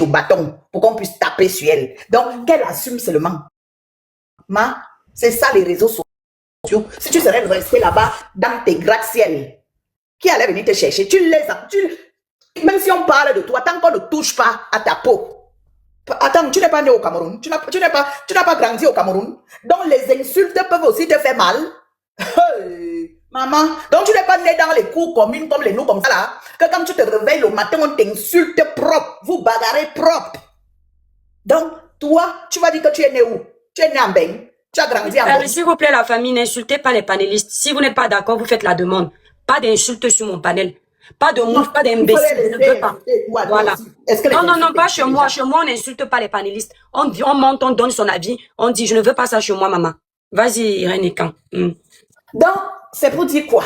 au bâton pour qu'on puisse taper sur elle. Donc, qu'elle assume seulement. C'est ça les réseaux sociaux. Si tu serais resté là-bas dans tes gratte-ciel, qui allait venir te chercher, même si on parle de toi, tant qu'on ne touche pas à ta peau. Attends, tu n'es pas né au Cameroun, tu n'as pas grandi au Cameroun. Donc les insultes peuvent aussi te faire mal. Hey, maman, donc tu n'es pas né dans les cours communes comme les nous comme ça là, que quand tu te réveilles le matin, on t'insulte propre, vous bagarrez propre. Donc, toi, tu vas dire que tu es né où? Tu es né en Beng, tu as grandi en Beng. S'il vous plaît, la famille, n'insultez pas les panélistes. Si vous n'êtes pas d'accord, vous faites la demande. Pas d'insultes sur mon panel. Pas de mouche, pas d'imbécile, je ne veux pas. Voilà. Non, pas chez moi. Chez moi, on n'insulte pas les panélistes. On monte, on donne son avis. On dit, je ne veux pas ça chez moi, maman. Vas-y, Irène Kan. Donc, c'est pour dire quoi?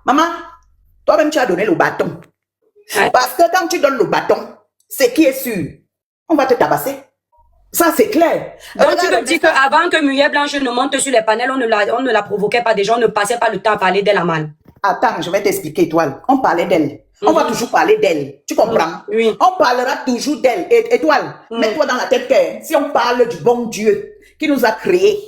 Maman, toi-même, tu as donné le bâton. Ouais. Parce que quand tu donnes le bâton, c'est qui est sûr? On va te tabasser. Ça, c'est clair. Donc, tu veux dire qu'avant que Muriel Blanche ne monte sur les panels, on ne la provoquait pas déjà, on ne passait pas le temps à parler d'elle à mal. Attends, je vais t'expliquer, Étoile. On parlait d'elle. On va toujours parler d'elle. Tu comprends? Oui. On parlera toujours d'elle. Étoile, mets-toi dans la tête que si on parle du bon Dieu qui nous a créés,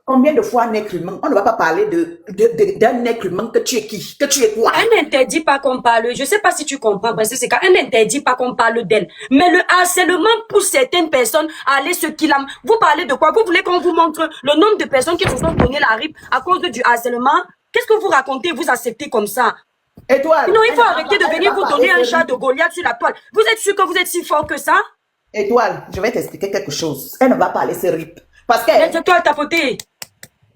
combien de fois un être humain, on ne va pas parler d'un être humain que tu es qui? Que tu es quoi? Elle n'interdit pas qu'on parle. Je ne sais pas si tu comprends, parce que c'est quand elle n'interdit pas qu'on parle d'elle. Mais le harcèlement pousse certaines personnes à aller se qu'il. Vous parlez de quoi? Vous voulez qu'on vous montre le nombre de personnes qui se sont donné la rip à cause du harcèlement? Qu'est-ce que vous racontez? Vous acceptez comme ça? Étoile. Non, il faut arrêter de venir vous donner un chat de Goliath sur la toile. Vous êtes sûr que vous êtes si fort que ça? Étoile, je vais t'expliquer quelque chose. Elle ne va pas aller se rip. Parce que... Laisse-toi tapoter.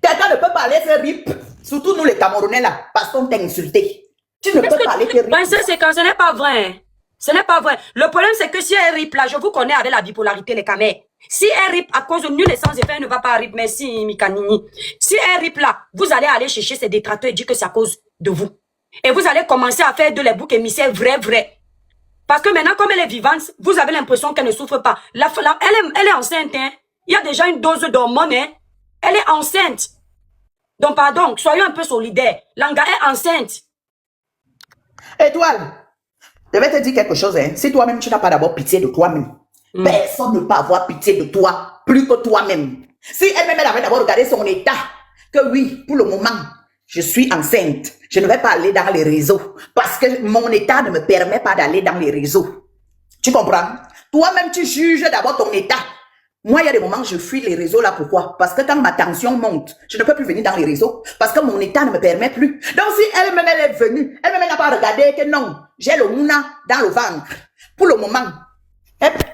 Quelqu'un ne peut pas aller se rip. Surtout nous les Camerounais là. Parce qu'on t'a insulté. Tu ne peux pas aller se rip. C'est quand ce n'est pas vrai. Ce n'est pas vrai. Le problème c'est que si elle rip là, je vous connais avec la bipolarité les camés. Si elle rip à cause de nul et sans effet, elle ne va pas rip. Merci Mikanini. Si elle rip là, vous allez aller chercher ses détracteurs et dire que c'est à cause de vous. Et vous allez commencer à faire de les boucs émissaires vrai. Parce que maintenant, comme elle est vivante, vous avez l'impression qu'elle ne souffre pas. Elle est enceinte, hein. Il y a déjà une dose d'hormones, hein. Elle est enceinte. Donc, pardon, soyons un peu solidaires. Langa est enceinte. Étoile, je vais te dire quelque chose, hein. Si toi-même, tu n'as pas d'abord pitié de toi-même, personne ne peut avoir pitié de toi plus que toi-même. Si elle-même, elle avait d'abord regardé son état, que oui, pour le moment, je suis enceinte. Je ne vais pas aller dans les réseaux parce que mon état ne me permet pas d'aller dans les réseaux. Tu comprends? Toi-même, tu juges d'abord ton état. Moi, il y a des moments où je fuis les réseaux là. Pourquoi? Parce que quand ma tension monte, je ne peux plus venir dans les réseaux parce que mon état ne me permet plus. Donc, si elle-même, elle est venue, elle-même n'a pas regardé que non, j'ai le mouna dans le ventre. Pour le moment.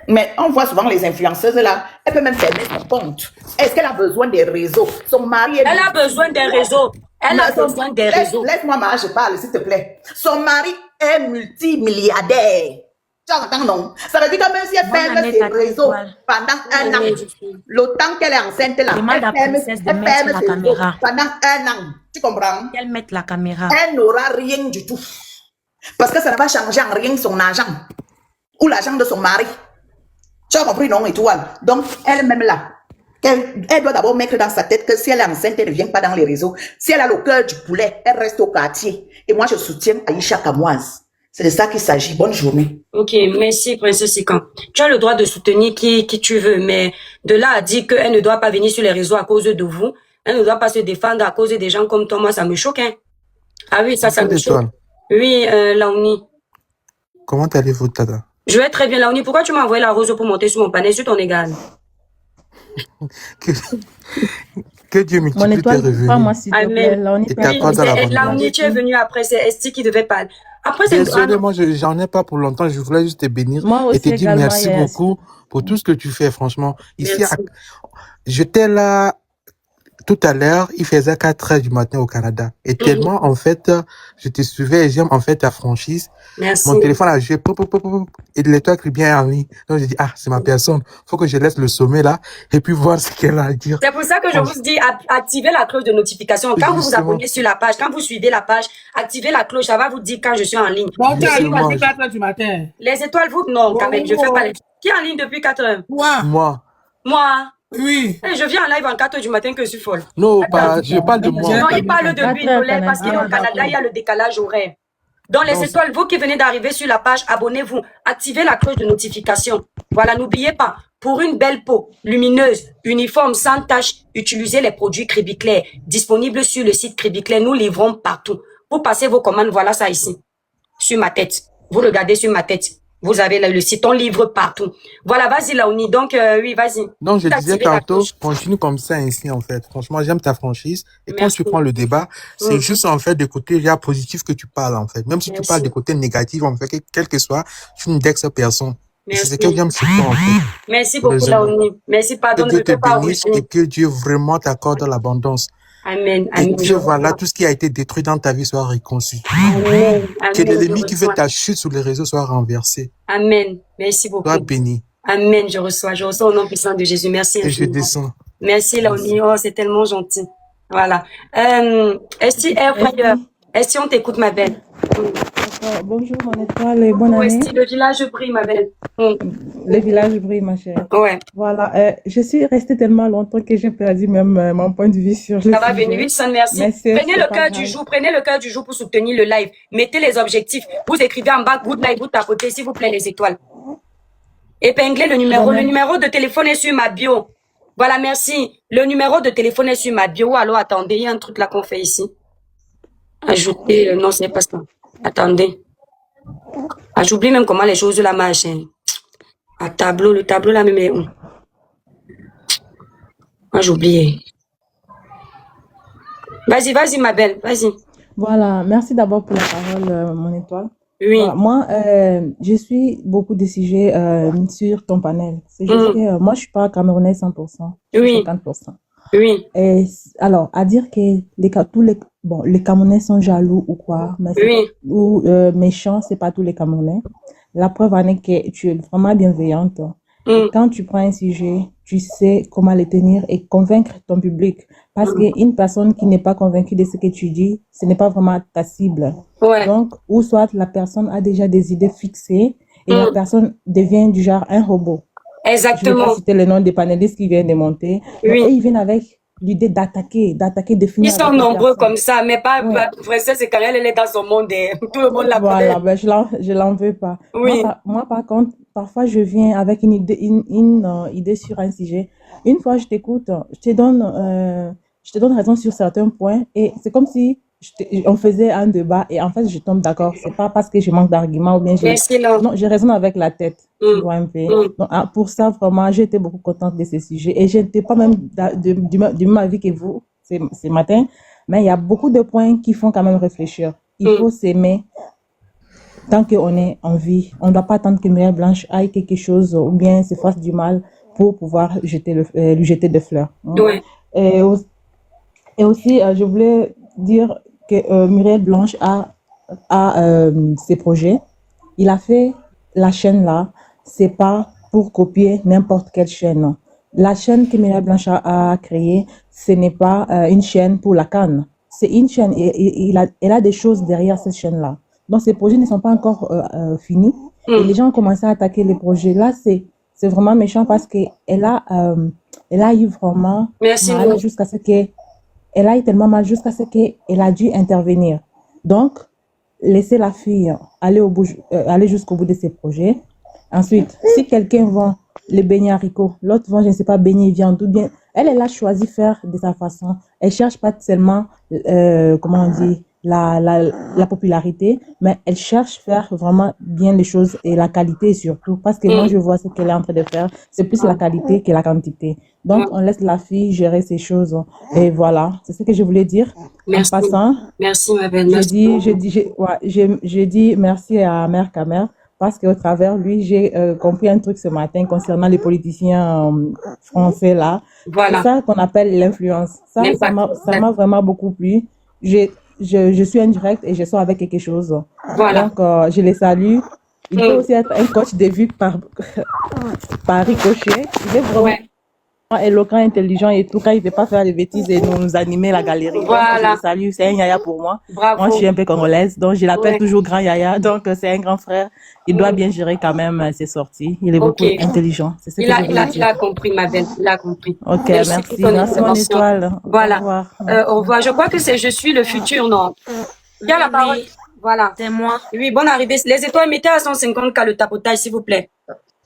Mais on voit souvent les influenceuses là, elle peut même fermer son compte. Est-ce qu'elle a besoin des réseaux? Son mari est... Elle a besoin des réseaux. Elle a besoin des réseaux. Laisse-moi, je parle, s'il te plaît. Son mari est multimilliardaire. Tu entends, non? Ça veut dire que même si elle ferme ses réseaux pendant un an, le temps qu'elle est enceinte là, elle ferme ses réseaux pendant un an. Tu comprends? Elle met la caméra. Elle n'aura rien du tout. Parce que ça ne va changer en rien son argent. Ou l'argent de son mari. Tu as compris, non, Étoile? Donc, elle-même là, elle doit d'abord mettre dans sa tête que si elle est enceinte, elle ne vient pas dans les réseaux. Si elle a le cœur du poulet, elle reste au quartier. Et moi, je soutiens Aïcha Kamoise. C'est de ça qu'il s'agit. Bonne journée. Ok, merci, Princesse Sikan. Tu as le droit de soutenir qui tu veux, mais de là à dire qu'elle ne doit pas venir sur les réseaux à cause de vous, elle ne doit pas se défendre à cause des gens comme toi, moi, ça me choque, hein. Ah oui, ça me choque. Oui, Laouni. Comment allez-vous, Tata? Je vais très bien, Laouni. Pourquoi tu m'as envoyé la rose pour monter sur mon panel sur ton égal? Que Dieu multiplie tes revenus. Amen. Laouni, tu es venu après, c'est Esti qui devait parler. Après, c'est désolé, moi, j'en ai pas pour longtemps. Je voulais juste te bénir et te dire merci beaucoup pour tout ce que tu fais, franchement. Ici, j'étais là tout à l'heure, il faisait 4 heures du matin au Canada. Et tellement, en fait, je te suivais et j'aime, en fait, ta franchise. Merci. Mon téléphone a joué, et l'étoile qui bien en ligne. Donc, j'ai dit, c'est ma personne. Faut que je laisse le sommet là, et puis voir ce qu'elle a à dire. C'est pour ça que je vous dis, activez la cloche de notification. Quand vous vous abonnez sur la page, quand vous suivez la page, activez la cloche, ça va vous dire quand je suis en ligne. Bon, tu arrives depuis 4 heures du matin. Les étoiles, vous, non, quand même, je fais pas les... Qui est en ligne depuis 4 heures? Moi. Oui. Et je viens en live en 4 heures du matin que je suis folle. Non, je parle de moi. Non, il parle de lui, parce qu'il est au Canada, il y a le décalage horaire. Dans les Non, étoiles, vous qui venez d'arriver sur la page, abonnez-vous. Activez la cloche de notification. Voilà, n'oubliez pas, pour une belle peau lumineuse, uniforme, sans tache, utilisez les produits Cribiclair disponibles sur le site Cribiclair. Nous livrons partout. Vous passez vos commandes, voilà ça ici, sur ma tête. Vous regardez sur ma tête. Vous avez le site, on livre partout. Voilà, vas-y Laoni. Donc, oui, vas-y. donc je disais Activez la tantôt, cloche. continue comme ça ainsi en fait. Franchement, j'aime ta franchise. Et quand Merci. tu prends le débat, c'est Mm. juste en fait des côtés déjà positifs que tu parles en fait. Même si tu Merci. parles des côtés négatifs en fait, quel que soit, tu n'indexes personne. Et c'est ce que Merci. j'aime sur toi en fait. Merci Pour beaucoup les humains. Laoni. Merci, Que pardon, ne Dieu me te fais pas bénisse rougir. et que Dieu vraiment t'accorde l'abondance. Amen, Et amen. que Je voilà, reçois. tout ce qui a été détruit dans ta vie soit reconstruit. Amen, Que amen, je l'ennemi qui fait reçois. ta chute sur les réseaux soit renversé. Amen. Merci Sois beaucoup. béni. Amen, je reçois. Je reçois au nom puissant de Jésus. Merci Et je infiniment. descends. Merci Laoni. Oh, c'est tellement gentil. Voilà. Esti Airfryer. Esti, Esti, on t'écoute, ma belle. d'accord. Bonjour mon étoile et bonne Oh, année. Esti, le village brille, ma belle. Le village brille, ma chère. Ouais. Voilà, je suis restée tellement longtemps que j'ai perdu même mon point de vue sur le Ça va venir, sujet. Wilson, merci. Mais Prenez c'est le pas cœur du grave. jour, prenez le cœur du jour pour soutenir le live. Mettez les objectifs. Vous écrivez en bas, good night, vous tapotez, s'il vous plaît, les étoiles. Épinglez le numéro. Le Bon, numéro de téléphone est sur ma bio. Voilà, merci. Le numéro de téléphone est sur ma bio. Alors, attendez, il y a un truc là qu'on fait ici. Ajouter, non, ce n'est pas ça. Attendez. Ah, j'oublie même comment les choses là marchent. Hein. Ah, tableau, le tableau là même est où? Ah, j'ai oublié. Vas-y, vas-y, ma belle, vas-y. voilà, merci d'abord pour la parole, mon étoile. Oui. Voilà, moi, je suis beaucoup de sujets sur ton panel. C'est juste Mm. que moi, je suis pas camerounaise 100%, je suis Oui, 50%. oui, Et alors, à dire que les Camerounais sont jaloux ou quoi, mais oui. ou méchants, c'est pas tous les Camerounais. La preuve en est que tu es vraiment bienveillante. Et Mm. quand tu prends un sujet, tu sais comment le tenir et convaincre ton public. Parce qu'une personne qui n'est pas convaincue de ce que tu dis, ce n'est pas vraiment ta cible. Ouais. Donc, ou soit la personne a déjà des idées fixées et la personne devient du genre un robot. Je ne vais pas Exactement. citer le nom des panélistes qui viennent de monter. Donc, Oui. eux, ils viennent avec l'idée d'attaquer, de Ils finir sont avec la nombreux personne. comme ça, mais pas, Ouais. Princesse Karel, elle est dans son monde. Hein. Tout le monde la Voilà, connaît. ben je l'en veux pas. Oui. Moi, par contre, parfois, je viens avec une idée sur un sujet. Une fois, je t'écoute, je te donne raison sur certains points et c'est comme si on faisait un débat et en fait, je tombe d'accord. C'est pas parce que je manque d'arguments ou bien Merci, là. non, je raisonne avec la tête, tu Mm. vois un peu. Mm. Donc, pour ça, vraiment, j'étais beaucoup contente de ce sujet et je n'étais pas même du même avis que vous ce matin, mais il y a beaucoup de points qui font quand même réfléchir. Il Mm. faut s'aimer tant qu'on est en vie. On ne doit pas attendre que Mireille Blanche aille quelque chose ou bien se fasse du mal pour pouvoir lui jeter des fleurs. Ouais. Et aussi, je voulais dire que Mireille Blanche a ses projets. Il a fait la chaîne là, c'est pas pour copier n'importe quelle chaîne. La chaîne que Mireille Blanche a créée, ce n'est pas une chaîne pour la canne. C'est une chaîne, elle a des choses derrière cette chaîne-là. Donc, ces projets ne sont pas encore finis. Et les gens ont commencé à attaquer les projets. Là, c'est vraiment méchant parce qu'elle a eu vraiment Merci, mal Lou. jusqu'à ce que elle a eu tellement mal jusqu'à ce qu'elle a dû intervenir. Donc, laissez la fille aller jusqu'au bout de ses projets. Ensuite, si quelqu'un vend les beignets haricots, l'autre vend, je ne sais pas, beignets viande ou bien, elle a choisi faire de sa façon. Elle cherche pas seulement, comment on dit, la popularité, mais elle cherche faire vraiment bien les choses et la qualité surtout. Parce que moi, je vois ce qu'elle est en train de faire. C'est plus la qualité que la quantité. Donc, on laisse la fille gérer ces choses. Et voilà, c'est ce que je voulais dire. Merci. En passant, Merci, ma belle. Merci. je dis merci à Mère Kamer parce qu'au travers lui, j'ai compris un truc ce matin concernant les politiciens français là. Voilà. C'est ça qu'on appelle l'influence. Ça m'a vraiment beaucoup plu. Je suis en direct et je sors avec quelque chose. Voilà. Donc, je les salue. Il peut aussi être un coach de vue par ricochet. Il est vraiment éloquent, intelligent et tout. Quand il ne veut pas faire des bêtises et nous animer la galerie. Voilà. Donc, je le salue. C'est un yaya pour moi. Bravo. Moi, je suis un peu congolaise. Donc, je l'appelle toujours grand yaya. Donc, c'est un grand frère. Il doit bien gérer quand même ses sorties. Il est beaucoup intelligent. C'est ce que je voulais dire. Il a compris, ma belle. Il a compris. Ok, merci. Merci, mon étoile. Voilà. Au revoir. Au revoir. Je crois que c'est Je suis le futur, non? Il y a la parole. Voilà. C'est moi. Oui, bonne arrivée. Les étoiles, mettez à 150K le tapotage, s'il vous plaît.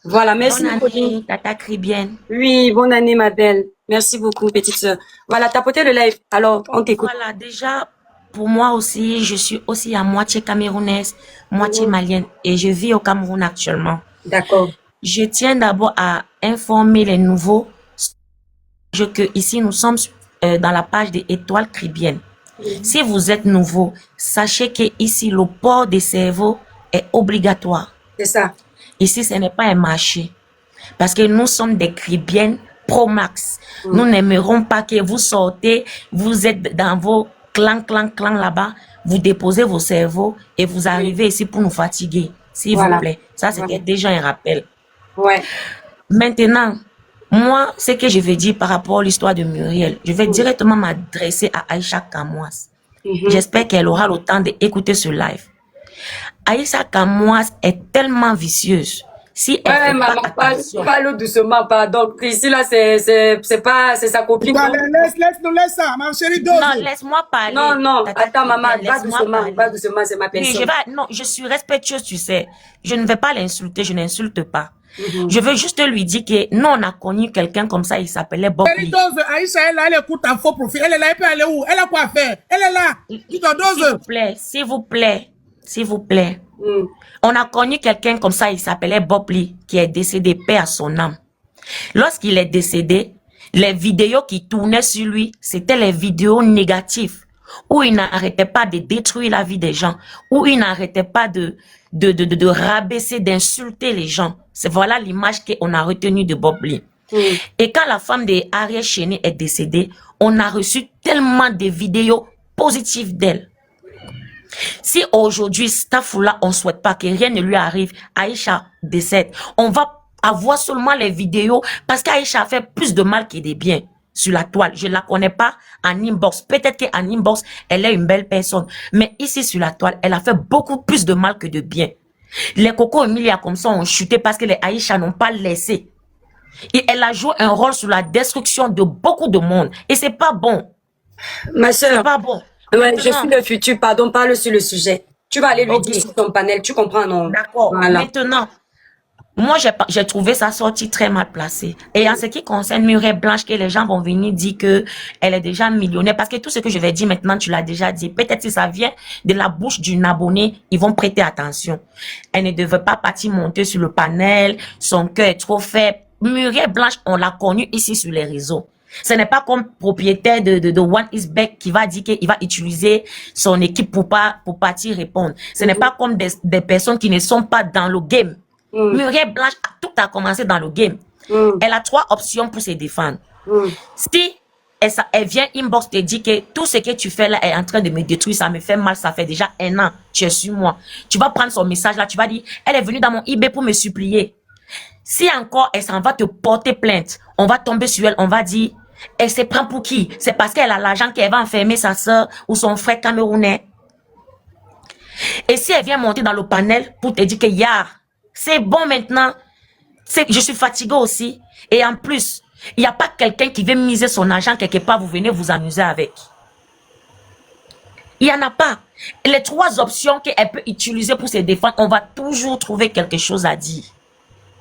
Voilà, merci. Bonne année, Tata Caribbean. Oui, bonne année, ma belle. Merci beaucoup, petite sœur. Voilà, tapotez le live. Alors, on t'écoute. Voilà, déjà, pour moi aussi, je suis aussi à moitié camerounaise, moitié malienne et je vis au Cameroun actuellement. D'accord. Je tiens d'abord à informer les nouveaux que ici nous sommes dans la page des étoiles caribéennes. Si vous êtes nouveau, sachez que ici le port des cerveaux est obligatoire. C'est ça. Ici, ce n'est pas un marché parce que nous sommes des caribéennes pro max. Nous n'aimerons pas que vous sortez, vous êtes dans vos clans là-bas, vous déposez vos cerveaux et vous arrivez ici pour nous fatiguer. S'il vous plaît. Ça, c'était déjà un rappel. Ouais. Maintenant, moi, ce que je vais dire par rapport à l'histoire de Muriel, je vais directement m'adresser à Aïcha Kamoise. J'espère qu'elle aura le temps d'écouter ce live. Aïcha Kamoise est tellement vicieuse. Si elle fait maman, pas attention, parle doucement, pardon. Ici, là, c'est sa copine. Laisse ça, ma chérie, dose. non, laisse-moi parler. Non, attends, maman, va laisse-moi doucement, parler. c'est ma Oui, personne. non, je suis respectueuse, tu sais. Je ne vais pas l'insulter, je n'insulte pas. Je veux juste lui dire que nous, on a connu quelqu'un comme ça, il s'appelait Bob Chérie, Lee. dose. Aïcha, elle écoute un faux profil. Elle est là, elle peut aller où? Elle a quoi à faire? Elle est là. Dis ton dose. S'il vous plaît. On a connu quelqu'un comme ça, il s'appelait Bob Lee, qui est décédé, paix à son âme. Lorsqu'il est décédé, les vidéos qui tournaient sur lui, c'était les vidéos négatives, où il n'arrêtait pas de détruire la vie des gens, où il n'arrêtait pas de rabaisser, d'insulter les gens. C'est voilà l'image qu'on a retenue de Bob Lee. Et quand la femme de Ariel Cheney est décédée, on a reçu tellement de vidéos positives d'elle. Si aujourd'hui, Stafoula, on ne souhaite pas que rien ne lui arrive, Aïcha décède, on va avoir seulement les vidéos parce qu'Aïcha a fait plus de mal que de bien sur la toile. Je ne la connais pas en inbox. Peut-être qu'en inbox, elle est une belle personne. Mais ici, sur la toile, elle a fait beaucoup plus de mal que de bien. Les Coco Emilia comme ça ont chuté parce que les Aïcha n'ont pas laissé. Et elle a joué un rôle sur la destruction de beaucoup de monde. Et c'est pas bon. Ma soeur. C'est pas bon. Ouais, je suis le futur, pardon, parle sur le sujet. Tu vas aller lui dire sur ton panel, tu comprends, non? D'accord. Voilà. Maintenant, moi, j'ai trouvé sa sortie très mal placée. Et en ce qui concerne Muriel Blanche, que les gens vont venir dire que elle est déjà millionnaire, parce que tout ce que je vais dire maintenant, tu l'as déjà dit. Peut-être si ça vient de la bouche d'une abonnée, ils vont prêter attention. Elle ne devait pas partir monter sur le panel, son cœur est trop faible. Muriel Blanche, on l'a connue ici sur les réseaux. Ce n'est pas comme propriétaire de One Is Back qui va dire qu'il va utiliser son équipe pour partir répondre. Ce n'est pas comme des personnes qui ne sont pas dans le game. Muriel Blanche, tout a commencé dans le game. Elle a 3 options pour se défendre. Si elle vient inbox te dit que tout ce que tu fais là est en train de me détruire, ça me fait mal, ça fait déjà 1 an, tu es sur moi. Tu vas prendre son message là, tu vas dire, elle est venue dans mon eBay pour me supplier. Si encore elle s'en va te porter plainte, on va tomber sur elle, on va dire, elle se prend pour qui? C'est parce qu'elle a l'argent qu'elle va enfermer sa soeur ou son frère camerounais. Et si elle vient monter dans le panel pour te dire que c'est bon maintenant, je suis fatiguée aussi. Et en plus, il n'y a pas quelqu'un qui veut miser son argent quelque part, vous venez vous amuser avec. Il n'y en a pas. Les 3 options qu'elle peut utiliser pour se défendre, on va toujours trouver quelque chose à dire.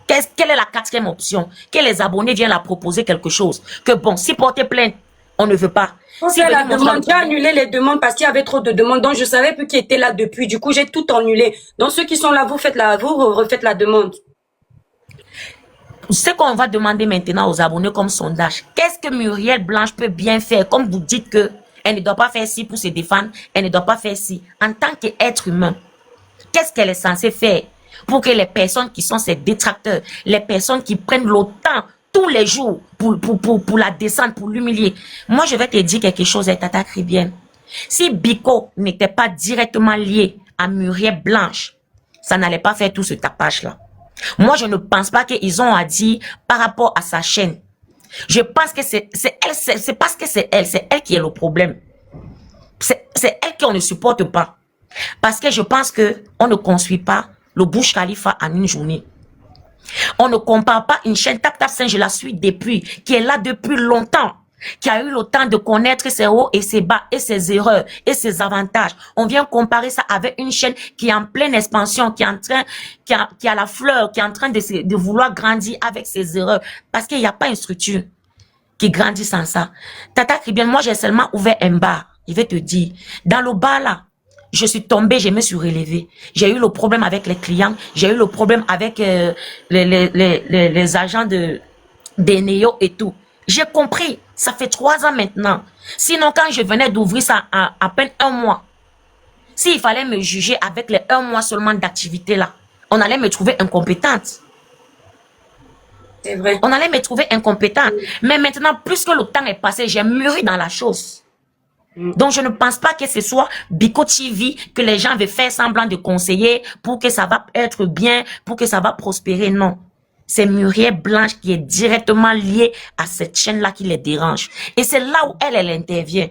Quelle est la 4e option? Que les abonnés viennent la proposer quelque chose. Que bon, si porter plainte, on ne veut pas. Si la demande, j'ai annulé les demandes parce qu'il y avait trop de demandes. Donc, je savais plus qui était là depuis. Du coup, j'ai tout annulé. Donc, ceux qui sont là, vous refaites la demande. Ce qu'on va demander maintenant aux abonnés comme sondage, qu'est-ce que Muriel Blanche peut bien faire? Comme vous dites que elle ne doit pas faire ci pour se défendre, elle ne doit pas faire ci. En tant qu'être humain, qu'est-ce qu'elle est censée faire pour que les personnes qui sont ses détracteurs, les personnes qui prennent le temps tous les jours pour la descendre, pour l'humilier. Moi, je vais te dire quelque chose, Tata Caribbean. Si Biko n'était pas directement lié à Muriel Blanche, ça n'allait pas faire tout ce tapage-là. Moi, je ne pense pas qu'ils ont à dire par rapport à sa chaîne. Je pense que c'est parce que c'est elle qui est le problème. C'est elle qu'on ne supporte pas. Parce que je pense qu'on ne construit pas le Burj Khalifa en une journée. On ne compare pas une chaîne Tap Tap Saint, je la suis depuis, qui est là depuis longtemps. qui a eu le temps de connaître ses hauts et ses bas et ses erreurs et ses avantages. On vient comparer ça avec une chaîne qui est en pleine expansion, qui a la fleur, qui est en train de vouloir grandir avec ses erreurs parce qu'il n'y a pas une structure qui grandit sans ça. Tata Caribbean, moi j'ai seulement ouvert un bar. Il va te dire, dans le bar là, je suis tombée, je me suis relevée. J'ai eu le problème avec les clients, j'ai eu le problème avec les agents des Néo et tout. J'ai compris, ça fait 3 ans maintenant. Sinon, quand je venais d'ouvrir ça à peine 1 mois, s'il fallait me juger avec les 1 mois seulement d'activité là, on allait me trouver incompétente. C'est vrai. On allait me trouver incompétente. Mais maintenant, plus que le temps est passé, j'ai mûri dans la chose. Donc, je ne pense pas que ce soit Biko TV que les gens veulent faire semblant de conseiller pour que ça va être bien, pour que ça va prospérer. Non. C'est Muriel Blanche qui est directement liée à cette chaîne-là qui les dérange. Et c'est là où elle intervient.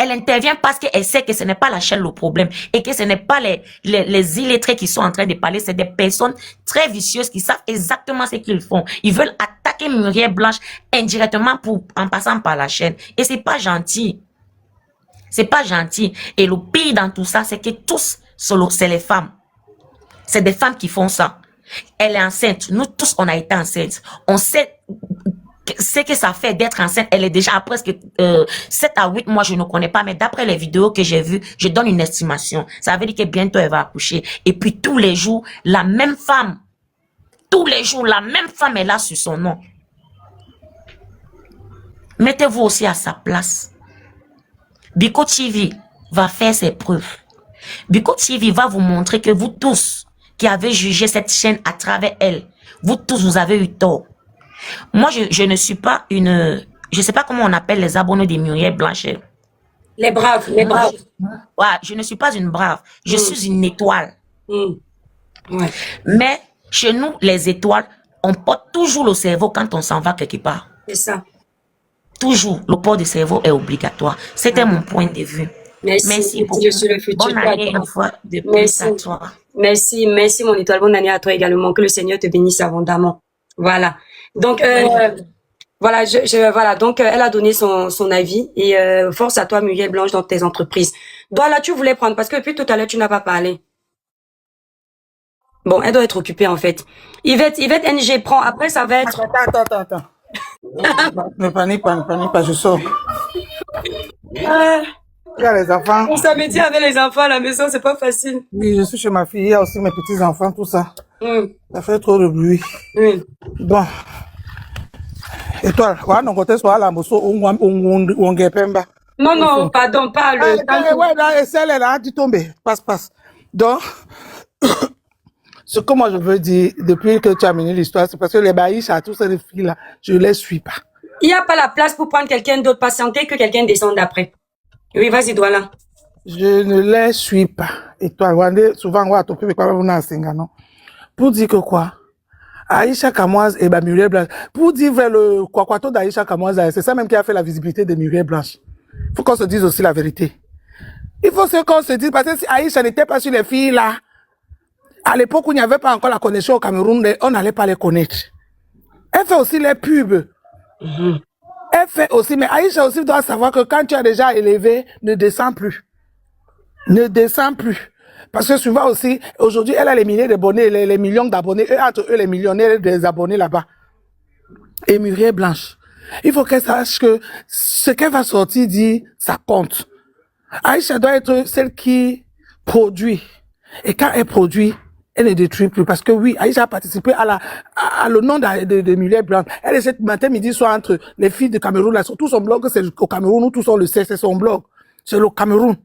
Elle intervient parce qu'elle sait que ce n'est pas la chaîne le problème et que ce n'est pas les illettrés qui sont en train de parler, c'est des personnes très vicieuses qui savent exactement ce qu'ils font. Ils veulent attaquer Muriel Blanche indirectement en passant par la chaîne. Et c'est pas gentil. C'est pas gentil. Et le pire dans tout ça, c'est que tous, c'est les femmes. C'est des femmes qui font ça. Elle est enceinte. Nous tous, on a été enceintes. On sait ce que ça fait d'être enceinte. Elle est déjà à presque 7 à 8 mois, je ne connais pas, mais d'après les vidéos que j'ai vues, je donne une estimation. Ça veut dire que bientôt elle va accoucher. Et puis tous les jours, la même femme, est là sur son nom. Mettez-vous aussi à sa place. Biko TV va faire ses preuves. Biko TV va vous montrer que vous tous qui avez jugé cette chaîne à travers elle, vous tous, vous avez eu tort. Moi, je ne suis pas je sais pas comment on appelle les abonnés de Muriel Blanche. Les braves, les braves. Ouais, je ne suis pas une brave. Je suis une étoile. Ouais. Mais chez nous, les étoiles, on porte toujours le cerveau quand on s'en va quelque part. C'est ça. Toujours, le port du cerveau est obligatoire. C'était mon point de vue. Merci beaucoup. Je suis le futur. Bonne année une fois de plus à toi. Merci mon étoile. Bonne année à toi également. Que le Seigneur te bénisse abondamment. Voilà. Donc, voilà, voilà. Donc, elle a donné son avis et force à toi, Muriel Blanche, dans tes entreprises. Toi, là, tu voulais prendre parce que depuis tout à l'heure, tu n'as pas parlé. Bon, elle doit être occupée en fait. Yvette NG prend. Après, ça va être. Attends. Ne panique pas, je sors. Il y a les enfants. On samedi avec les enfants à la maison, c'est pas facile. Oui, je suis chez ma fille, il y a aussi mes petits-enfants, tout ça. Ça fait trop de bruit. Bon. Et toi, non, côté soit la mosso, on gepemba. Non, pardon, pas le. Ouais, là, celle là, dit tomber. Passe. Donc, ce que moi je veux dire, depuis que tu as mené l'histoire, c'est parce que les baïches à tous ces filles-là, je les suis pas. Il n'y a pas la place pour prendre quelqu'un d'autre, patienter que quelqu'un descende après. Oui, vas-y, Douala. Je ne les suis pas. Et toi, souvent, on va ton peu, on a un non. Pour dire que quoi? Aïcha Kamoise et Muriel Blanche. Pour dire vers le Kwakwato d'Aïcha Kamoise, c'est ça même qui a fait la visibilité de Muriel Blanche. Il faut qu'on se dise aussi la vérité. Il faut qu'on se dise, parce que si Aïcha n'était pas sur les filles là, à l'époque où il n'y avait pas encore la connexion au Cameroun, on n'allait pas les connaître. Elle fait aussi les pubs. Elle fait aussi, mais Aïcha aussi doit savoir que quand tu as déjà élevé, ne descends plus. Ne descends plus. Parce que souvent aussi, aujourd'hui, elle a les milliers d'abonnés, les millions d'abonnés, et entre eux, les millionnaires des abonnés là-bas. Et Muriel Blanche. Il faut qu'elle sache que ce qu'elle va sortir dit, ça compte. Aïcha doit être celle qui produit. Et quand elle produit, elle ne détruit plus. Parce que oui, Aïcha a participé à le nom de Muriel Blanche. Elle est cette matin, midi, soir entre les filles de Cameroun, là, tout son blog, c'est au Cameroun, nous tous on le sait, c'est son blog. C'est le Cameroun.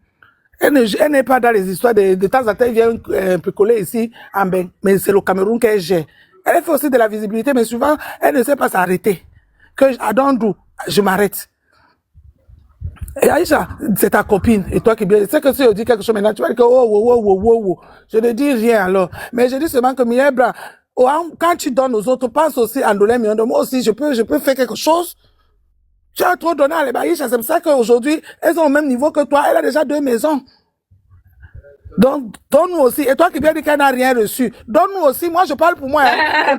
Elle n'est pas dans les histoires de temps en temps, elle vient un peu coller ici, en bain. Mais c'est le Cameroun qu'elle gère. Elle fait aussi de la visibilité, mais souvent, elle ne sait pas s'arrêter. Que je m'arrête. Et Aïcha, c'est ta copine. Et toi qui bien, c'est que si je dis quelque chose maintenant, tu vas dire que oh. Je ne dis rien alors. Mais je dis seulement que Muriel Blanche, quand tu donnes aux autres, pense aussi à donner, mais moi aussi, je peux faire quelque chose. Tu as trop donné à les Baïcha, c'est pour ça qu'aujourd'hui, elles ont au même niveau que toi. Elle a déjà 2 maisons. Donc, donne-nous aussi. Et toi qui viens dire qu'elle n'a rien reçu, donne-nous aussi. Moi, je parle pour moi.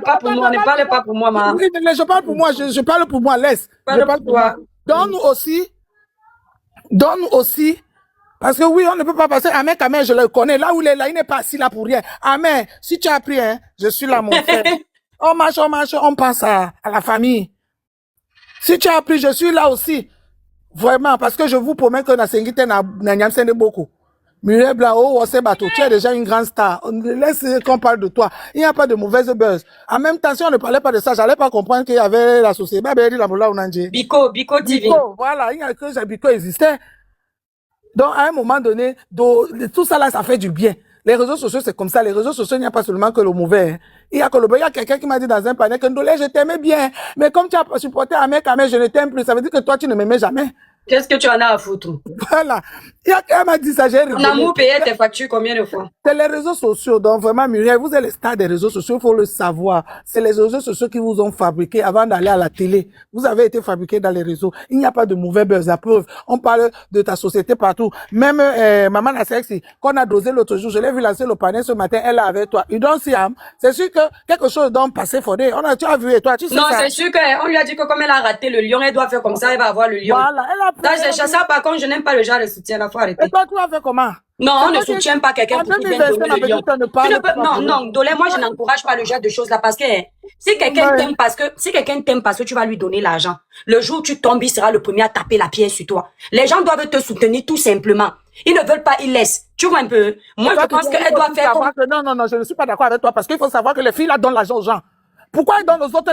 Pas pour moi, ne parle pas pour moi, maman. Je parle pour moi, je parle pour moi, laisse. Parle pour toi. Donne-nous aussi, parce que oui, on ne peut pas passer. Amen, Kamel, je le connais. Là où il est là, il n'est pas assis là pour rien. Amen, si tu as pris, hein, je suis là, mon frère. On marche, on pense à la famille. Si tu as pris, je suis là aussi. Vraiment, parce que je vous promets que Nasengite n'a beaucoup. Muriel Blanc, tu es déjà une grande star. Laisse qu'on parle de toi. Il n'y a pas de mauvaise buzz. En même temps, si on ne parlait pas de ça, j'allais pas comprendre qu'il y avait la société. Biko TV. Biko, voilà, il y a que Biko existait. Donc, à un moment donné, tout ça là, ça fait du bien. Les réseaux sociaux, c'est comme ça. Les réseaux sociaux, il n'y a pas seulement que le mauvais. Hein. Il y a quelqu'un qui m'a dit dans un panel que Ndolé, je t'aimais bien. Mais comme tu as supporté un mec, je ne t'aime plus. Ça veut dire que toi, tu ne m'aimais jamais. Qu'est-ce que tu en as à foutre? Voilà. Elle m'a dit ça, j'ai rigolé. On a payé tes factures combien de fois? C'est les réseaux sociaux. Donc vraiment, Muriel, vous êtes les stars des réseaux sociaux, il faut le savoir. C'est les réseaux sociaux qui vous ont fabriqué avant d'aller à la télé. Vous avez été fabriqué dans les réseaux. Il n'y a pas de mauvais buzz. La preuve, on parle de ta société partout. Même Maman la sexy, qu'on a dosé l'autre jour, je l'ai vu lancer le panel ce matin, elle est avec toi. You don't see, c'est sûr que quelque chose doit passer fondé. Tu as vu et toi, tu sais non, ça. c'est sûr qu'on lui a dit que comme elle a raté le lion, elle doit faire comme ça, elle va avoir le lion. Voilà, elle a pris. Ça, par contre, je n'aime pas le genre de soutien, il faut arrêter. Et toi, tu as fait comment? Non, on ne soutient pas quelqu'un pour qu'il vienne donner le lion. Non, Dolé, moi, je n'encourage pas le genre de choses là parce que si quelqu'un t'aime parce que tu vas lui donner l'argent, le jour où tu tombes, il sera le premier à taper la pierre sur toi. Les gens doivent te soutenir tout simplement. Ils ne veulent pas, ils laissent. Tu vois un peu. Moi, je pense qu'elle doit faire comme... Non, je ne suis pas d'accord avec toi parce qu'il faut savoir que les filles là donnent l'argent aux gens. Pourquoi elles donnent aux autres?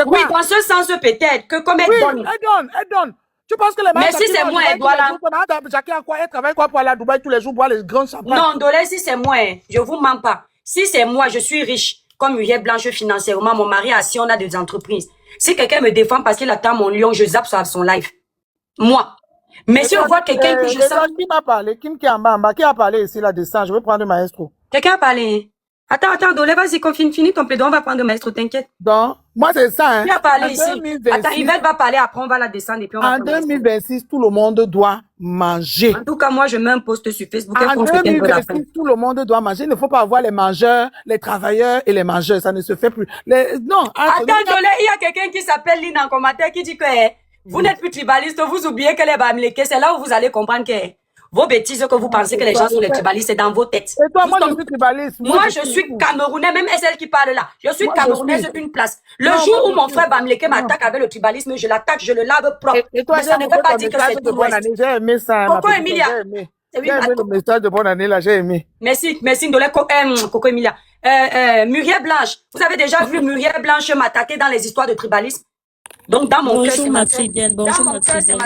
Oui, dans ce sens peut-être que comme elles donnent. Elle donne. Tu penses que les mais si c'est moi, elle doit là. Elle travaille quoi pour aller à Dubaï tous les jours, boire les grands champagnes? Non, Dolé, si c'est moi, je vous mens pas. Si c'est moi, je suis riche, comme Muriel Blanche financièrement, mon mari a si on a des entreprises. Si quelqu'un me défend parce qu'il attend mon lion, je zappe sur son live. Moi. Mais si on voit quelqu'un que je sens... Qui m'a parlé? Qui est en bas? Qui a parlé ici là-dessus? Je vais prendre le maestro. Quelqu'un a parlé. Attends, Dolé, vas-y, finis ton plaidoyer, on va prendre le maestro, t'inquiète. Donc, moi, c'est ça, hein. Qui a parlé ici? 2026, attends, Yvette va parler, après on va la descendre et puis on va en 2026, tout le monde doit manger. En tout cas, moi, je mets un post sur Facebook. En 2026, tout le monde doit manger. Il ne faut pas avoir les mangeurs, les travailleurs et les mangeurs. Ça ne se fait plus. Non. Attends, Dolé, il y a quelqu'un qui s'appelle Lina en commentaire qui dit que vous n'êtes plus tribaliste, vous oubliez que les Bamileke, c'est là où vous allez comprendre que vos bêtises que vous pensez que les gens sont les tribalistes, c'est dans vos têtes. Et toi, moi, je suis tribaliste. Moi, je suis Camerounais, même celle qui parle là. Je suis Camerounaise une place. Le jour où mon frère Bamileke m'attaque avec le tribalisme, je l'attaque, je le lave propre. Et toi, mais ça ne veut pas dire que c'est tout l'Ouest. J'ai aimé ça. Coco Emilia. J'ai aimé le message de bonne année là, j'ai aimé. Merci, Ndolé, Coco Emilia. Muriel Blanche. Vous avez déjà vu Muriel Blanche m'attaquer dans les histoires de tribalisme? Donc, dans mon cœur, c'est ma Matridienne. Bonjour, Matridienne.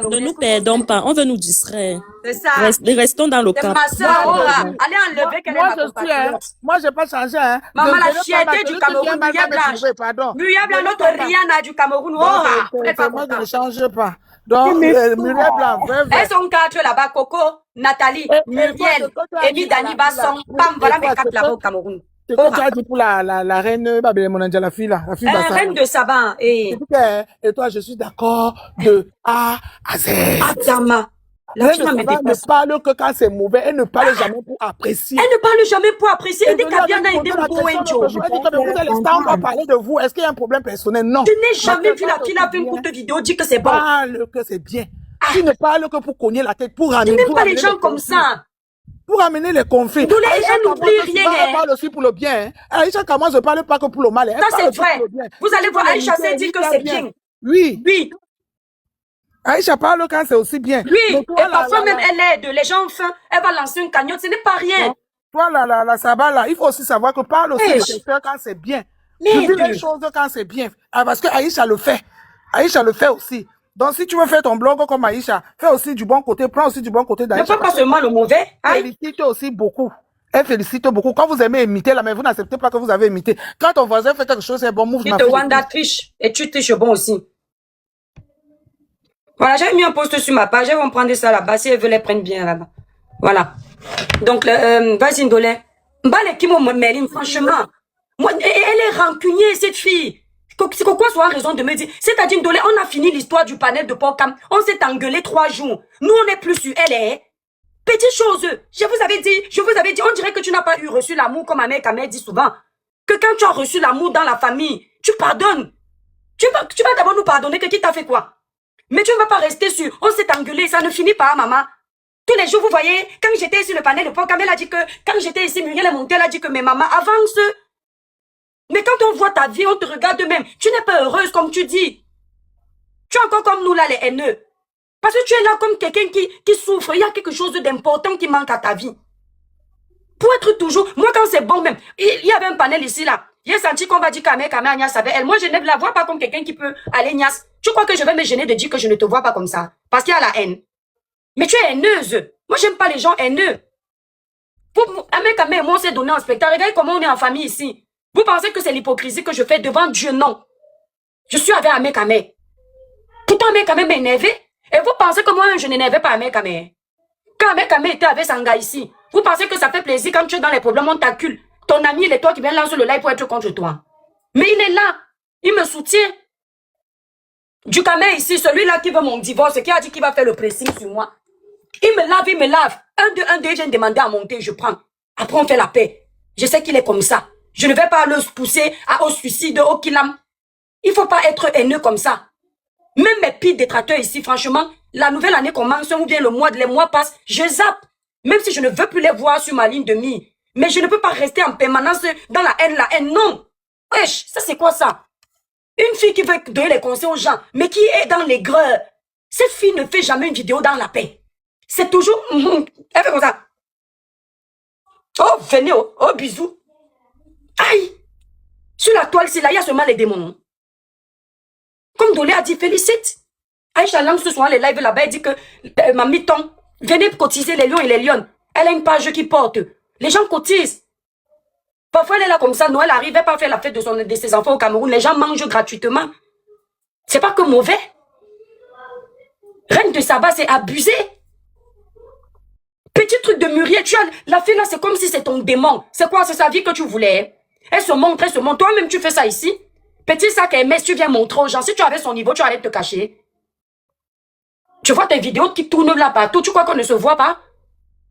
Ne nous perdons pas. On veut nous distraire. C'est ça. Restons dans le C'est cap. ma soeur. Allez enlever qu'elle est ma compatriote. Moi, j'ai pas changé, hein. Maman, la chiété du Cameroun, Muriel Blanche. Muriel Blanche, notre Rihanna du Cameroun. Moi, je ne change pas. Donc, Muriel Blanche. Elles sont quatre là-bas, Coco, Nathalie, Muriel, Emi Dani Basson. Bam, voilà mes quatre là-bas au Cameroun. C'est quoi tu as dit pour la reine, la fille là, la fille reine de Saban. Et toi, je suis d'accord de A à Z. Adama. La fille ne parle que quand c'est mauvais. Elle ne parle jamais pour apprécier. Elle ne parle jamais pour apprécier. Elle dit qu'elle vient d'aider pour Wenjo. On va parler de vous. Est-ce qu'il y a un problème personnel? Non. Je n'ai jamais vu la fille là faire une courte vidéo dire que c'est bon. Parle que c'est bien. Tu ne parles que pour cogner la tête, pour ramener. Tu n'aimes pas les gens comme ça. Pour amener les conflits. Elle n'oublie rien. Elle parle aussi pour le bien. Aïcha Kamaz ne parle pas que pour le mal. Ça, c'est vrai. Vous allez voir, Aïcha s'est dit que c'est bien. Oui. Aïcha parle quand c'est aussi bien. Oui. Et parfois même, elle aide. Les gens ont faim. Elle va lancer une cagnotte. Ce n'est pas rien. Toi, la Saba, là, il faut aussi savoir que parle aussi de tes soeurs quand c'est bien. Tu dis les choses quand c'est bien. Parce que Aïcha le fait. Aïcha le fait aussi. Donc, si tu veux faire ton blog comme Aïcha, fais aussi du bon côté, prends aussi du bon côté d'Aïcha. Ne fais pas seulement le mauvais. Félicite aussi beaucoup. Elle félicite beaucoup. Quand vous aimez imiter, là, mais vous n'acceptez pas que vous avez imité. Quand ton voisin fait quelque chose, c'est bon, move. Tu te Wanda triche. Et tu triches bon aussi. Voilà, j'avais mis un post sur ma page. Elles vont prendre ça là-bas. Si elles veulent les prendre bien là-bas. Voilà. Donc, vas-y, Ndolé. Mbale qui m'a mêlé, franchement. Moi, elle est rancunière, cette fille. C'est quoi soit raison de me dire? C'est-à-dire, Ndolé, on a fini l'histoire du panel de Port-Cam. On s'est engueulé 3 jours. Nous, on n'est plus sur elle, hein. Petite chose. Je vous avais dit, on dirait que tu n'as pas eu reçu l'amour, comme ma mère dit souvent. Que quand tu as reçu l'amour dans la famille, tu pardonnes. Tu vas d'abord nous pardonner que qui t'a fait quoi? Mais tu ne vas pas rester sur, on s'est engueulé, ça ne finit pas, maman. Tous les jours, vous voyez, quand j'étais sur le panel de programme, elle a dit que, quand j'étais ici, Muriel est montée, elle a dit que, mais maman, avance. Mais quand on voit ta vie, on te regarde même. Tu n'es pas heureuse, comme tu dis. Tu es encore comme nous, là, les haineux. Parce que tu es là comme quelqu'un qui souffre. Il y a quelque chose d'important qui manque à ta vie. Pour être toujours... Moi, quand c'est bon même, il y avait un panel ici, là. J'ai senti qu'on va dire Kamé, Agnès avec elle. Moi, je ne la vois pas comme quelqu'un qui peut aller Nias. Tu crois que je vais me gêner de dire que je ne te vois pas comme ça? Parce qu'il y a la haine. Mais tu es haineuse. Moi, j'aime pas les gens haineux. Kamé, moi, on s'est donné en spectacle. Regardez comment on est en famille ici. Vous pensez que c'est l'hypocrisie que je fais devant Dieu? Non. Je suis avec Amé Kamé. Pourtant, Amé Kamé m'énervait. Et vous pensez que moi-même, je n'énervais pas Amé Kamé. Quand Amé Kamé était avec Sanga ici, vous pensez que ça fait plaisir quand tu es dans les problèmes, on t'accule. Ton ami, il est toi qui vient lancer le live pour être contre toi. Mais il est là. Il me soutient. Du Kamé ici, celui-là qui veut mon divorce, qui a dit qu'il va faire le pressing sur moi. Il me lave, il me lave. Un, deux, j'ai demandé à monter, je prends. Après, on fait la paix. Je sais qu'il est comme ça. Je ne vais pas le pousser au suicide, au kilam. Il ne faut pas être haineux comme ça. Même mes pires détracteurs ici, franchement, la nouvelle année commence, ou bien les mois passent, je zappe. Même si je ne veux plus les voir sur ma ligne de mire. Mais je ne peux pas rester en permanence dans la haine, non. Wesh, ça c'est quoi ça? Une fille qui veut donner les conseils aux gens, mais qui est dans l'aigreur. Cette fille ne fait jamais une vidéo dans la paix. C'est toujours... Elle fait comme ça. Oh, venez, oh, bisous. Aïe. Sur la toile, c'est là, il y a seulement les démons. Comme Dolé a dit, félicite. Aïcha lance ce soir les lives là-bas, elle dit que Mamie Tom, venez cotiser les lions et les lionnes. Elle a une page qui porte. Les gens cotisent. Parfois, elle est là comme ça, Noël arrive, elle pas faire la fête de ses enfants au Cameroun. Les gens mangent gratuitement. C'est pas que mauvais. Reine de Saba, c'est abusé. Petit truc de Muriel, tu as la fille là, c'est comme si c'est ton démon. C'est quoi? C'est sa vie que tu voulais. Elle se montre, elle se montre. Toi-même, tu fais ça ici. Petit sac à MS, tu viens montrer aux gens. Si tu avais son niveau, tu allais te cacher. Tu vois tes vidéos qui tournent là partout. Tu crois qu'on ne se voit pas?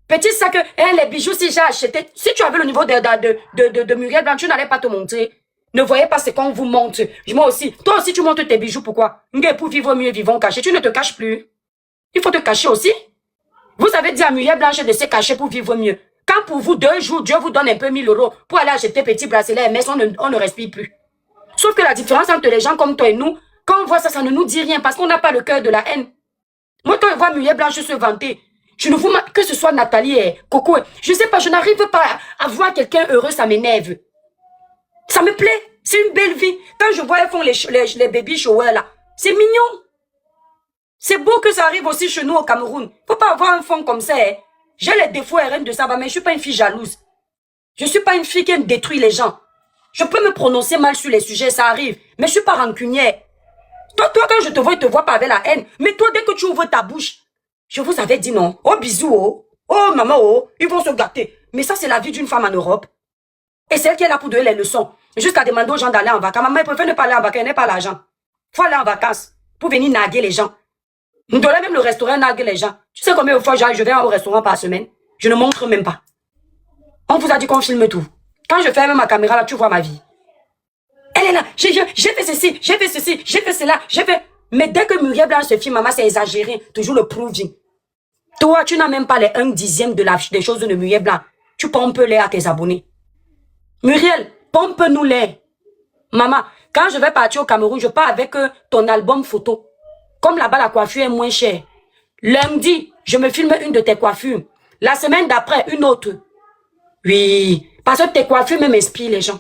Petit sac, les bijoux, si j'ai acheté. Si tu avais le niveau de Muriel Blanc, tu n'allais pas te montrer. Ne voyez pas ce qu'on vous montre. Moi aussi. Toi aussi, tu montres tes bijoux. Pourquoi? Pour vivre mieux, vivons cachés. Tu ne te caches plus. Il faut te cacher aussi. Vous avez dit à Muriel Blanche de se cacher pour vivre mieux. Quand pour vous, 2 jours, Dieu vous donne un peu 1000 € pour aller acheter petit bracelet, mais on ne respire plus. Sauf que la différence entre les gens comme toi et nous, quand on voit ça, ça ne nous dit rien parce qu'on n'a pas le cœur de la haine. Moi, quand je vois Muriel Blanche se vanter, je ne vous que ce soit Nathalie et Coco, je ne sais pas, je n'arrive pas à voir quelqu'un heureux, ça m'énerve. Ça me plaît, c'est une belle vie. Quand je vois elles font les baby showers là, c'est mignon. C'est beau que ça arrive aussi chez nous au Cameroun. Faut pas avoir un fond comme ça. Hein. J'ai les défauts RN de ça, mais je suis pas une fille jalouse. Je suis pas une fille qui aime détruire les gens. Je peux me prononcer mal sur les sujets, ça arrive. Mais je suis pas rancunière. Toi, quand je te vois, je te vois pas avec la haine. Mais toi, dès que tu ouvres ta bouche, je vous avais dit non. Oh, bisous, oh. Oh, maman, oh. Ils vont se gâter. Mais ça, c'est la vie d'une femme en Europe. Et c'est elle qui est là pour donner les leçons. Jusqu'à demander aux gens d'aller en vacances. Maman, elle préfère ne pas aller en vacances, elle n'a pas l'argent. Faut aller en vacances pour venir narguer les gens. Nous donnons même le restaurant narguer les gens. Tu sais combien de fois je vais au restaurant par semaine? Je ne montre même pas. On vous a dit qu'on filme tout. Quand je ferme ma caméra, là, tu vois ma vie. Elle est là. J'ai fait ceci, j'ai fait ceci, j'ai fait cela, j'ai fait... Mais dès que Muriel Blanc se filme, maman, c'est exagéré. Toujours le proving. Toi, tu n'as même pas les 1/10 des choses de Muriel Blanc. Tu pompes-les à tes abonnés. Muriel, pompe-nous-les. Maman, quand je vais partir au Cameroun, je pars avec ton album photo. Comme là-bas, la coiffure est moins chère. Lundi, je me filme une de tes coiffures. La semaine d'après, une autre. Oui, parce que tes coiffures m'inspirent les gens.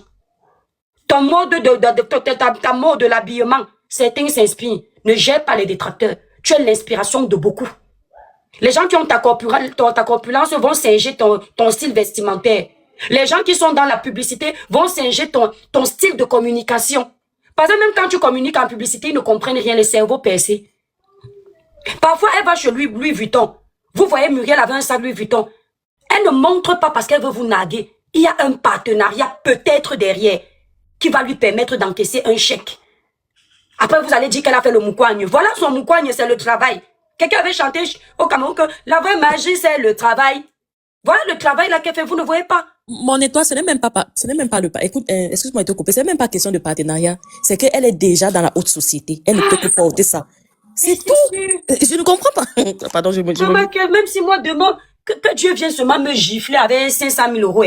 Ton mode ta mode de l'habillement, certains s'inspirent. Ne gère pas les détracteurs. Tu es l'inspiration de beaucoup. Les gens qui ont ta corpulence vont singer ton style vestimentaire. Les gens qui sont dans la publicité vont singer ton style de communication. Parce que même quand tu communiques en publicité, ils ne comprennent rien, les cerveaux percés. Parfois, elle va chez Louis Vuitton. Vous voyez Muriel avec un sac Louis Vuitton. Elle ne montre pas parce qu'elle veut vous narguer. Il y a un partenariat peut-être derrière qui va lui permettre d'encaisser un chèque. Après, vous allez dire qu'elle a fait le moukoigne. Voilà son moukoigne, c'est le travail. Quelqu'un avait chanté au Cameroun que la vraie magie, c'est le travail. Voilà le travail là qu'elle fait, vous ne voyez pas. Mon étoile, ce n'est même pas le... Écoute, excuse-moi de te couper, ce n'est même pas question de partenariat. C'est qu'elle est déjà dans la haute société. Elle ne peut que porter ça. C'est tout. Je ne comprends pas. Pardon, Maman, même si moi demain, que Dieu vienne seulement me gifler avec 500 000 euros,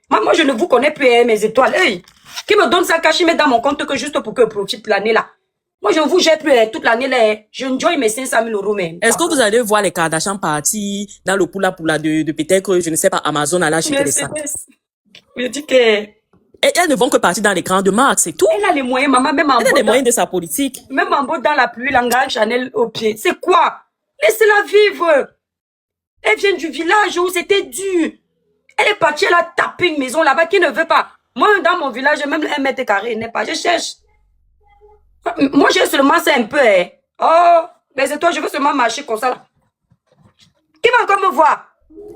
moi, je ne vous connais plus, mes étoiles. Qui me donne ça cash, il met dans mon compte que juste pour que je profite l'année là. Moi, je ne vous gère plus toute l'année là. Je enjoy mes 500 000 euros même. Est-ce que vous allez voir les Kardashian partir dans le poula de peut-être, je ne sais pas, Amazon à l'acheter des sacs? Je dis que... Elles ne vont que partir dans les grandes marques, c'est tout. Elle a les moyens, maman, même en Elle a les moyens de sa politique. Même en beau dans la pluie, l'engage Chanel au pied. C'est quoi? Laissez-la vivre. Elle vient du village où c'était dur. Elle est partie, elle a tapé une maison là-bas qui ne veut pas. Moi, dans mon village, même 1 mètre carré, n'est pas. Je cherche. Moi, j'ai seulement ça un peu, Oh, mais c'est toi, je veux seulement marcher comme ça là. Qui va encore me voir?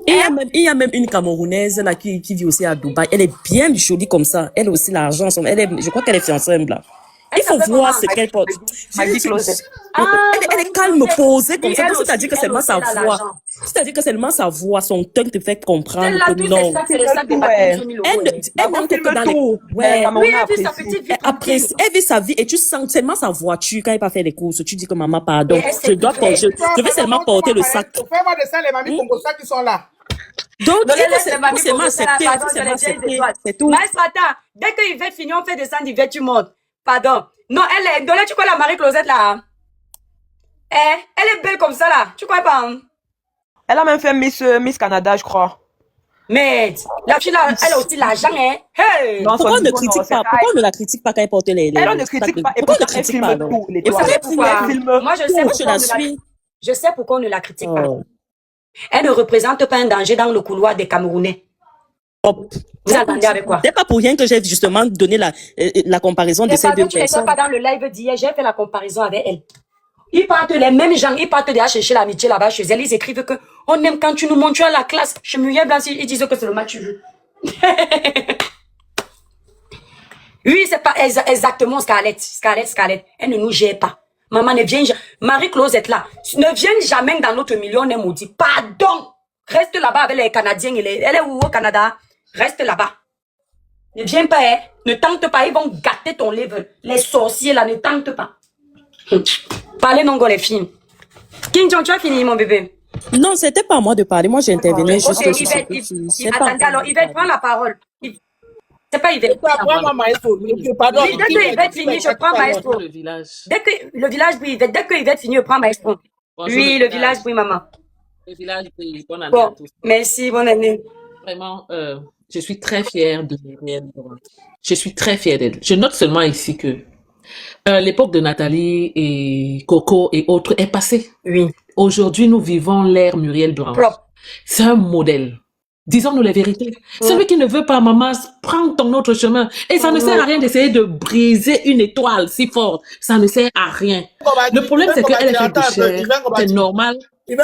Il y a même une Camerounaise là qui vit aussi à Dubaï. Elle est bien jolie comme ça. Elle a aussi l'argent. Je crois qu'elle est fiancée là. Il faut voir ce qu'elle porte. Elle est calme, posée comme ça. C'est-à-dire que seulement sa voix. C'est-à-dire que seulement sa voix, son ton te fait comprendre que non. Elle monte que dans les... Ouais. Oui, elle vit sa petite vie. Après, elle vit sa vie et tu sens seulement sa voiture quand elle va faire les courses. Tu dis que maman, pardon, je vais seulement porter le sac. Fais voir de ça les mamies congolaises qui sont là. Donc, il faut accepter. C'est tout. Maître, attends. Dès qu'il va finir, on fait descendre, il va, tu montes. Pardon. Non, elle est... Dolé, tu crois la Marie-Clausette là? Elle est belle comme ça là. Tu crois pas? Hein? Elle a même fait Miss Canada, je crois. Mais la fille là, elle a aussi l'argent, Hey! Non, pourquoi on ne critique pas? Pourquoi on ne la critique pas quand elle porte les... Elle ne critique pas. Et pourquoi elle filme tout, les Vous savez pourquoi? Moi, je sais pourquoi on ne la critique pas. Elle ne représente pas un danger dans le couloir des Camerounais. Vous entendez avec quoi? C'est pas pour rien que j'ai justement donné la comparaison de ces deux personnes. Pas dans le live d'hier, j'ai fait la comparaison avec elle. Ils partent, les mêmes gens, ils partent déjà chercher l'amitié là-bas chez elle. Ils écrivent que on aime quand tu nous montres à la classe. Chez Muriel Blanc, ils disent que c'est le match tu veux. Oui, c'est pas exactement Scarlett. Elle ne nous gère pas. Maman ne vient jamais. Marie-Clausette là, ne vienne jamais dans notre milieu, on est maudit. Pardon. Reste là-bas avec les Canadiens. Elle est où au Canada? Reste là-bas. Ne viens pas, Ne tente pas, ils vont gâter ton livre. Les sorciers là, ne tente pas. Parlez non, les filles. King John, tu as fini, mon bébé? Non, c'était pas à moi de parler. Moi, j'intervenais juste sur ce que tu... Attendez, alors, Yvette, prends la parole. C'est pas Yvette. Prends maestro. Pardon. Dès que Yvette finit, je prends maestro. Dès que le village brille, Yvette, dès que Yvette finit, je prends maestro. Oui, le village brille, maman. Le village brille. Bonne année bon, à tous. Merci, bonne année. Vraiment, je suis très fière de Muriel. Je suis très fière d'elle. Je note seulement ici que l'époque de Nathalie et Coco et autres est passée. Oui. Aujourd'hui, nous vivons l'ère Muriel Blanche. C'est un modèle. Disons-nous les vérités. Celui qui ne veut pas, maman, prends ton autre chemin. Et ça ne sert à rien d'essayer de briser une étoile si forte. Ça ne sert à rien. Le problème, c'est qu'elle est faite de chair. C'est normal. Oui,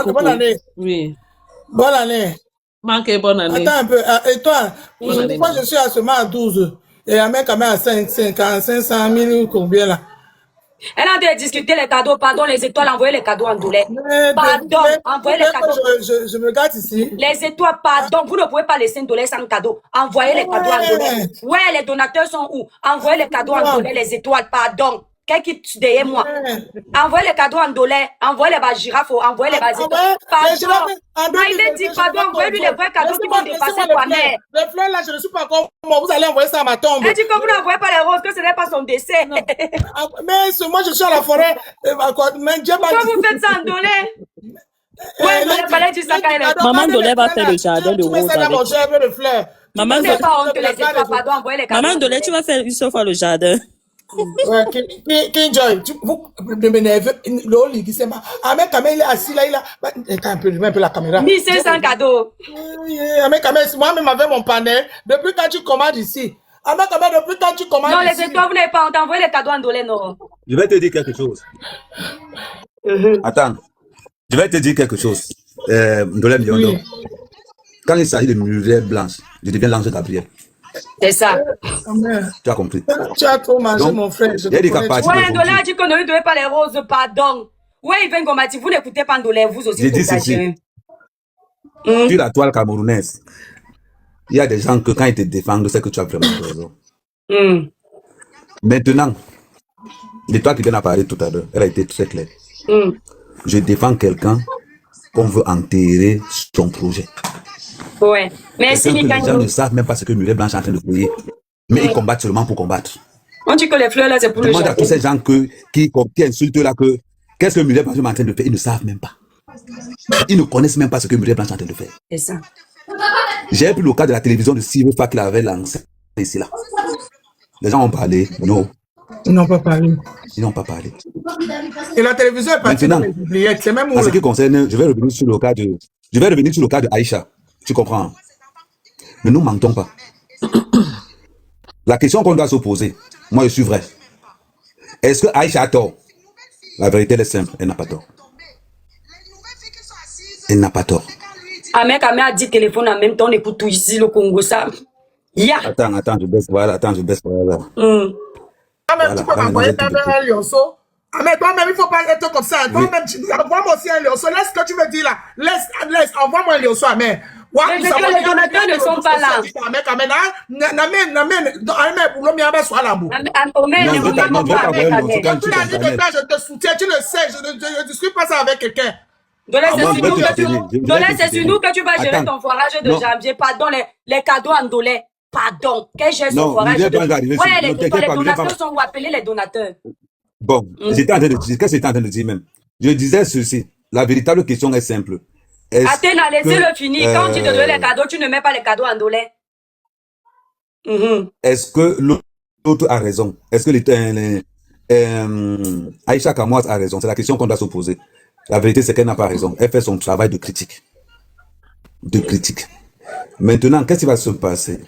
bonne année. Oui. Bonne année. Bonne année. Attends un peu. Et toi, moi, je suis seulement à 12. Et un mec quand même à 500 000 combien là? Elle a dû discuter les cadeaux. Pardon, les étoiles, envoyez les cadeaux en douleur. Pardon, envoyez les cadeaux. Je me gâte ici. Les étoiles, pardon, vous ne pouvez pas laisser un dollar sans cadeau. Envoyez les cadeaux en douleur. Ouais, les donateurs sont où? Envoyez les cadeaux en douleur, les étoiles, pardon. Quelqu'un qui derrière moi. Envoyez les cadeaux en dollars. Envoyez les girafes. Envoyez les étoiles. Pardon. Il est dit, pardon, envoyez-lui les vrais cadeaux qui vont dépasser toi mère. Les fleurs là, je ne suis pas encore mort. Vous allez envoyer ça à ma tombe. Elle dit que vous n'envoyez pas les roses, que ce n'est pas son décès. Mais moi, je suis à la forêt. Pourquoi vous faites ça en dollars? Ouais, il fallait dire ça quand elle est. Maman Dolé va faire le jardin de roses avec. Le fleur. Maman Dolé, tu vas faire une seule fois le jardin. Ouais, King Joy, vous m'énervez. L'oli qui s'est mal. Ahmed Kamel, il est assis là, il a. Un peu la caméra. 1500 cadeaux. Ahmed Kamel, moi-même avec mon panel, depuis quand tu commandes ici. Ahmed Kamel, depuis quand tu commandes ici. Non, les étoiles, vous n'avez pas envoyé les cadeaux en dollars, non. Je vais te dire quelque chose. Attends. Je vais te dire quelque chose. Ndolé Miondo. Quand il s'agit de Muriel Blanche, je deviens l'ange Gabriel. C'est ça. Tu as compris. Tu as trop mangé, donc, mon frère. Ouais, Ndolé a dit qu'on ne lui donnait pas les roses, pardon. Ouais, Yvan Gomati, vous n'écoutez pas Ndolé, vous aussi. J'ai dit ceci. Sur la toile camerounaise, il y a des gens que quand ils te défendent, c'est que tu as vraiment raison. Maintenant, Et toi qui viens à parler tout à l'heure, elle a été très claire. Hmm. Je défends quelqu'un qu'on veut enterrer son projet. Ouais. Merci, Quelqu'un que les gens Mikani. ne savent même pas ce que Muriel Blanche est en train de créer. Mais ils combattent seulement pour combattre. On dit que les fleurs là, c'est pour le Demande à tous jardin. ces gens qui insultent là que qu'est-ce que Muriel Blanche est en train de faire. Ils ne savent même pas. Ils ne connaissent même pas ce que Muriel Blanche est en train de faire. C'est ça. J'ai pris le cas de la télévision de Sirefa qu'il avait lancé ici là. Les gens ont parlé. Non, Ils n'ont pas parlé. ils n'ont pas parlé. Et la télévision est partie dans Maintenant, les oubliettes. C'est même où en ce là. qui concerne, je vais revenir sur le cas de Aïcha. Tu comprends? Ne nous mentons pas. La question qu'on doit se poser, moi je suis vrai. Est-ce que Aïcha a tort? La vérité elle est simple, elle n'a pas tort. Elle n'a pas tort. Ahmed a dit téléphone en même temps, on écoute tout ici, le Congo, ça. Ya. Attends, je baisse, voilà, attends, je baisse, voilà. Hmm. Toi-même, tu peux m'envoyer ta mère un lionceau. Ah, mais toi-même, il ne faut pas être comme ça. Oui. Toi-même, envoie-moi aussi un lionceau. Laisse ce que tu veux dire là. Laisse, envoie-moi un lionceau à mère. Mais c'est que les donateurs ne sont pas là. Je te soutiens, tu le sais, je ne discute pas ça avec quelqu'un. C'est sur nous que tu vas gérer ton forage de janvier. Pardon, les cadeaux en dollar. Pardon. Quel gère son forage de... Ouais, les donateurs sont où? Appelez les donateurs. Bon, j'étais en train de dire, qu'est-ce que j'étais en train de dire même? Je disais ceci. La véritable question est simple. Athéna, laissez-le finir. Quand tu te donnes les cadeaux, tu ne mets pas les cadeaux en dollars. Est-ce que l'autre a raison? Est-ce que Aïcha Kamoise a raison? C'est la question qu'on doit se poser. La vérité, c'est qu'elle n'a pas raison. Elle fait son travail de critique. Maintenant, qu'est-ce qui va se passer?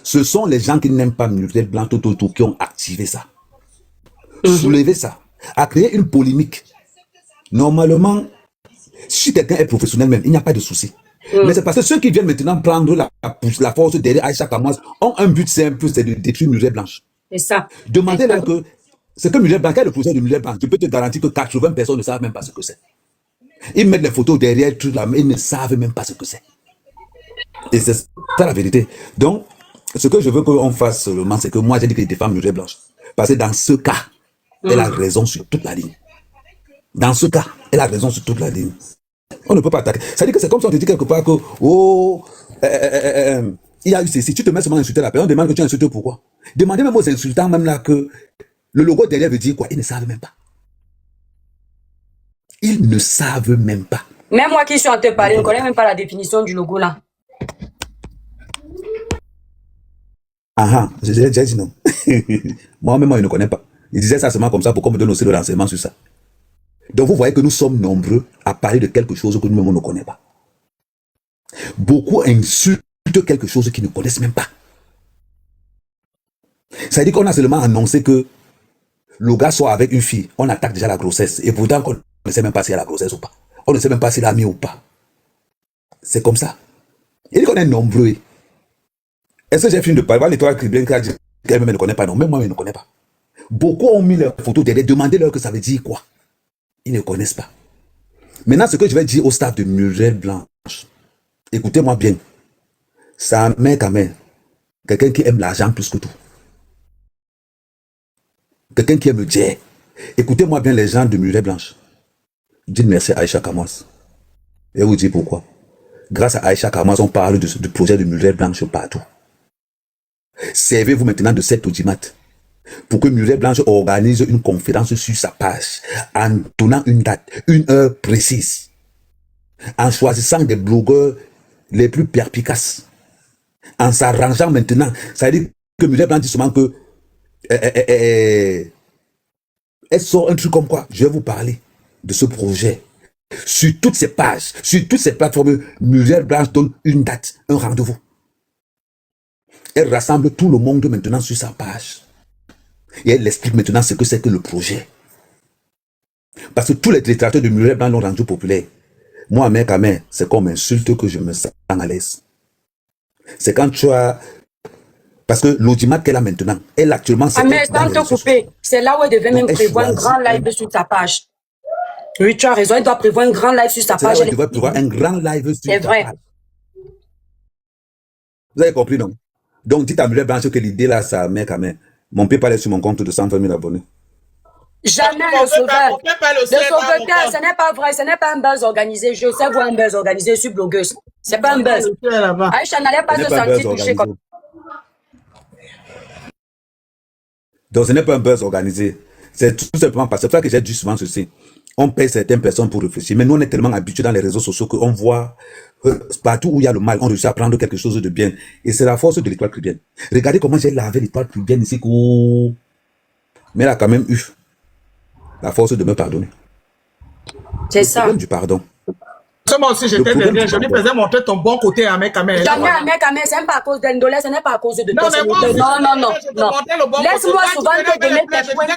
Ce sont les gens qui n'aiment pas Muriel Blanche qui ont activé ça. Soulever ça. A créé une polémique. Normalement, si quelqu'un est professionnel même, il n'y a pas de souci. Mais c'est parce que ceux qui viennent maintenant prendre la force derrière Aïcha Kamoise ont un but simple, c'est de détruire Muriel Blanche. C'est ça. Demandez-leur que c'est que Muriel Blanche, quel est le projet de Muriel Blanche? Je peux te garantir que 80 personnes ne savent même pas ce que c'est. Ils mettent les photos derrière tout là, mais ils ne savent même pas ce que c'est. Et c'est ça la vérité. Donc, ce que je veux qu'on fasse seulement, c'est que moi j'ai dit que je défends Muriel Blanche. Parce que dans ce cas, elle a raison sur toute la ligne. Dans ce cas, elle a raison sur toute la ligne. On ne peut pas attaquer. Ça veut dire que c'est comme si on te dit quelque part que, il y a eu ceci. Tu te mets seulement à insulter la personne, on demande que tu insultes pourquoi. Demandez même aux insultants, même là, que le logo derrière veut dire quoi. Ils ne savent même pas. Ils ne savent même pas. Même moi qui suis en train de parler, je ne connais même pas la définition du logo là. J'ai dit non. Moi-même, je ne connais pas. Il disait ça seulement comme ça pour qu'on me donne aussi le renseignement sur ça. Donc vous voyez que nous sommes nombreux à parler de quelque chose que nous-mêmes on ne connaît pas. Beaucoup insultent quelque chose qu'ils ne connaissent même pas. Ça veut dire qu'on a seulement annoncé que le gars soit avec une fille, on attaque déjà la grossesse. Et pourtant, on ne sait même pas s'il y a la grossesse ou pas. On ne sait même pas s'il a mis ou pas. C'est comme ça. Il dit qu'on est nombreux. Est-ce que j'ai fini de parler? L'étoile Criblin qui a dit qu'elle-même ne connaît pas. Non, même moi, je ne connais pas. Beaucoup ont mis leurs photos derrière. Demandez-leur que ça veut dire quoi. Ils ne connaissent pas. Maintenant, ce que je vais dire au staff de Muriel Blanche, écoutez-moi bien. Ça met quand même quelqu'un qui aime l'argent plus que tout. Quelqu'un qui aime le jet. Écoutez-moi bien les gens de Muriel Blanche. Dites merci à Aïcha Kamoise. Et vous dites pourquoi. Grâce à Aïcha Kamoise, on parle du projet de Muriel Blanche partout. Servez-vous maintenant de cette audimat pour que Muriel Blanche organise une conférence sur sa page en donnant une date, une heure précise, en choisissant des blogueurs les plus perspicaces, en s'arrangeant maintenant. Ça veut dire que Muriel Blanche dit seulement que elle sort un truc comme quoi, je vais vous parler de ce projet. Sur toutes ces pages, sur toutes ces plateformes, Muriel Blanche donne une date, un rendez-vous. Elle rassemble tout le monde maintenant sur sa page. Et elle explique maintenant ce que c'est que le projet. Parce que tous les détracteurs de Muriel Blanche l'ont rendu populaire. Moi, mec, c'est comme insulte que je me sens à l'aise. C'est quand tu as... Parce que l'audimat qu'elle a maintenant, elle actuellement... Mais sans te couper, c'est là où elle devait même prévoir un grand live sur sa page. Oui, tu as raison, elle doit prévoir un grand live sur sa page. Elle doit prévoir un grand live sur sa page. C'est vrai. Vous avez compris, non? Donc, dites à Muriel Blanche que l'idée là, ça met quand même. Mon père parlait sur mon compte de 120 000 abonnés. Jamais On le fait pas sauveur. le Le ciel dans mon sauveteur, corps. ce n'est pas vrai, ce n'est pas un buzz organisé. Je sais voir un buzz organisé, je suis blogueuse. C'est pas un On fait buzz. le ciel là-bas. Aïcha n'allait pas Ce n'est se pas un buzz sentir touchée organisé. comme Donc, ce n'est pas un buzz organisé. C'est tout simplement parce que c'est ça que j'ai dit souvent ceci. On paye certaines personnes pour réfléchir. Mais nous, on est tellement habitués dans les réseaux sociaux qu'on voit partout où il y a le mal, on réussit à prendre quelque chose de bien. Et c'est la force de l'étoile cubienne. Regardez comment j'ai lavé l'étoile cubienne ici. Mais elle a quand même eu la force de me pardonner. C'est ça. Le problème du pardon. Moi aussi, j'étais derrière. Je lui faisais montrer ton bon côté à mes caméras. Jamais un mec, ce n'est pas à cause d'Endolé, ce n'est pas à cause de Non, toi. mais moi aussi, Non. Laisse-moi souvent te donner tes points.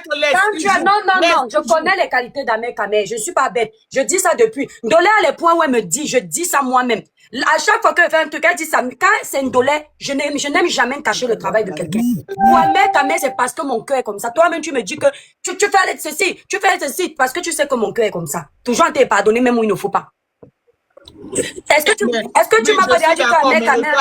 Non, je connais les qualités d'Ahmed Kamel. Je ne suis pas bête. Je dis ça depuis. Ndolé a les points où elle me dit, je dis ça moi-même. À chaque fois qu'elle fait un truc, elle dit ça. Quand c'est Ndolé, je n'aime jamais cacher le travail de quelqu'un. Pour Ahmed Kamel, c'est parce que mon cœur est comme ça. Toi-même, tu me dis que tu fais ceci, parce que tu sais que mon cœur est comme ça. Toujours t'es pardonné, même où il ne faut pas. Est-ce que tu m'as pas déjà dit qu'Ahmed Kamel,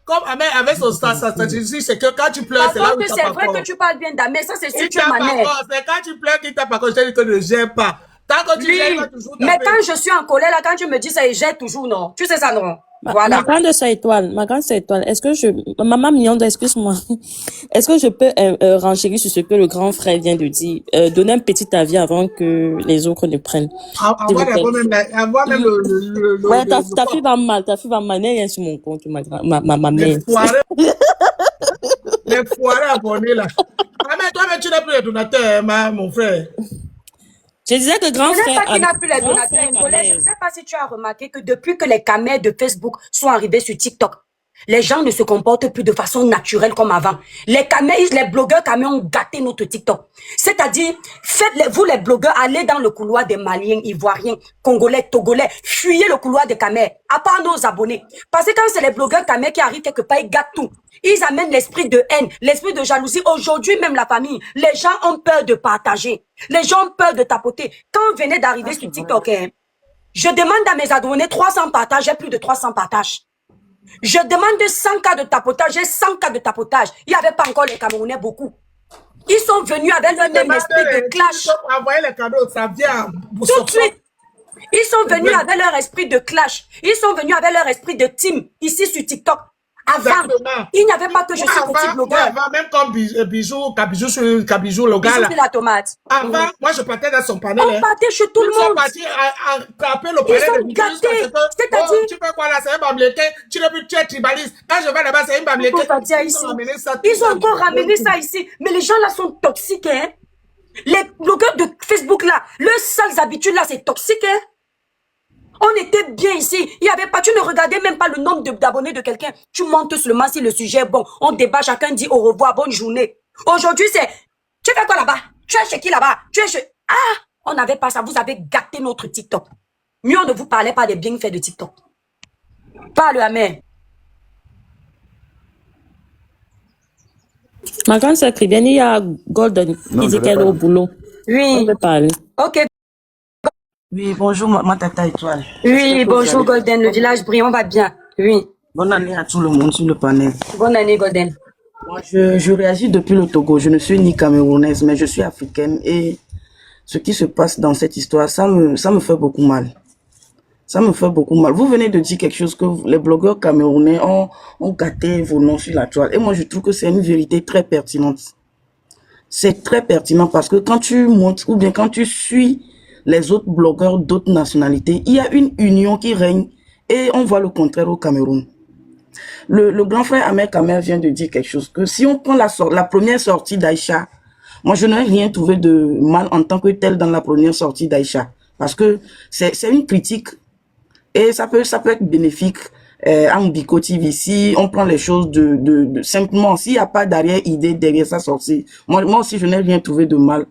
comme Ahmed avec sa stratégie, c'est que quand tu pleures, c'est là où tu c'est vrai que tu parles bien d'Ahmed, ça c'est sûr, tu es ma mère. C'est quand tu pleures qu'il t'a pas je te dis que ne gère pas. Tant que tu gères, toujours mais quand je suis en colère, là, quand tu me dis ça, il gère toujours, non? Tu sais ça, non? Voilà. Ma grande sœur étoile, est-ce que maman mignonne, excuse-moi, est-ce que je peux renchérir sur ce que le grand frère vient de dire, donner un petit avis avant que les autres ne prennent. Avoir même le ouais, ta fille va mal, n'est rien sur mon compte, ma mère. Les foirés abonnés là. Ah mais toi-même tu n'as plus les donateurs, mon frère. Je disais que grand frère... Je ne sais pas qui n'a plus les donateurs. Je ne sais pas si tu as remarqué que depuis que les caméras de Facebook sont arrivés sur TikTok, les gens ne se comportent plus de façon naturelle comme avant. Les blogueurs caméras ont gâté notre TikTok. C'est-à-dire, vous les blogueurs, allez dans le couloir des Maliens, Ivoiriens, Congolais, Togolais, fuyez le couloir des caméras, à part nos abonnés. Parce que quand c'est les blogueurs caméras qui arrivent quelque part, ils gâtent tout. Ils amènent l'esprit de haine, l'esprit de jalousie. Aujourd'hui, même la famille, les gens ont peur de partager. Les gens ont peur de tapoter. Quand on venait d'arriver sur TikTok, je demande à mes abonnés 300 partages, j'ai plus de 300 partages. Je demande 100 cas de tapotage, j'ai 100 cas de tapotage. Il n'y avait pas encore les Camerounais beaucoup. Ils sont venus avec leur même esprit de clash. Envoyer les cadeaux, ça vient. Tout de suite. Ils sont venus avec leur esprit de clash. Ils sont venus avec leur esprit de team ici sur TikTok. Avant, il n'y avait pas que je suis petit blogueur. Avant, même comme Kabijou, le gars là. La tomate. Avant, moi je partais dans son panel. On partait chez tout le monde. Ils sont partis à taper le panel. Ils sont gâtés. C'est-à-dire. Tu fais quoi là, c'est un bamléquin. Tu es tribaliste. Quand je vais là-bas, c'est un bamléquin. Ils ont encore ramené ça ici. Mais les gens là sont toxiques, hein. Les blogueurs de Facebook là, leurs sales habitudes là, c'est toxique, hein. On était bien ici. Il y avait pas, tu ne regardais même pas le nombre d'abonnés de quelqu'un. Tu montes seulement si le sujet est bon. On débat, chacun dit au revoir, bonne journée. Aujourd'hui, c'est, tu fais quoi là-bas? Tu es chez qui là-bas? Tu es chez, on n'avait pas ça. Vous avez gâté notre TikTok. Mieux, on ne vous parlait pas des bienfaits de TikTok. Parle, Amen. Ma grande sœur Cribienne, il y a Golden qui dit qu'elle est au boulot. Oui. On peut parler. Ok. Oui, bonjour, ma tata étoile. Oui, bonjour Golden, le village brillant va bien. Oui. Bonne année à tout le monde sur le panel. Bonne année Golden. Moi, je réagis depuis le Togo. Je ne suis ni camerounaise, mais je suis africaine. Et ce qui se passe dans cette histoire, ça me fait beaucoup mal. Ça me fait beaucoup mal. Vous venez de dire quelque chose que les blogueurs camerounais ont gâté vos noms sur la toile. Et moi, je trouve que c'est une vérité très pertinente. C'est très pertinent parce que quand tu montres ou bien quand tu suis les autres blogueurs d'autres nationalités, il y a une union qui règne et on voit le contraire au Cameroun. Le grand frère Ahmed Kamel vient de dire quelque chose, que si on prend la première sortie d'Aïcha, moi je n'ai rien trouvé de mal en tant que tel dans la première sortie d'Aïcha, parce que c'est une critique et ça peut être bénéfique en Biko TV si on prend les choses simplement, s'il n'y a pas d'arrière-idée derrière sa sortie. Moi aussi je n'ai rien trouvé de mal.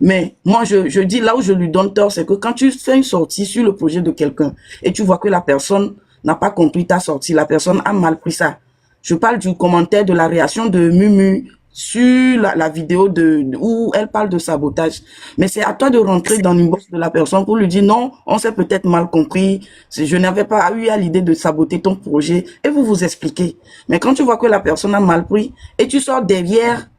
Mais moi, je dis là où je lui donne tort, c'est que quand tu fais une sortie sur le projet de quelqu'un et tu vois que la personne n'a pas compris ta sortie, la personne a mal pris ça. Je parle du commentaire de la réaction de Mumu sur la vidéo où elle parle de sabotage. Mais c'est à toi de rentrer dans l'inbox de la personne pour lui dire non, on s'est peut-être mal compris, je n'avais pas eu à l'idée de saboter ton projet et vous expliquez. Mais quand tu vois que la personne a mal pris et tu sors derrière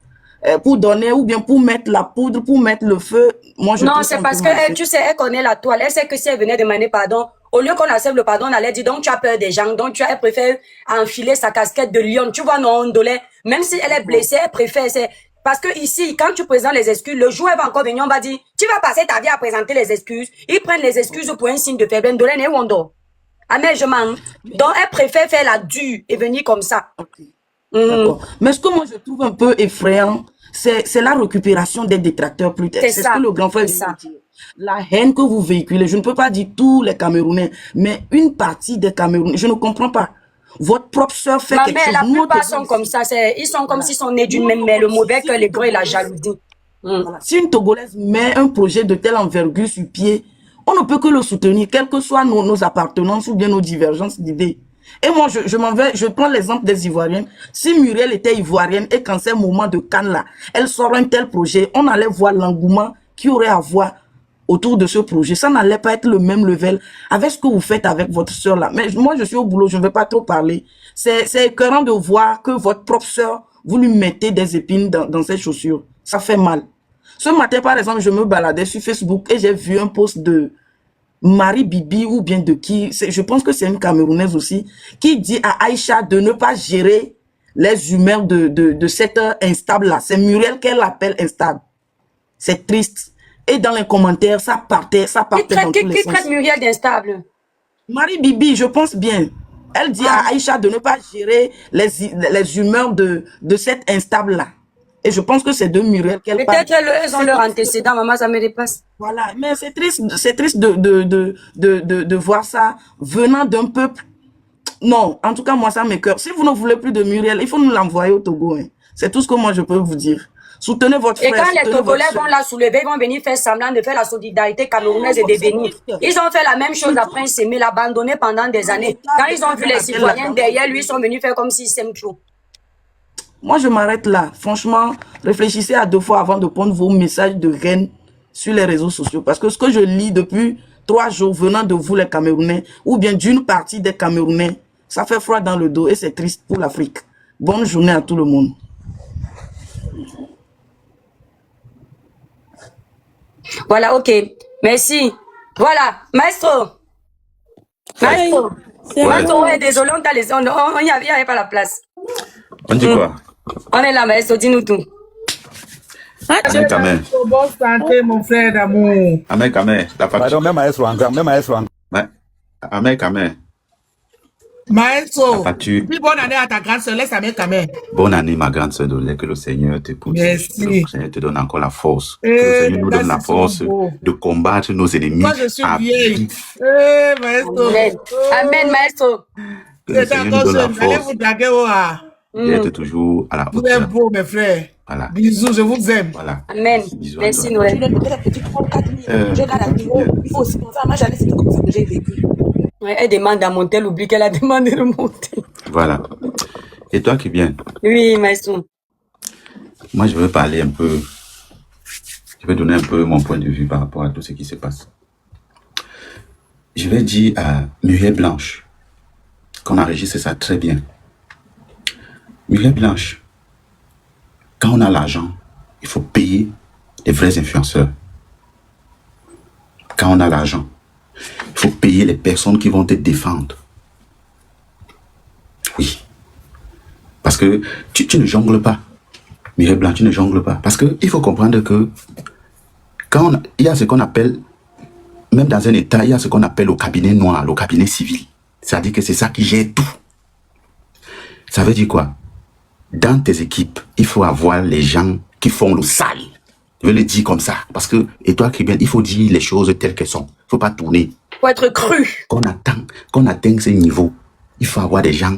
pour donner ou bien pour mettre la poudre, pour mettre le feu. Moi, je Non, trouve ça c'est un parce peu que mal elle, fait. tu sais, elle connaît la toile. Elle sait que si elle venait demander pardon, au lieu qu'on accepte le pardon, on allait dire donc tu as peur des gens, donc elle préfère enfiler sa casquette de lion. Tu vois, non, Ndolé, même si elle est blessée, elle préfère. Parce que ici, quand tu présentes les excuses, le jour où elle va encore venir, on va dire tu vas passer ta vie à présenter les excuses. Ils prennent les excuses pour un signe de faiblesse. Ndolé, n'est où on dort. Ah, mais je m'en. Donc elle préfère faire la dure et venir comme ça. Ok. D'accord. Mais ce que moi je trouve un peu effrayant, c'est la récupération des détracteurs plus tard. C'est C'est ce ça. que le grand frère C'est vient ça. de dire. La haine que vous véhiculez, je ne peux pas dire tous les Camerounais, mais une partie des Camerounais, je ne comprends pas. Votre propre soeur fait Ma quelque mère, chose. la Nous, plupart Togo, sont comme ça. Ils sont comme voilà. s'ils sont nés d'une Nous, même mère. Le Togo, mauvais si cœur, une les gros et la Togolaise, jalousie. voilà. Si une Togolaise met un projet de telle envergure sur pied, on ne peut que le soutenir, quelles que soient nos appartenances ou bien nos divergences d'idées. Et moi, je prends l'exemple des Ivoiriennes. Si Muriel était Ivoirienne et qu'en ces moments de Cannes là, elle sort un tel projet, on allait voir l'engouement qu'il y aurait à voir autour de ce projet. Ça n'allait pas être le même level avec ce que vous faites avec votre soeur là. Mais moi, je suis au boulot, je ne vais pas trop parler. C'est écœurant de voir que votre propre soeur, vous lui mettez des épines dans ses chaussures. Ça fait mal. Ce matin, par exemple, je me baladais sur Facebook et j'ai vu un post de Marie Bibi ou bien de qui, je pense que c'est une Camerounaise aussi, qui dit à Aïcha de ne pas gérer les humeurs de cette instable-là. C'est Muriel qu'elle appelle instable. C'est triste. Et dans les commentaires, ça partait dans tous les Qui sens. traite Muriel d'instable? Marie Bibi, je pense bien. Elle dit à Aïcha de ne pas gérer les humeurs de cette instable-là. Et je pense que c'est de Muriel qu'elle parle. Peut-être elles ont leur antécédent, maman, ça me dépasse. Voilà, mais c'est triste de voir ça venant d'un peuple. Non, en tout cas, moi, ça m'écoeure. Si vous ne voulez plus de Muriel, il faut nous l'envoyer au Togo. Hein. C'est tout ce que moi, je peux vous dire. Soutenez votre Et frère. quand les soutenez Togolais votre vont soeur. la soulever, ils vont venir faire semblant de faire la solidarité camerounaise et de venir. Ils ont fait la même chose après un sémé, l'abandonner pendant des années. Quand ils ont vu les citoyens derrière lui, ils sont venus faire comme s'ils s'aiment trop. Moi, je m'arrête là. Franchement, réfléchissez à 2 fois avant de prendre vos messages de haine sur les réseaux sociaux. Parce que ce que je lis depuis 3 jours venant de vous, les Camerounais, ou bien d'une partie des Camerounais, ça fait froid dans le dos et c'est triste pour l'Afrique. Bonne journée à tout le monde. Voilà, ok. Merci. Voilà, maestro. Maestro. Maestro, on est désolé, on t'a laissé, il n'y avait pas la place. On dit quoi? On est là, maestro, dis-nous tout. Amen, Kamé. Bonne santé, mon frère d'amour. Amen, Kamé. La facture. Pardon, même maestro en grand, même maestro en Ouais. Amen, Kamé. Maestro, La facture. puis bonne année à ta grande soeur, laisse Amen quand même. Bonne année, ma grande sœur Dolé, que le Seigneur te pousse. Merci. Que le Seigneur te donne encore la force. Que le Eh, Seigneur nous les donne la gars, ils sont force beaux. de combattre nos ennemis. Moi, je suis à vieille. vie. Eh, maestro. Amen. Amen, maestro. Que le C'est Seigneur nous encore donne la jeune, allez force vous draguer au A. d'être toujours à la Vous êtes hauteur. beaux, mes frères. Voilà. Bisous, je vous aime. Voilà. Amen. Bisous à Merci, toi. Noël. Il faut aussi penser à ma jeunesse, c'était comme ça que j'ai vécu. Ouais, elle demande à monter, elle oublie qu'elle a demandé de monter. Voilà. Et toi qui viens, Oui, maestro. moi je veux parler un peu, je vais donner un peu mon point de vue par rapport à tout ce qui se passe. Je vais dire à Muriel Blanche qu'on enregistre ça très bien. Muriel Blanche, quand on a l'argent, il faut payer les vrais influenceurs. Quand on a l'argent, il faut payer les personnes qui vont te défendre. Oui. Parce que tu ne jongles pas. Mireille Blanc, tu ne jongles pas. Parce qu'il faut comprendre que quand il y a ce qu'on appelle, même dans un État, il y a ce qu'on appelle le cabinet noir, le cabinet civil. C'est-à-dire que c'est ça qui gère tout. Ça veut dire quoi? Dans tes équipes, il faut avoir les gens qui font le sale. Je vais le dire comme ça. Parce que, et toi qui viens, il faut dire les choses telles qu'elles sont. Il ne faut pas tourner. Faut être cru. Qu'on atteigne ce niveau, il faut avoir des gens,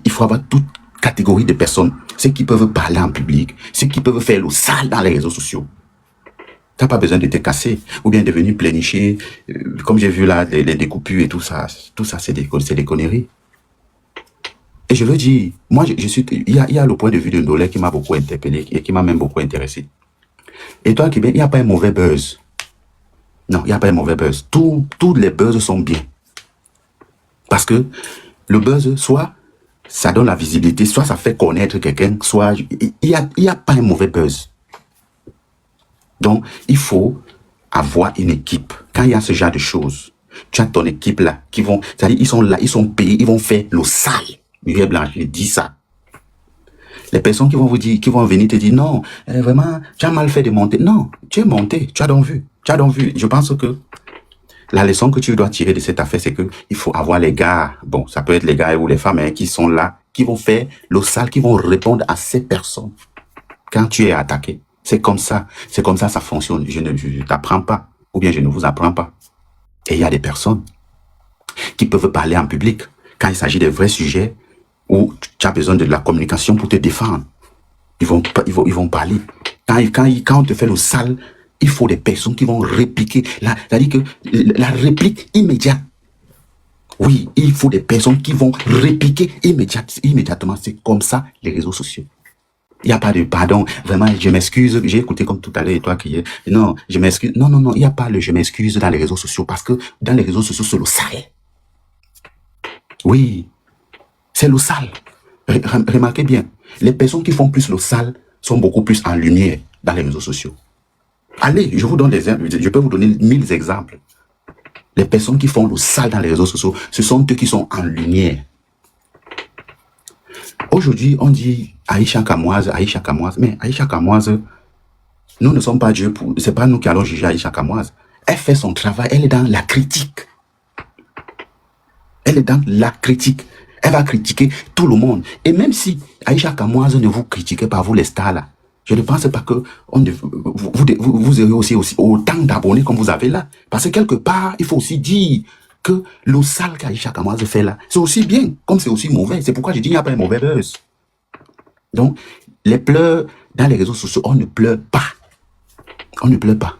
il faut avoir toute catégorie de personnes, ceux qui peuvent parler en public, ceux qui peuvent faire le sale dans les réseaux sociaux. Tu n'as pas besoin de te casser ou bien de venir plénicher, comme j'ai vu là, les découpures et tout ça c'est des conneries. Et je veux dire, moi, il y a le point de vue de Ndolé qui m'a beaucoup interpellé et qui m'a même beaucoup intéressé. Et toi, il n'y a pas un mauvais buzz. Non, il n'y a pas un mauvais buzz. Tous les buzz sont bien. Parce que le buzz, soit ça donne la visibilité, soit ça fait connaître quelqu'un, soit il y a pas un mauvais buzz. Donc, il faut avoir une équipe. Quand il y a ce genre de choses, tu as ton équipe là, qui vont, c'est-à-dire, ils sont là, ils sont payés, ils vont faire le sale. Muriel Blanche, je dis ça. Les personnes qui vont vous dire, qui vont venir te dire, non, vraiment, tu as mal fait de monter. Non, tu es monté, tu as donc vu. Tu as donc vu. Je pense que la leçon que tu dois tirer de cette affaire, c'est que il faut avoir les gars, bon, ça peut être les gars ou les femmes, hein, qui sont là, qui vont faire le sale, qui vont répondre à ces personnes quand tu es attaqué. C'est comme ça, ça fonctionne. Je ne t'apprends pas, ou bien je ne vous apprends pas. Et il y a des personnes qui peuvent parler en public quand il s'agit de vrais sujets où tu as besoin de la communication pour te défendre. Ils vont parler. Quand on te fait le sale, il faut des personnes qui vont répliquer. C'est-à-dire que la réplique immédiate. Oui, il faut des personnes qui vont répliquer immédiatement. C'est comme ça, les réseaux sociaux. Il n'y a pas de pardon. Vraiment, je m'excuse. J'ai écouté comme tout à l'heure et toi qui est. Non, je m'excuse. Non, il n'y a pas le je m'excuse dans les réseaux sociaux parce que dans les réseaux sociaux, c'est le sale. Oui, c'est le sale. Remarquez bien, les personnes qui font plus le sale sont beaucoup plus en lumière dans les réseaux sociaux. Allez, je vous donne des exemples. Je peux vous donner 1000 exemples. Les personnes qui font le sale dans les réseaux sociaux, ce sont eux qui sont en lumière. Aujourd'hui, on dit Aïcha Kamoise, mais Aïcha Kamoise, nous ne sommes pas Dieu pour... C'est pas nous qui allons juger Aïcha Kamoise. Elle fait son travail, elle est dans la critique. Elle est dans la critique. Elle va critiquer tout le monde. Et même si Aïcha Kamoise ne vous critiquez pas, vous les stars là, je ne pense pas que vous aurez aussi autant d'abonnés comme vous avez là. Parce que quelque part, il faut aussi dire que le sale qu'Aïcha Kamoise fait là, c'est aussi bien, comme c'est aussi mauvais. C'est pourquoi je dis qu'il n'y a pas un mauvais buzz. Donc, les pleurs dans les réseaux sociaux, on ne pleure pas. On ne pleure pas.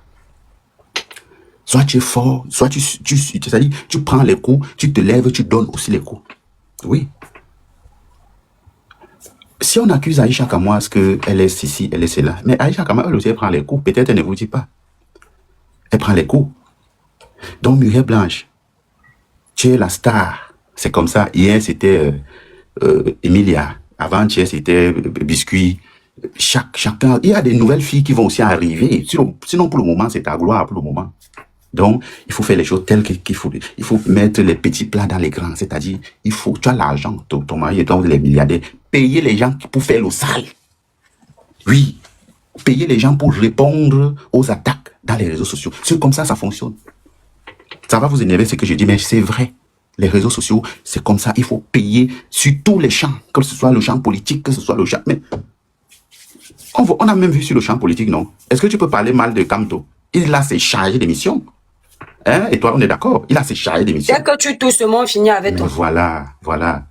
Soit tu es fort, soit c'est-à-dire, tu prends les coups, tu te lèves, tu donnes aussi les coups. Oui. Si on accuse Aïcha Kamoise qu'elle est ceci, elle est cela, mais Aïcha Kamoise, elle aussi, elle prend les coups. Peut-être elle ne vous dit pas. Elle prend les coups. Donc, Muriel Blanche, tu es la star. C'est comme ça. Hier, c'était Emilia. Avant-hier, c'était Biscuit. Chacun, il y a des nouvelles filles qui vont aussi arriver. Sinon, pour le moment, c'est ta gloire, pour le moment. Donc, il faut faire les choses telles qu'il faut. Il faut mettre les petits plats dans les grands. C'est-à-dire, tu as l'argent, ton mari et toi, vous êtes les milliardaires. Payer les gens pour faire le sale. Oui. Payer les gens pour répondre aux attaques dans les réseaux sociaux. C'est comme ça, ça fonctionne. Ça va vous énerver ce que je dis, mais c'est vrai. Les réseaux sociaux, c'est comme ça. Il faut payer sur tous les champs, que ce soit le champ politique, que ce soit le champ... Mais on a même vu sur le champ politique, non? Est-ce que tu peux parler mal de Kamto? Il a ses chargés d'émission. Hein? Et toi, on est d'accord? Il a ses chargés d'émission. Dès que tu touches, on finit avec toi. Voilà.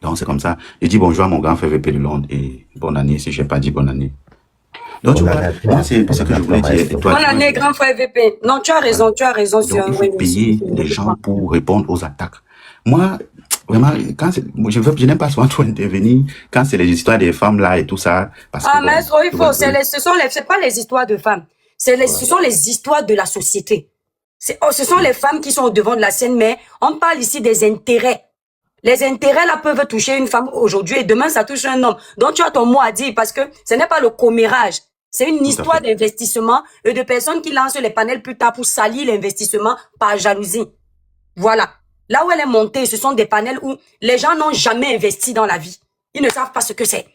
Donc, c'est comme ça. Je dis bonjour à mon grand frère VP de Londres et bonne année, si je n'ai pas dit bonne année. Donc, tu vois, moi, c'est ce que je voulais dire. Bonne année, grand frère VP. Non, tu as raison. Donc, il faut payer les gens pour répondre aux attaques. Moi, vraiment, je n'aime pas souvent trop intervenir quand c'est les histoires des femmes là et tout ça. Parce que, mais il faut, c'est pas les histoires de femmes. Ce sont les histoires de la société. Ce sont les femmes qui sont au devant de la scène, mais on parle ici des intérêts. Les intérêts là peuvent toucher une femme aujourd'hui et demain ça touche un homme. Donc tu as ton mot à dire parce que ce n'est pas le commérage. C'est une histoire d'investissement et de personnes qui lancent les panels plus tard pour salir l'investissement par jalousie. Voilà. Là où elle est montée, ce sont des panels où les gens n'ont jamais investi dans la vie. Ils ne savent pas ce que c'est.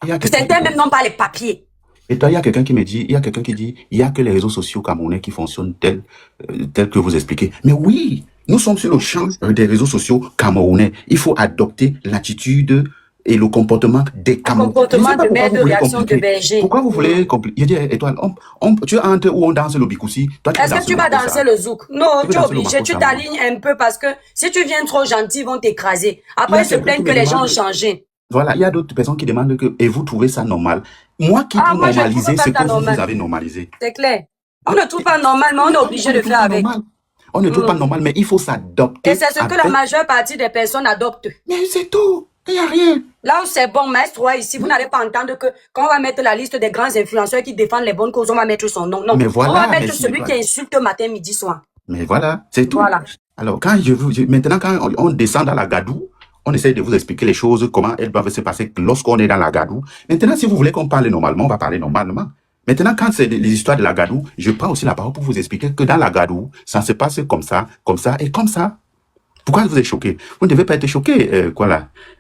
Certains même n'ont pas les papiers. Et toi, il y a quelqu'un qui me dit, il y a que les réseaux sociaux camerounais qui fonctionnent tel que vous expliquez. Mais oui, nous sommes sur le champ des réseaux sociaux camerounais. Il faut adopter l'attitude et le comportement des Camerounais. Comportement de mère de réaction de berger. Pourquoi vous voulez compliquer? Je dis, Étoile, tu entres où on danse le bikoussi. Est-ce que tu vas danser le zouk? Non, tu es obligé, tu t'alignes un peu parce que si tu viens trop gentil, ils vont t'écraser. Après, ils se plaignent que les gens ont changé. Voilà, il y a d'autres personnes qui demandent que, et vous trouvez ça normal? Moi qui peux normaliser ce que vous avez normalisé. C'est clair. On ne trouve pas normal, mais on est obligé de faire avec. On ne trouve pas normal, mais il faut s'adopter. Et c'est ce que la majeure partie des personnes adoptent. Mais c'est tout. Il n'y a rien. Là où c'est bon, maestro, ici, vous n'allez pas entendre que quand on va mettre la liste des grands influenceurs qui défendent les bonnes causes, on va mettre son nom. Non, mais voilà, on va mettre celui qui insulte matin, midi, soir. Mais voilà, c'est tout. Voilà. Alors, maintenant, quand on descend dans la gadoue, On essaie de vous expliquer les choses, comment elles doivent se passer lorsqu'on est dans la gadou. Maintenant, si vous voulez qu'on parle normalement, on va parler normalement. Maintenant, quand c'est les histoires de la gadou, je prends aussi la parole pour vous expliquer que dans la gadou, ça se passe comme ça et comme ça. Pourquoi vous êtes choqués? Vous ne devez pas être choqués,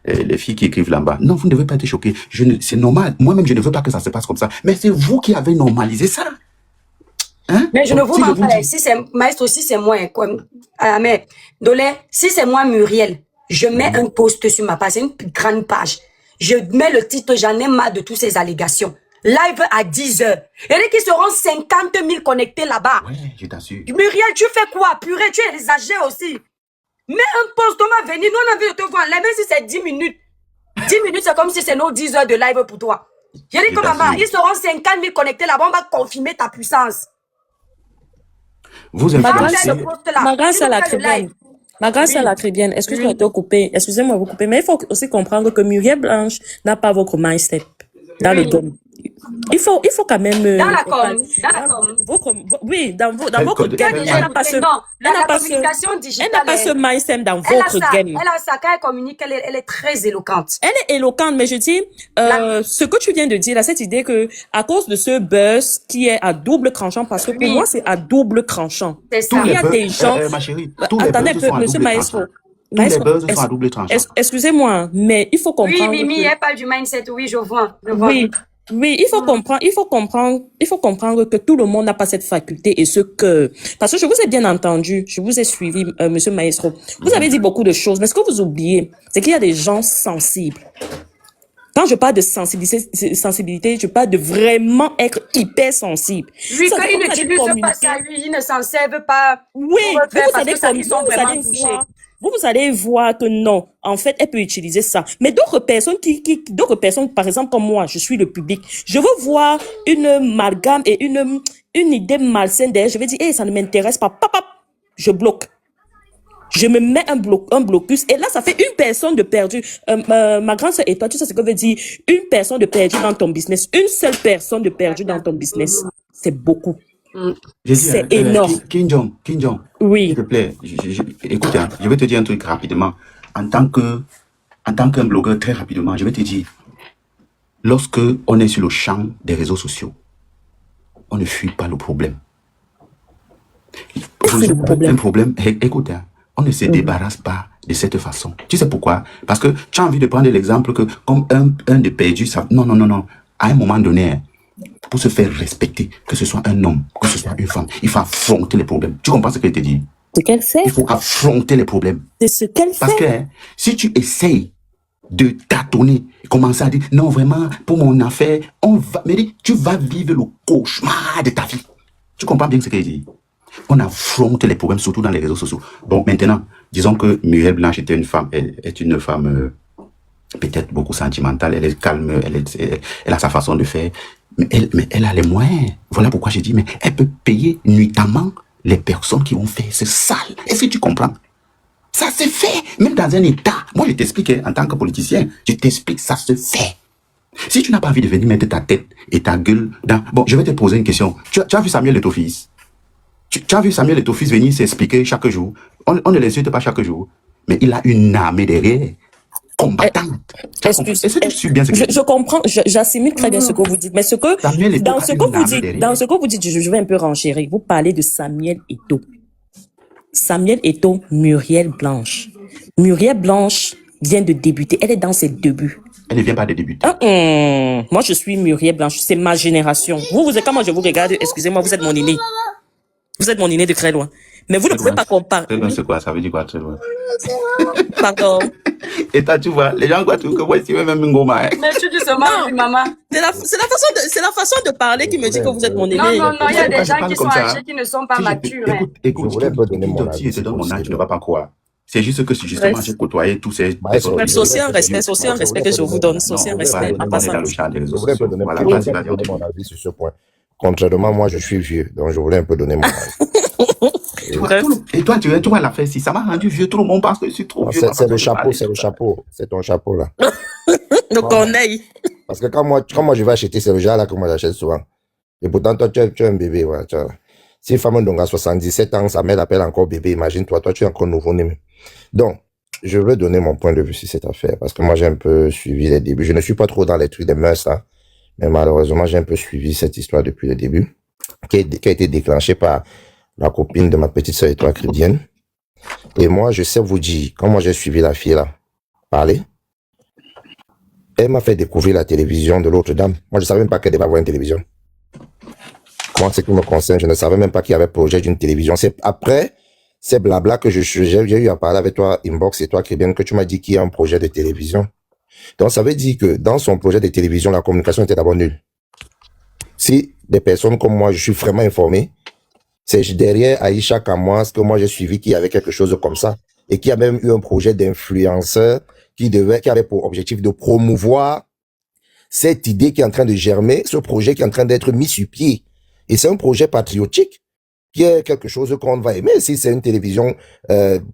les filles qui écrivent là-bas. Non, vous ne devez pas être choqués. C'est normal. Moi-même, je ne veux pas que ça se passe comme ça. Mais c'est vous qui avez normalisé ça. Hein? Mais je ne vous mens pas. Si c'est maître aussi, c'est moi. Mais Dolé, si c'est moi Muriel, je mets un post sur ma page, c'est une grande page. Je mets le titre, j'en ai marre de toutes ces allégations. Live à 10h. Et qui seront 50 000 connectés là-bas. Oui, je t'assure. Muriel, tu fais quoi? Purée, tu exagères aussi. Mets un post, on va venir. Nous, on a envie de te voir. Là, même si c'est 10 minutes. 10 minutes, c'est comme si c'est nos 10 heures de live pour toi. J'ai dit comme maman, ils seront 50 000 connectés là-bas. On va confirmer ta puissance. Vous influencez. Ma grâce à la tribune. Ma grâce à la tribune. Excusez-moi de couper. Excusez-moi de vous couper. Mais il faut aussi comprendre que Muriel Blanche n'a pas votre mindset dans le dôme. Il faut quand même... Dans la com. Oui, dans votre game. Elle n'a pas ce mindset dans votre game. Elle a ça, quand elle communique, elle est très éloquente. Elle est éloquente, mais je dis, ce que tu viens de dire, là, cette idée que, à cause de ce buzz qui est à double tranchant, parce que pour moi, c'est à double tranchant. C'est ça. Il y a des gens... ma chérie, tous les buzz sont à monsieur double Maestro. tranchant. Tous les buzz sont à double tranchant. Excusez-moi, mais il faut comprendre... Oui, Mimi, elle parle du mindset, oui, je vois. Oui, il faut comprendre que tout le monde n'a pas cette faculté et ce que, parce que je vous ai bien entendu, je vous ai suivi, monsieur Maestro. Vous avez dit beaucoup de choses, mais ce que vous oubliez, c'est qu'il y a des gens sensibles. Quand je parle de sensibilité, je parle de vraiment être hyper sensible. Lui, quand il n'utilise pas ça, lui, il ne s'en servent pas. Oui, vous allez voir que non, en fait, elle peut utiliser ça. Mais d'autres personnes d'autres personnes, par exemple, comme moi, je suis le public, je veux voir une amalgame et une idée malsaine derrière. Je vais dire, ça ne m'intéresse pas. Je bloque. Je me mets un blocus. Et là, ça fait une personne de perdu. Ma grande sœur et toi, tu sais ce que veut dire une personne de perdu dans ton business. Une seule personne de perdu dans ton business. C'est beaucoup. C'est énorme. King Jong. Oui. S'il te plaît, écoute, je vais te dire un truc rapidement. En tant qu'un blogueur, très rapidement, je vais te dire, lorsque on est sur le champ des réseaux sociaux, on ne fuit pas le problème. Un problème, écoute, on ne se débarrasse pas de cette façon. Tu sais pourquoi? Parce que tu as envie de prendre l'exemple que comme un de perdu, ça... Non. À un moment donné, pour se faire respecter, que ce soit un homme, que ce soit une femme, il faut affronter les problèmes. Tu comprends ce qu'elle te dit? Ce qu'elle fait. Il faut affronter les problèmes. C'est ce qu'elle fait. Parce que si tu essayes de tâtonner, commencer à dire, non, vraiment, pour mon affaire, tu vas vivre le cauchemar de ta vie. Tu comprends bien ce qu'elle dit? On affronte les problèmes, surtout dans les réseaux sociaux. Bon, maintenant, disons que Muriel Blanche est une femme peut-être beaucoup sentimentale, elle est calme, elle a sa façon de faire, mais elle a les moyens. Voilà pourquoi j'ai dit, mais elle peut payer nuitamment les personnes qui vont faire ce sale. Est-ce que tu comprends? Ça se fait, même dans un état. Moi, je t'explique, en tant que politicien, je t'explique, ça se fait. Si tu n'as pas envie de venir mettre ta tête et ta gueule dans... Bon, je vais te poser une question. Tu as vu Samuel Eto'o-Fils? Tu as vu Samuel Eto'o-Fils venir s'expliquer chaque jour? On ne l'insulte pas chaque jour, mais il a une armée derrière. Combattante. Est-ce que tu suis bien ce que je comprends, j'assimile très bien ce que vous dites, mais dans ce que vous dites, je vais un peu renchérir. Vous parlez de Samuel Eto'o. Samuel Eto'o, Muriel Blanche. Muriel Blanche vient de débuter, elle est dans ses débuts. Elle ne vient pas de débuter. Moi, je suis Muriel Blanche, c'est ma génération. Vous êtes comment je vous regarde, excusez-moi, vous êtes mon aîné. Vous êtes mon aîné de très loin. Mais vous ne pouvez pas comparer. Très loin, c'est quoi? Ça veut dire quoi, très loin? Pardon. Et toi, tu vois, les gens croient que moi, c'est même un goma. Mais tu dis seulement, maman. C'est la façon de parler qui me dit que vous êtes mon aîné. Non, il y a des gens qui sont âgés qui ne sont pas matures. Écoute, je te donne mon âge, tu ne vas pas croire. C'est juste que justement, j'ai côtoyé tous ces... C'est aussi un respect que je vous donne. C'est aussi un respect. On est dans le champ des réseaux sociaux. Je voulais un peu donner mon avis sur ce point. Contrairement, moi, je suis vieux, donc je voulais un peu donner mon avis. Et toi, tu vois l'affaire, si ça m'a rendu vieux, tout le monde pense que je suis trop vieux. C'est le chapeau, c'est ton chapeau là. Le corneille. Parce que quand moi je vais acheter, c'est le genre là que moi j'achète souvent. Et pourtant, toi, tu es un bébé. Voilà, tu vois. Si une femme donc à 77 ans, sa mère l'appelle encore bébé, imagine-toi, toi tu es encore nouveau-né. Donc, je veux donner mon point de vue sur cette affaire parce que moi, j'ai un peu suivi les débuts. Je ne suis pas trop dans les trucs des mœurs, hein, mais malheureusement, j'ai un peu suivi cette histoire depuis le début, qui a été déclenchée par la copine de ma petite sœur étoile chrétienne. Et moi, je sais vous dire, quand moi j'ai suivi la fille là, parler, elle m'a fait découvrir la télévision de l'autre dame. Moi, je savais même pas qu'elle devait avoir une télévision. Moi, ce qui me concerne, je ne savais même pas qu'il y avait projet d'une télévision. C'est après ces blabla que j'ai eu à parler avec toi, Inbox et toi, Kébien, que tu m'as dit qu'il y a un projet de télévision. Donc, ça veut dire que dans son projet de télévision, la communication était d'abord nulle. Si des personnes comme moi, je suis vraiment informé, c'est derrière Aïcha Kamoas que moi j'ai suivi qu'il y avait quelque chose comme ça et qu'il y a même eu un projet d'influenceur qui avait pour objectif de promouvoir cette idée qui est en train de germer, ce projet qui est en train d'être mis sur pied. Et c'est un projet patriotique qui est quelque chose qu'on va aimer. Si c'est une télévision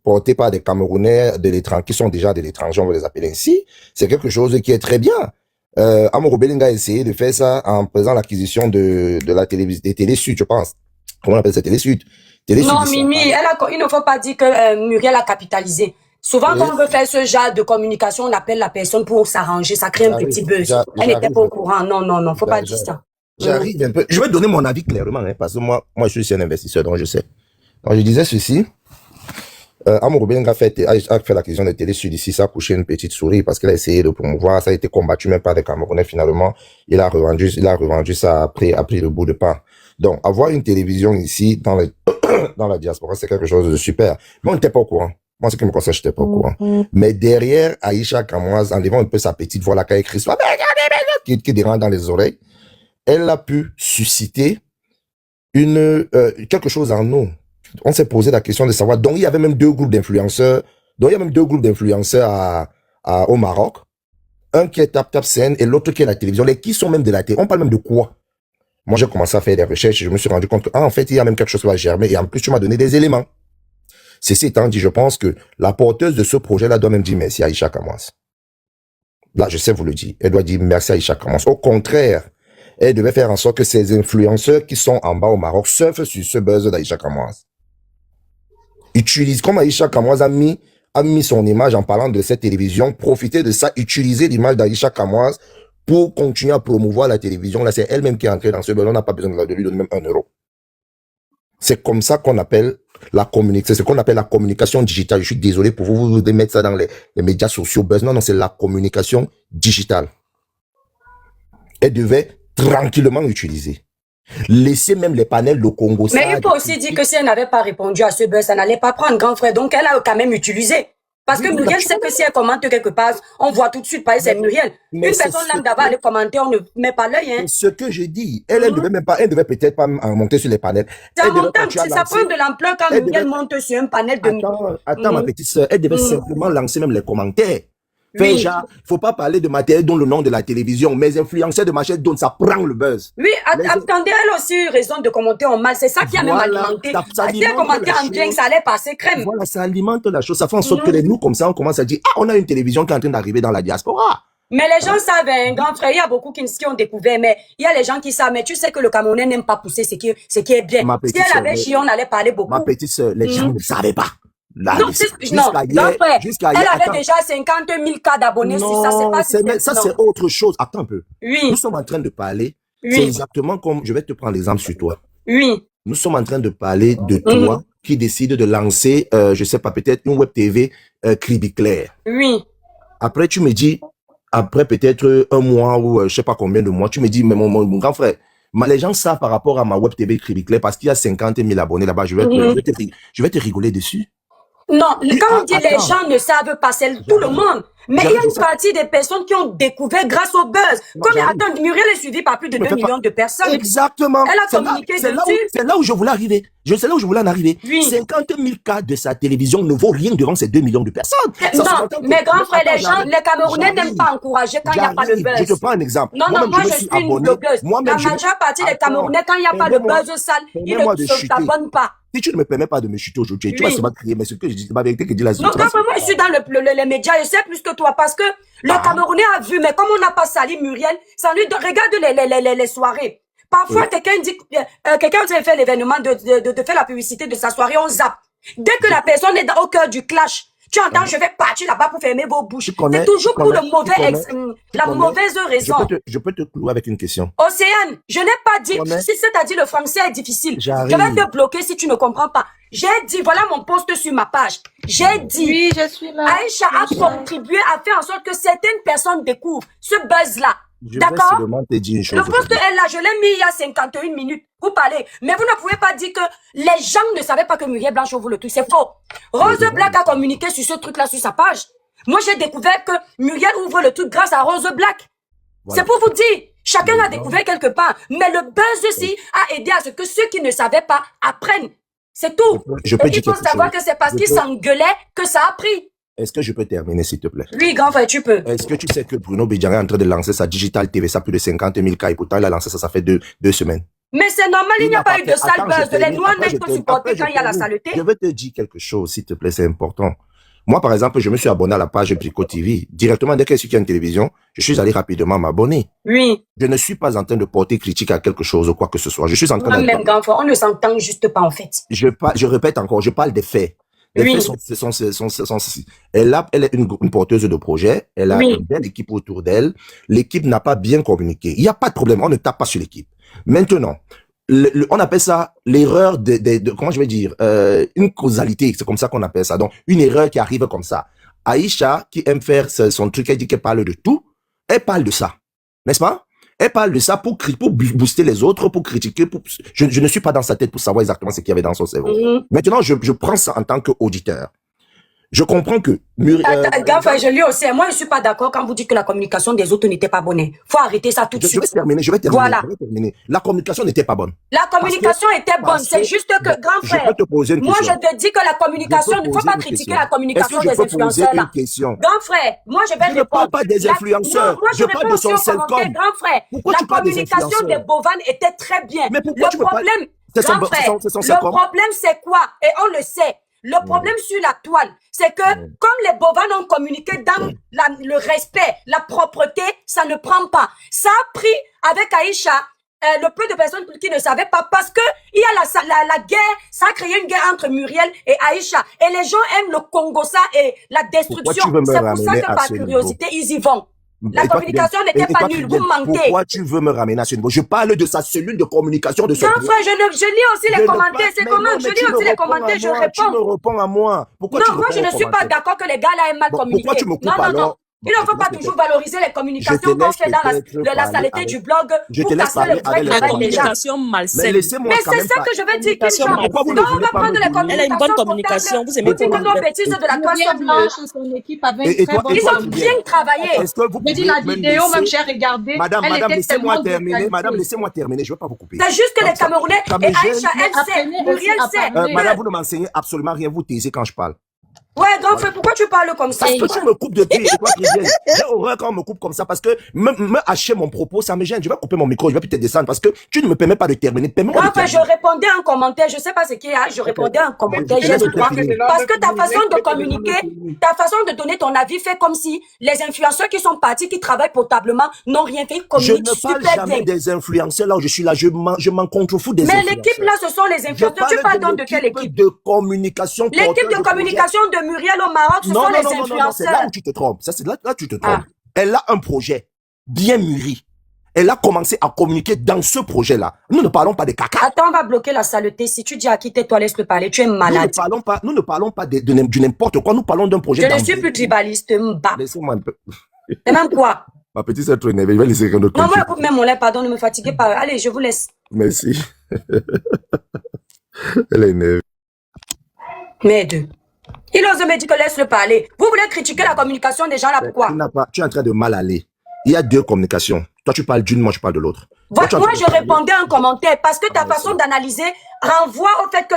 portée par des Camerounais de l'étranger, qui sont déjà de l'étranger, on va les appeler ainsi, c'est quelque chose qui est très bien. Amoro Belinga a essayé de faire ça en faisant l'acquisition de la télévision, des Télé Sud, je pense. Comment on appelle ça? Télé Sud. Non, Mimi, il ne faut pas dire que Muriel a capitalisé. Souvent, quand on veut faire ce genre de communication, on appelle la personne pour s'arranger, ça crée un petit buzz. Elle n'était pas au courant. Non, faut pas dire ça. J'arrive un peu. Je vais donner mon avis clairement, hein, parce que moi, je suis un investisseur, donc je sais. Donc, je disais ceci. Amoro Belinga a fait l'acquisition de Télé Sud ici, ça a couché une petite souris parce qu'elle a essayé de promouvoir, ça a été combattu même par des Camerounais finalement. Il a revendu ça après le bout de pain. Donc, avoir une télévision ici dans la diaspora, c'est quelque chose de super. Mais on n'était pas au courant. Moi, ce qui me concerne, je n'étais pas au courant. Mais derrière, Aïcha Kamoas, en levant un peu sa petite voix là, qui a écrit ça, qui dérange dans les oreilles, elle a pu susciter quelque chose en nous. On s'est posé la question de savoir. Donc, il y avait même deux groupes d'influenceurs. Au Maroc. Un qui est Tap Scène et l'autre qui est la télévision. Les qui sont même de la télé. On parle même de quoi? Moi, j'ai commencé à faire des recherches et je me suis rendu compte que, en fait, il y a même quelque chose qui va germer et en plus, tu m'as donné des éléments. Ceci étant dit, je pense que la porteuse de ce projet-là doit même dire merci à Aïcha Kamoas. Là, je sais vous le dire. Elle doit dire merci à Aïcha Kamoas. Au contraire, elle devait faire en sorte que ces influenceurs qui sont en bas au Maroc surfent sur ce buzz d'Aïcha Kamoas. Utilise, comme Aïcha Kamoas a mis son image en parlant de cette télévision, profiter de ça, utiliser l'image d'Aïcha Kamoas pour continuer à promouvoir la télévision. Là, c'est elle-même qui est entrée dans ce buzz. On n'a pas besoin de lui donner même 1 euro. C'est comme ça qu'on appelle la communication. C'est ce qu'on appelle la communication digitale. Je suis désolé pour vous, vous devez mettre ça dans les médias sociaux. Buzz. Non, c'est la communication digitale. Elle devait tranquillement utiliser. Laisser même les panels de Congo. Mais il faut aussi dire que si elle n'avait pas répondu à ce buzz, ça n'allait pas prendre grand frère. Donc elle a quand même utilisé. Parce que Muriel sait que si elle commente quelque part, on voit tout de suite, c'est Muriel. Une personne lambda va aller commenter, on ne met pas l'œil. Hein. Ce que je dis, elle devait peut-être pas monter sur les panels. Ça prend de l'ampleur quand Muriel monte sur un panel de... Attends, ma petite soeur, elle devait simplement lancer même les commentaires. Il faut pas parler de matériel dont le nom de la télévision, mais influenceurs de machin dont ça prend le buzz. Oui, attendez, elle a aussi eu raison de commenter en mal. C'est ça qui a même alimenté. Si elle commentait en bien, ça allait passer crème. Voilà, ça alimente la chose. Ça fait en sorte que nous, comme ça, on commence à dire, on a une télévision qui est en train d'arriver dans la diaspora. Mais les gens savent, un grand frère, il y a beaucoup qui ont découvert, mais il y a les gens qui savent, mais tu sais que le Camerounais n'aime pas pousser ce qui est bien. Si elle avait chié, on allait parler beaucoup. Ma petite soeur, les gens ne savaient pas. Là, non, elle avait déjà 50 000 cas d'abonnés sur ça, c'est pas ça, c'est autre chose. Attends un peu. Oui. Nous sommes en train de parler. Oui. C'est exactement comme, je vais te prendre l'exemple sur toi. Oui. Nous sommes en train de parler de toi qui décide de lancer, je sais pas, peut-être une web TV Kribi Claire. Oui. Après, tu me dis, après peut-être 1 mois ou je sais pas combien de mois, tu me dis, mais mon grand frère, les gens savent par rapport à ma web TV Kribi Claire parce qu'il y a 50 000 abonnés là-bas, je vais te rigoler dessus. Non, quand on dit les gens ne savent pas, c'est tout le monde. Mais il y a une partie des personnes qui ont découvert grâce au buzz. Attends, Muriel est suivie par plus de 2 millions de personnes. Exactement. Elle a communiqué dessus. C'est là où je voulais arriver. C'est là où je voulais en arriver. Oui. 50 000 cas de sa télévision ne vaut rien devant ces 2 millions de personnes. Non, mais grand frère, les Camerounais n'aiment pas encourager quand il n'y a pas de buzz. Je te prends un exemple. Non, moi je suis une blogueuse. La majeure partie des Camerounais, quand il n'y a pas de buzz sale, ils ne s'abonnent pas. Si tu ne me permets pas de me chuter aujourd'hui, tu vas seulement crier, mais ce que je dis, c'est la vérité que dit la Non, moi, je suis dans les médias, je sais plus que toi, parce que le Camerounais a vu, mais comme on n'a pas sali Muriel, ça lui regarde les soirées. Parfois, quelqu'un dit, quelqu'un fait l'événement de faire la publicité de sa soirée, on zappe. Dès que la personne est au cœur du clash, Tu entends, je vais partir là-bas pour fermer vos bouches. Tu connais, C'est toujours tu pour le connais, mauvais, tu connais, la tu connais. mauvaise raison. Je peux te clouer avec une question. Océane, je n'ai pas dit, connais. si c'est-à-dire le français est difficile, je J'arrive. vais te bloquer si tu ne comprends pas. J'ai dit, voilà mon post sur ma page. J'ai dit, Oui, je suis là. Aïcha a contribué à faire en sorte que certaines personnes découvrent ce buzz-là. Je vais D'accord? seulement te dire une chose. Le post est là, je l'ai mis il y a 51 minutes. Vous parlez. Mais vous ne pouvez pas dire que les gens ne savaient pas que Muriel Blanche ouvre le truc. C'est faux. Rose Black a communiqué sur ce truc-là sur sa page. Moi, j'ai découvert que Muriel ouvre le truc grâce à Rose Black. Voilà. C'est pour vous dire. Chacun a découvert quelque part. Mais le buzz aussi a aidé à ce que ceux qui ne savaient pas apprennent. C'est tout. Je peux Et dire il faut quelque savoir chose. que c'est parce Je qu'ils peux- s'engueulaient que ça a pris. Est-ce que je peux terminer, s'il te plaît? Oui, grand frère, tu peux. Est-ce que tu sais que Bruno Bidjara est en train de lancer sa Digital TV, ça plus de 50 000 cas, et pourtant il a lancé ça, ça fait deux semaines. Mais c'est normal, il n'y a pas eu de sale Attends, buzz. je Les termine. noirs Après, n'est je que termine. supporter Après, quand il y a la termine. saleté. Je vais te dire quelque chose, s'il te plaît, c'est important. Moi, par exemple, je me suis abonné à la page Brico TV. Directement, dès qu'il y a une télévision, je suis allé rapidement m'abonner. Oui. Je ne suis pas en train de porter critique à quelque chose ou quoi que ce soit. Je suis en train de... Moi-même, grand frère, on ne s'entend juste pas en fait. Je répète encore, je parle des faits. Les Oui. faits elle est une porteuse de projet, elle a Oui. une belle équipe autour d'elle, l'équipe n'a pas bien communiqué. Il n'y a pas de problème, on ne tape pas sur l'équipe. Maintenant, on appelle ça l'erreur comment je vais dire, une causalité, c'est comme ça qu'on appelle ça. Donc, une erreur qui arrive comme ça. Aïcha, qui aime faire son truc, elle dit qu'elle parle de tout, elle parle de ça. N'est-ce pas? Elle parle de ça pour booster les autres, pour critiquer. Je ne suis pas dans sa tête pour savoir exactement ce qu'il y avait dans son cerveau. Maintenant, je prends ça en tant qu'auditeur. Je comprends que... Grand frère, je lis aussi. Moi, je ne suis pas d'accord quand vous dites que la communication des autres n'était pas bonne. Il faut arrêter ça tout de suite. Je vais terminer. Voilà. La communication n'était pas bonne. La communication était bonne. C'est juste que, grand frère, je peux te poser une moi, question. je te dis que la communication, il ne faut pas critiquer la communication des influenceurs là. Grand frère, moi, je vais répondre. Je ne parle pas des influenceurs. Moi, je parle de son Selcom. Grand frère, la communication des Bovanes était très bien. Mais pourquoi le problème, grand frère, son le problème, c'est quoi? Et on le sait. Le problème sur la toile, c'est que comme les Bovanes ont communiqué dans le respect, la propreté, ça ne prend pas. Ça a pris avec Aïcha le peu de personnes qui ne savaient pas parce que il y a la guerre, ça a créé une guerre entre Muriel et Aïcha. Et les gens aiment le Congossa et la destruction. C'est pour ça que par curiosité, ils y vont. La communication n'était pas nulle, vous mentez. Pourquoi tu veux me ramener à ce niveau? Je parle de sa cellule de communication de son grand frère, je lis aussi les commentaires. C'est comment? Je lis aussi les commentaires, je réponds. Tu me réponds à moi. Pourquoi non, moi je ne suis pas d'accord que les gars là aient mal communiqué. Pourquoi tu me coupes alors? Il ne faut pas toujours valoriser les communications qu'on fait dans la saleté du blog pour casser le vrai travail des gens. Communication malsaine. Mais c'est ça que je veux dire. Pourquoi vous ne voulez pas prendre les communications? Elle a une bonne communication. Vous aimez pas nos bêtises de la toile. Ils ont bien travaillé. Je dis la vidéo, même j'ai regardé. Madame, laissez-moi terminer. Je ne vais pas vous couper. C'est juste que les Camerounais et Aïcha, elle sait, Muriel sait. Madame, vous ne m'enseignez absolument rien. Vous taisez quand je parle. Ouais, grand frère, pourquoi tu parles comme ça? Parce que tu me coupes de pied, j'ai horreur quand on me coupe comme ça, parce que me hacher mon propos, ça me gêne. Je vais couper mon micro, je vais peut-être descendre, parce que tu ne me permets pas de terminer. Grand frère, je répondais en commentaire, je sais pas ce qu'il y a, je répondais en commentaire, j'ai le droit. Parce que ta façon de communiquer, ta façon de donner ton avis fait comme si les influenceurs qui sont partis, qui travaillent potablement, n'ont rien fait, communiquent super bien. Je ne parle jamais des influenceurs là où je suis là, je m'en contrefous des influenceurs. Mais l'équipe là, ce sont les influenceurs. Tu parles donc de quelle équipe? De communication. L'équipe de communication de Muriel au Maroc, ce sont les influenceurs. C'est là où tu te trompes. C'est là tu te trompes. Elle a un projet bien mûri. Elle a commencé à communiquer dans ce projet-là. Nous ne parlons pas de caca. Attends, on va bloquer la saleté. Si tu dis à qui tais-toi, laisse-le parler. Tu es malade. Nous ne parlons pas de n'importe quoi. Nous parlons d'un projet. Je ne suis plus tribaliste. Laissez-moi un peu. Et même quoi? Ma petite sœur est trop énervée. Je vais laisser quelqu'un d'autre. Non, moi, coupe même mon lait, pardon, ne me fatiguez pas. Allez, je vous laisse. Merci. Elle est énervée. Merde. Il ose me dire que laisse-le parler. Vous voulez critiquer la communication des gens là, pourquoi? Tu es en train de mal aller. Il y a deux communications. Toi, tu parles d'une, moi, je parle de l'autre. Moi, je répondais en commentaire parce que ta façon d'analyser renvoie au fait que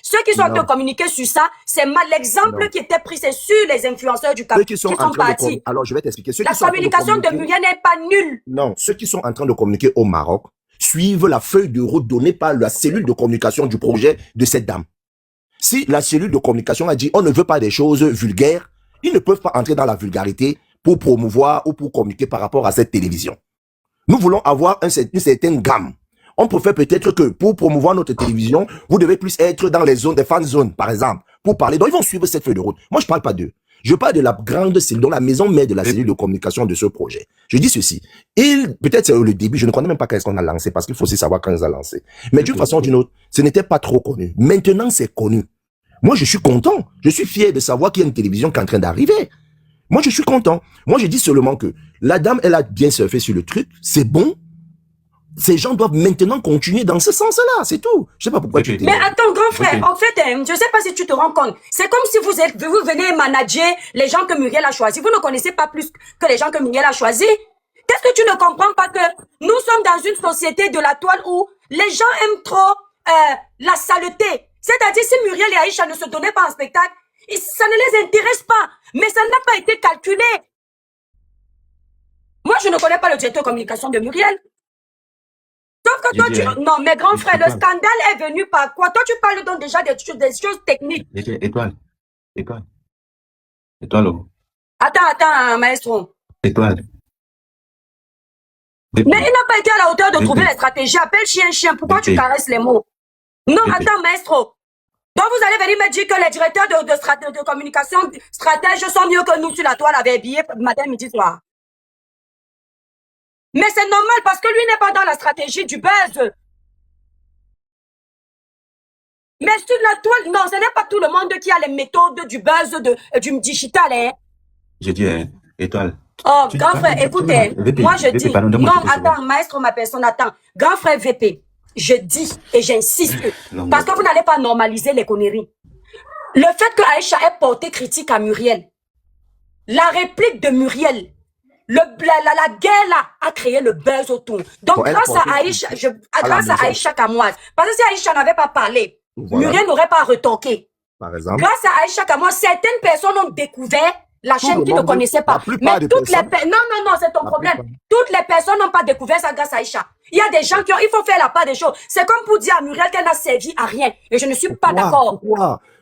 ceux qui sont en train de communiquer sur ça, c'est mal. L'exemple qui était pris, c'est sur les influenceurs du Cap qui sont partis. Alors, je vais t'expliquer. La communication de Muriel n'est pas nulle. Non, ceux qui sont en train de communiquer au Maroc suivent la feuille de route donnée par la cellule de communication du projet de cette dame. Si la cellule de communication a dit on ne veut pas des choses vulgaires, ils ne peuvent pas entrer dans la vulgarité pour promouvoir ou pour communiquer par rapport à cette télévision. Nous voulons avoir une certaine gamme. On préfère peut-être que pour promouvoir notre télévision, vous devez plus être dans les zones, des fan zones, par exemple, pour parler. Donc, ils vont suivre cette feuille de route. Moi, je parle pas d'eux. Je parle de la grande cellule, dont la maison mère de la cellule de communication de ce projet. Je dis ceci. Peut-être c'est le début, je ne connais même pas qu'est-ce qu'on a lancé, parce qu'il faut aussi savoir quand ils ont lancé. Mais d'une façon ou d'une autre, ce n'était pas trop connu. Maintenant, c'est connu. Moi, je suis content. Je suis fier de savoir qu'il y a une télévision qui est en train d'arriver. Moi, je suis content. Moi, je dis seulement que la dame, elle a bien surfé sur le truc. C'est bon. Ces gens doivent maintenant continuer dans ce sens-là, c'est tout. Je sais pas pourquoi tu dis. Mais attends, grand frère, en fait, je sais pas si tu te rends compte. C'est comme si vous venez manager les gens que Muriel a choisis. Vous ne connaissez pas plus que les gens que Muriel a choisis. Qu'est-ce que tu ne comprends pas que nous sommes dans une société de la toile où les gens aiment trop la saleté. C'est-à-dire, si Muriel et Aïcha ne se donnaient pas en spectacle, ça ne les intéresse pas. Mais ça n'a pas été calculé. Moi, je ne connais pas le directeur de communication de Muriel. Sauf que toi, non, mais grand frère, le scandale est venu par quoi? Toi, tu parles donc déjà des choses techniques. Étoile. Attends, maestro. Étoile. Mais il n'a pas été à la hauteur de trouver les stratégies. Appelle chien. Pourquoi tu caresses les mots? Non, attends, maestro. Donc, vous allez venir me dire que les directeurs de communication stratèges sont mieux que nous sur la toile avec billets matin, midi, soir. Mais c'est normal parce que lui n'est pas dans la stratégie du buzz. Mais sur la toile, non, ce n'est pas tout le monde qui a les méthodes du buzz, du digital, hein. Je dis, Étoile. Oh, grand frère, écoutez, moi je dis, non, attends, maestro, ma personne, attends. Grand frère VP, je dis et j'insiste, parce que vous n'allez pas normaliser les conneries. Le fait que Aïcha ait porté critique à Muriel, la réplique de Muriel, la guerre là a créé le buzz autour. Donc grâce à Aïcha Kamoise, parce que si Aïcha n'avait pas parlé, Muriel n'aurait pas retoqué. Par exemple. Grâce à Aïcha Kamoise, certaines personnes ont découvert la chaîne qui ne connaissait pas. Mais toutes les personnes... Non, c'est ton problème. Toutes les personnes n'ont pas découvert ça grâce à Aïcha. Il y a des gens qui ont... Il faut faire la part des choses. C'est comme pour dire à Muriel qu'elle n'a servi à rien. Et je ne suis pas d'accord.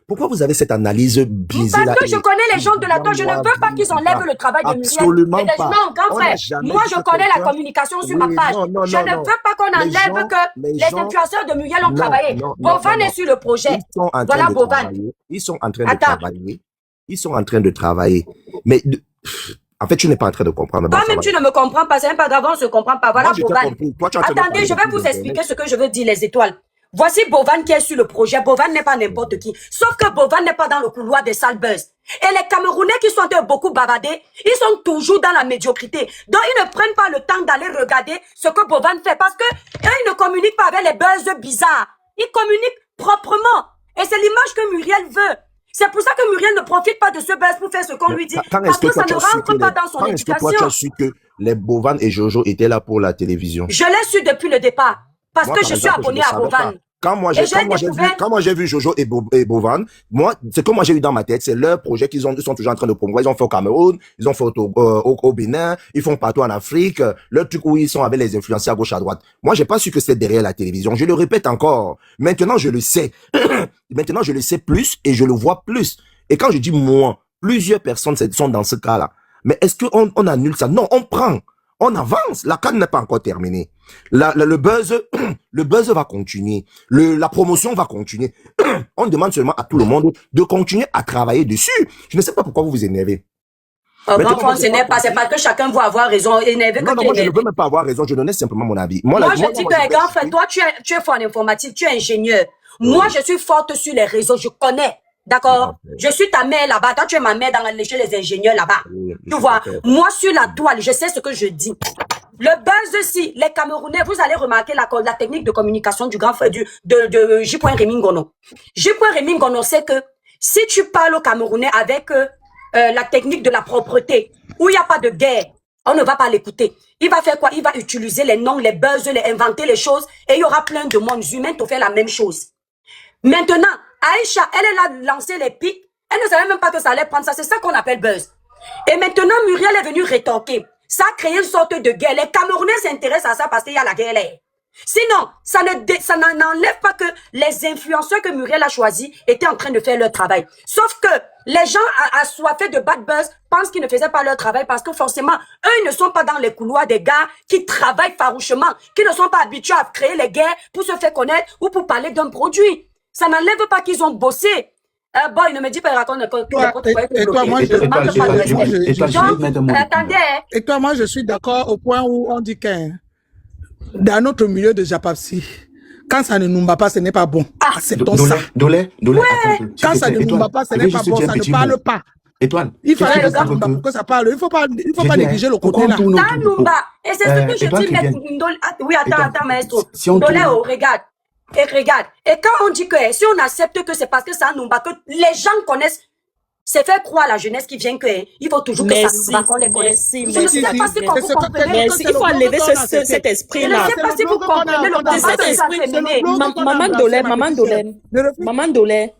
Pourquoi vous avez cette analyse biaisée là? Parce que je connais les gens de la toile. Je ne veux pas qu'ils enlèvent le travail de Muriel. Absolument pas. Non, grand frère. Moi, je connais la communication sur ma page. Je ne veux pas qu'on enlève que les influenceurs de Muriel ont travaillé. Bovan est sur le projet. Voilà Bovan. Ils sont en train de travailler. Ils sont en train de travailler. Mais, en fait, tu n'es pas en train de comprendre. Toi-même, tu ne me comprends pas. C'est pas grave, on ne se comprend pas. Voilà, Bovan. Attendez, je vais vous expliquer ce que je veux dire, les étoiles. Voici Bovan qui est sur le projet. Bovan n'est pas n'importe qui. Sauf que Bovan n'est pas dans le couloir des salles buzz. Et les Camerounais qui sont beaucoup bavardés, ils sont toujours dans la médiocrité. Donc, ils ne prennent pas le temps d'aller regarder ce que Bovan fait. Parce que ils ne communiquent pas avec les buzz bizarres. Ils communiquent proprement. Et c'est l'image que Muriel veut. C'est pour ça que Muriel ne profite pas de ce buzz pour faire ce qu'on lui dit. Parce que ça ne rentre pas dans son éducation. Est-ce que toi, tu as su que les Bovan et Jojo étaient là pour la télévision? Je l'ai su depuis le départ. Parce que je suis abonné à Bovan. Quand moi j'ai vu Jojo et Bovan, moi, ce que moi j'ai eu dans ma tête, c'est leur projet ils sont toujours en train de promouvoir. Ils ont fait au Cameroun, ils ont fait au Bénin, ils font partout en Afrique, leur truc où ils sont avec les influenceurs à gauche à droite. Moi, j'ai pas su que c'était derrière la télévision. Je le répète encore. Maintenant, je le sais. Maintenant, je le sais plus et je le vois plus. Et quand je dis moi, plusieurs personnes sont dans ce cas-là. Mais est-ce qu'on annule ça? Non, on prend. On avance. La CAN n'est pas encore terminée. Le buzz va continuer. La promotion va continuer. On demande seulement à tout le monde de continuer à travailler dessus. Je ne sais pas pourquoi vous vous énervez. Grand ce n'est pas, c'est parce que chacun va avoir raison. Énervé non, moi, je ne veux même pas avoir raison. Je donnais simplement mon avis. Moi je dis que, grand frère, toi, tu es fort en informatique, tu es ingénieur. Moi, je suis forte sur les réseaux, je connais. D'accord? Je suis ta mère là-bas. Toi, tu es ma mère chez les ingénieurs là-bas. Tu vois? Moi, sur la toile, je sais ce que je dis. Le buzz aussi, les Camerounais, vous allez remarquer la technique de communication du grand frère de J. Rémy Ngono. J. Rémy Ngono sait que si tu parles aux Camerounais avec la technique de la propreté, où il n'y a pas de guerre, on ne va pas l'écouter. Il va faire quoi? Il va utiliser les noms, les buzz, inventer les choses, et il y aura plein de monde humain pour faire la même chose. Maintenant, Aïcha, elle a lancé les pics. Elle ne savait même pas que ça allait prendre ça. C'est ça qu'on appelle buzz. Et maintenant, Muriel est venue rétorquer. Ça a créé une sorte de guerre. Les Camerounais s'intéressent à ça parce qu'il y a la guerre. Sinon, ça n'enlève pas que les influenceurs que Muriel a choisis étaient en train de faire leur travail. Sauf que les gens assoiffés de bad buzz pensent qu'ils ne faisaient pas leur travail parce que forcément, eux, ils ne sont pas dans les couloirs des gars qui travaillent farouchement, qui ne sont pas habitués à créer les guerres pour se faire connaître ou pour parler d'un produit. Ça n'enlève pas qu'ils ont bossé. Bon, il ne me dit pas, il raconte et toi, moi, attendez. Et toi, moi, je suis d'accord au point où on dit que dans notre milieu de Japapsi, quand ça ne nous bat pas, ce n'est pas bon. Acceptons ça. Dolé, quand ça ne nous bat pas, ce n'est pas bon, ça ne parle pas. Étoile. Il fallait le pour que ça parle. Il ne faut pas négliger le côté là. Ça nous bat. Et c'est ce que je dis, mais oui, attends, maestro. Dolé, regarde. Et regarde. Et quand on dit que si on accepte que c'est parce que ça nous bat, que les gens connaissent, c'est faire croire à la jeunesse qui vient que il faut toujours que ça nous bat qu'on les connaisse. Je ne sais pas si vous comprenez. Il faut enlever cet esprit-là. Je ne sais pas si vous comprenez le combat que ça fait mener. Maman Dolé.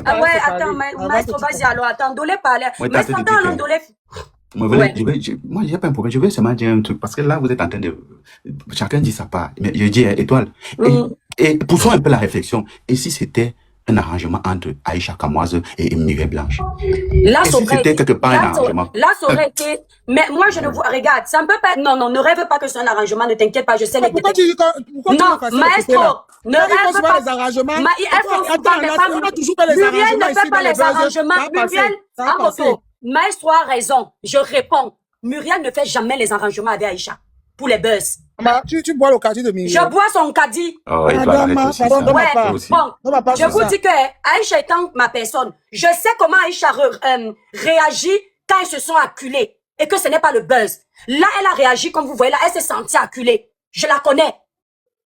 Ah ouais, attends, maestro, vas-y alors, attends, Dolé parlait. Maestro, attends, Dolé. Moi, j'ai pas un problème. Je vais seulement dire un truc. Parce que là, vous êtes en train de... Chacun dit sa part. Mais je dis, Étoile. Et poussons un peu la réflexion. Et si c'était un arrangement entre Aïcha Kamoise et Muriel Blanche? Là, ça aurait été quelque part un arrangement. Là, ça aurait été... Mais moi, je ne vois... Regarde, ça ne peut pas être... Non, ne rêve pas que c'est un arrangement. Ne t'inquiète pas, je sais les... Pourquoi tu non, maestro, ne rêve pas... les arrangements. Muriel ne fait pas les arrangements. Muriel, en moto. Maestro a raison. Je réponds. Muriel ne fait jamais les arrangements avec Aïcha. Pour les buzz. Tu bois le caddie de Muriel. Je bois son caddie. Ouais, je vous dis que Aïcha étant ma personne, je sais comment Aïcha réagit quand ils se sont acculés. Et que ce n'est pas le buzz. Là, elle a réagi, comme vous voyez là, elle s'est sentie acculée. Je la connais.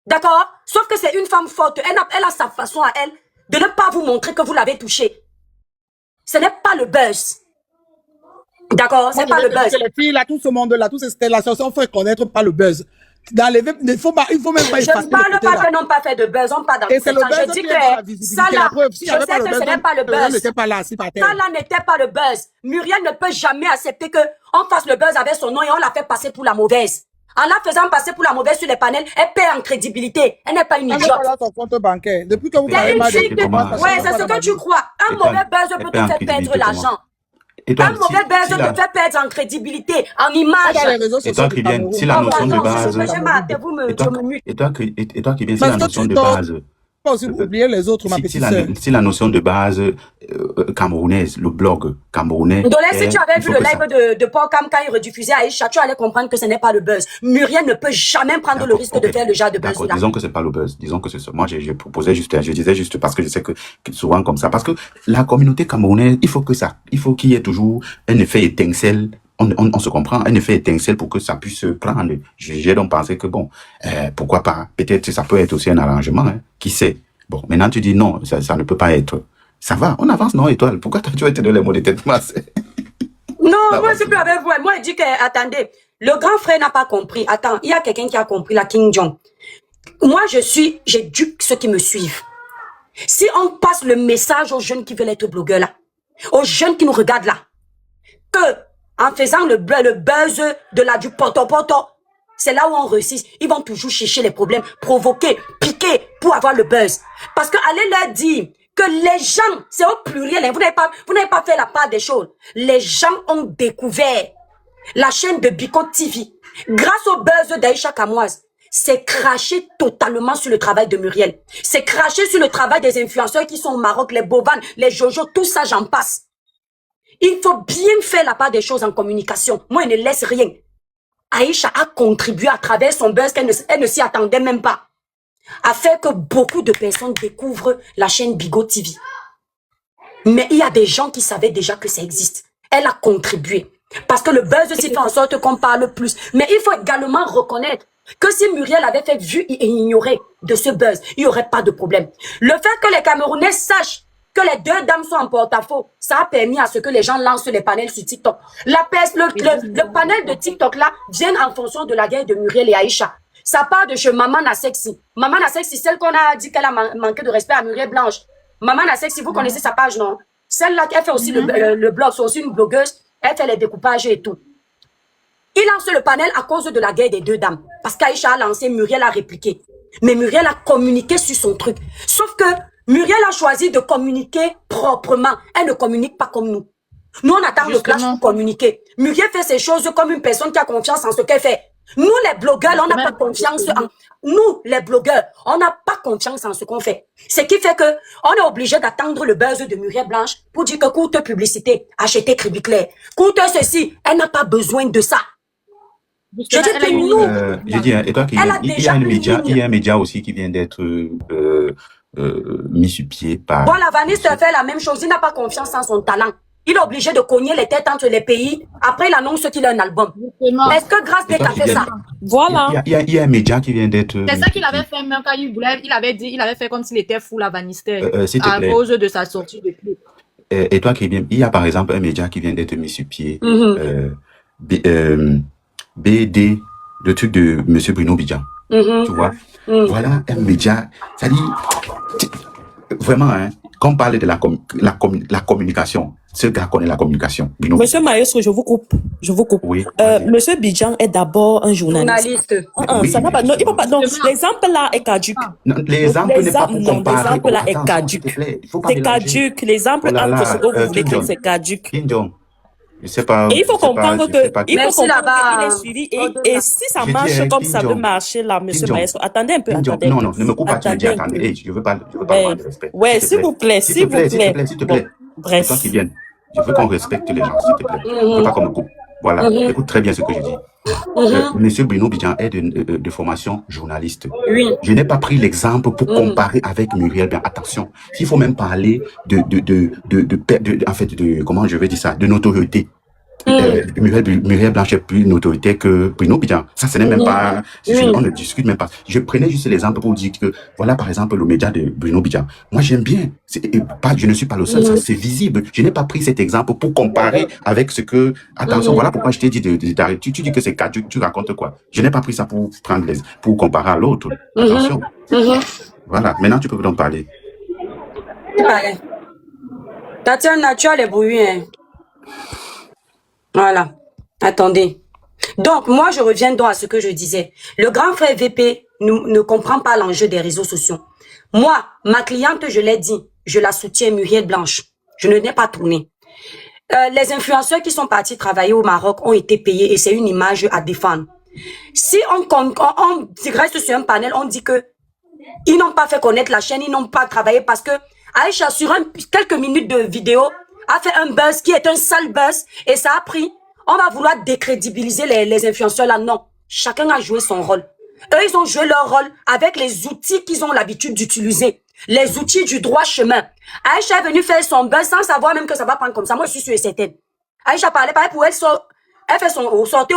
D'accord? Sauf que c'est une femme forte. Elle a sa façon à elle de ne pas vous montrer que vous l'avez touchée. Ce n'est pas le buzz. D'accord, c'est pas le buzz. Les filles là, tout ce monde-là, toutes ces stellations, on fait connaître pas le buzz. Il faut même pas je ne parle pas que n'ont pas fait de buzz, on parle dans le sens. Je dis que ça là, je sais que ce n'est pas le buzz. Ça là n'était pas le buzz. Muriel ne peut jamais accepter que on fasse le buzz avec son nom et on la fait passer pour la mauvaise. En la faisant passer pour la mauvaise sur les panels, elle perd en crédibilité. Elle n'est pas une idiote. Son compte bancaire. Depuis que vous parlez mal de ouais, c'est ce que tu crois. Un mauvais buzz peut te faire perdre l'argent. Un mauvais buzz te fait perdre en crédibilité, en image. Et toi qui viens, si la notion de base... Et toi qui viens, si la notion de base... oublier les autres, ma petite sœur. Si la notion de base camerounaise, le blog camerounais... Donc là, si tu avais vu le live de Paul Cam quand il rediffusait Aïcha, tu allais comprendre que ce n'est pas le buzz. Muriel ne peut jamais prendre le risque de faire le genre de buzz là. Disons que c'est pas le buzz. Disons que c'est ça. Moi, je proposais juste, je disais juste parce que je sais que souvent comme ça. Parce que la communauté camerounaise, il faut qu'il y ait toujours un effet étincelle. On se comprend, un effet étincelle pour que ça puisse se prendre. J'ai donc pensé que bon, pourquoi pas, peut-être ça peut être aussi un arrangement, hein, qui sait. Bon, maintenant tu dis non, ça ne peut pas être. Ça va, on avance, non, Étoile? Pourquoi tu vas te donner les mots de tête? Non, moi je suis avec vous. Moi je dis que, attendez, le grand frère n'a pas compris. Attends, il y a quelqu'un qui a compris, la King Jong. Moi j'éduque ceux qui me suivent. Si on passe le message aux jeunes qui veulent être blogueurs là, aux jeunes qui nous regardent là, que en faisant le buzz du poto-poto, c'est là où on réussit. Ils vont toujours chercher les problèmes, provoquer, piquer pour avoir le buzz. Parce que allez leur dire que les gens, c'est au pluriel, hein, vous n'avez pas fait la part des choses. Les gens ont découvert la chaîne de Biko TV. Grâce au buzz d'Aïcha Kamoise, c'est craché totalement sur le travail de Muriel. C'est craché sur le travail des influenceurs qui sont au Maroc, les Boban, les Jojo, tout ça, j'en passe. Il faut bien faire la part des choses en communication. Moi, elle ne laisse rien. Aïcha a contribué à travers son buzz qu'elle ne s'y attendait même pas, à faire que beaucoup de personnes découvrent la chaîne Bigo TV. Mais il y a des gens qui savaient déjà que ça existe. Elle a contribué. Parce que le buzz aussi fait en sorte qu'on parle plus. Mais il faut également reconnaître que si Muriel avait fait vue et ignoré de ce buzz, il n'y aurait pas de problème. Le fait que les Camerounais sachent que les deux dames sont en porte-à-faux, ça a permis à ce que les gens lancent les panels sur TikTok. Le panel de TikTok là vient en fonction de la guerre de Muriel et Aïcha. Ça part de chez Maman Nasexy. Maman Nasexy, celle qu'on a dit qu'elle a manqué de respect à Muriel Blanche. Maman Nasexy, vous connaissez sa page, non? Celle-là qui a fait aussi le blog, c'est aussi une blogueuse. Elle fait les découpages et tout. Il lance le panel à cause de la guerre des deux dames. Parce qu'Aïcha a lancé, Muriel a répliqué. Mais Muriel a communiqué sur son truc. Sauf que Muriel a choisi de communiquer proprement. Elle ne communique pas comme nous. Nous, on attend le clash pour communiquer. Muriel fait ces choses comme une personne qui a confiance en ce qu'elle fait. Nous, les blogueurs, on n'a pas confiance en... Nous, les blogueurs, on n'a pas confiance en ce qu'on fait. Ce qui fait que on est obligé d'attendre le buzz de Muriel Blanche pour dire que coûte publicité, acheter Crédit Clair, coûte ceci. Elle n'a pas besoin de ça. Je dis que nous... je dis, et toi, il y a un média aussi qui vient d'être mis sur pied par... Bon, la Vanessa fait la même chose. Il n'a pas confiance en son talent. Il est obligé de cogner les têtes entre les pays. Après, il annonce qu'il a un album. Est-ce que Grâce Deck a fait ça? Voilà. Il y a un média qui vient d'être... C'est ça qu'il avait fait même quand il voulait. Il avait fait comme s'il était fou, la Vanessa, s'il te à plaît. cause de sa sortie de clip. Et toi, Kébien, il y a par exemple un média qui vient d'être mis sur pied. BD, le truc de Monsieur Bruno Bidjan. Tu vois? Voilà un média. Ça dit... Vraiment, hein, quand on parle de la communication, ce gars connaît la communication. Monsieur Maestro, je vous coupe. Oui. Monsieur Bidjan est d'abord un journaliste. Oui, Ça n'a pas, non, il faut pas, donc, l'exemple là est caduque. Non, l'exemple n'est pas pour comparer. L'exemple là est caduque. C'est caduque. L'exemple entre ce que vous voulez dire, c'est caduque. Je sais pas. Et il faut comprendre qu'il est suivi. Et si ça Je marche dis, comme Kim ça Jong. veut marcher là, monsieur Kim Jong. Maestro, attendez un peu. Non, ne me coupe pas, tu me dis attendez. Hey, je veux pas avoir de respect. Ouais, s'il vous plaît, s'il vous plaît. S'il te plaît. Bref. C'est toi qui viens. Je veux qu'on respecte les gens, s'il te plaît. Je veux pas qu'on me coupe. Voilà. Écoute très bien ce que je dis. Monsieur Bruno Bidjan est de formation journaliste. Oui. Je n'ai pas pris l'exemple pour comparer avec Muriel Blanche. Attention, s'il faut même parler en fait, comment je vais dire ça, de notoriété. Muriel Blanche est plus une autorité que Bruno Bidjan. Ça, ce n'est même pas... On ne discute même pas. Je prenais juste l'exemple pour dire que, voilà, par exemple, le média de Bruno Bidjan. Moi, j'aime bien. Je ne suis pas le seul. Ça, c'est visible. Je n'ai pas pris cet exemple pour comparer avec ce que... Attention, voilà pourquoi je t'ai dit d'arrêter. Tu dis que c'est caduque, tu racontes quoi? Je n'ai pas pris ça pour comparer à l'autre. Attention. Voilà. Maintenant, tu peux donc parler. Tatiana, tu as les brouillons, hein. Voilà. Attendez. Donc, moi, je reviens donc à ce que je disais. Le grand frère VP ne comprend pas l'enjeu des réseaux sociaux. Moi, ma cliente, je l'ai dit, je la soutiens, Muriel Blanche. Je ne l'ai pas tournée. Les influenceurs qui sont partis travailler au Maroc ont été payés et c'est une image à défendre. Si on reste sur un panel, on dit que ils n'ont pas fait connaître la chaîne, ils n'ont pas travaillé parce que Aïcha, sur quelques minutes de vidéo, a fait un buzz qui est un sale buzz et ça a pris. On va vouloir décrédibiliser les influenceurs là. Non. Chacun a joué son rôle. Eux, ils ont joué leur rôle avec les outils qu'ils ont l'habitude d'utiliser. Les outils du droit chemin. Aïcha est venue faire son buzz sans savoir même que ça va prendre comme ça. Moi, je suis sûre et certaine. Aïcha parlait pour elle. Elle fait son sortez.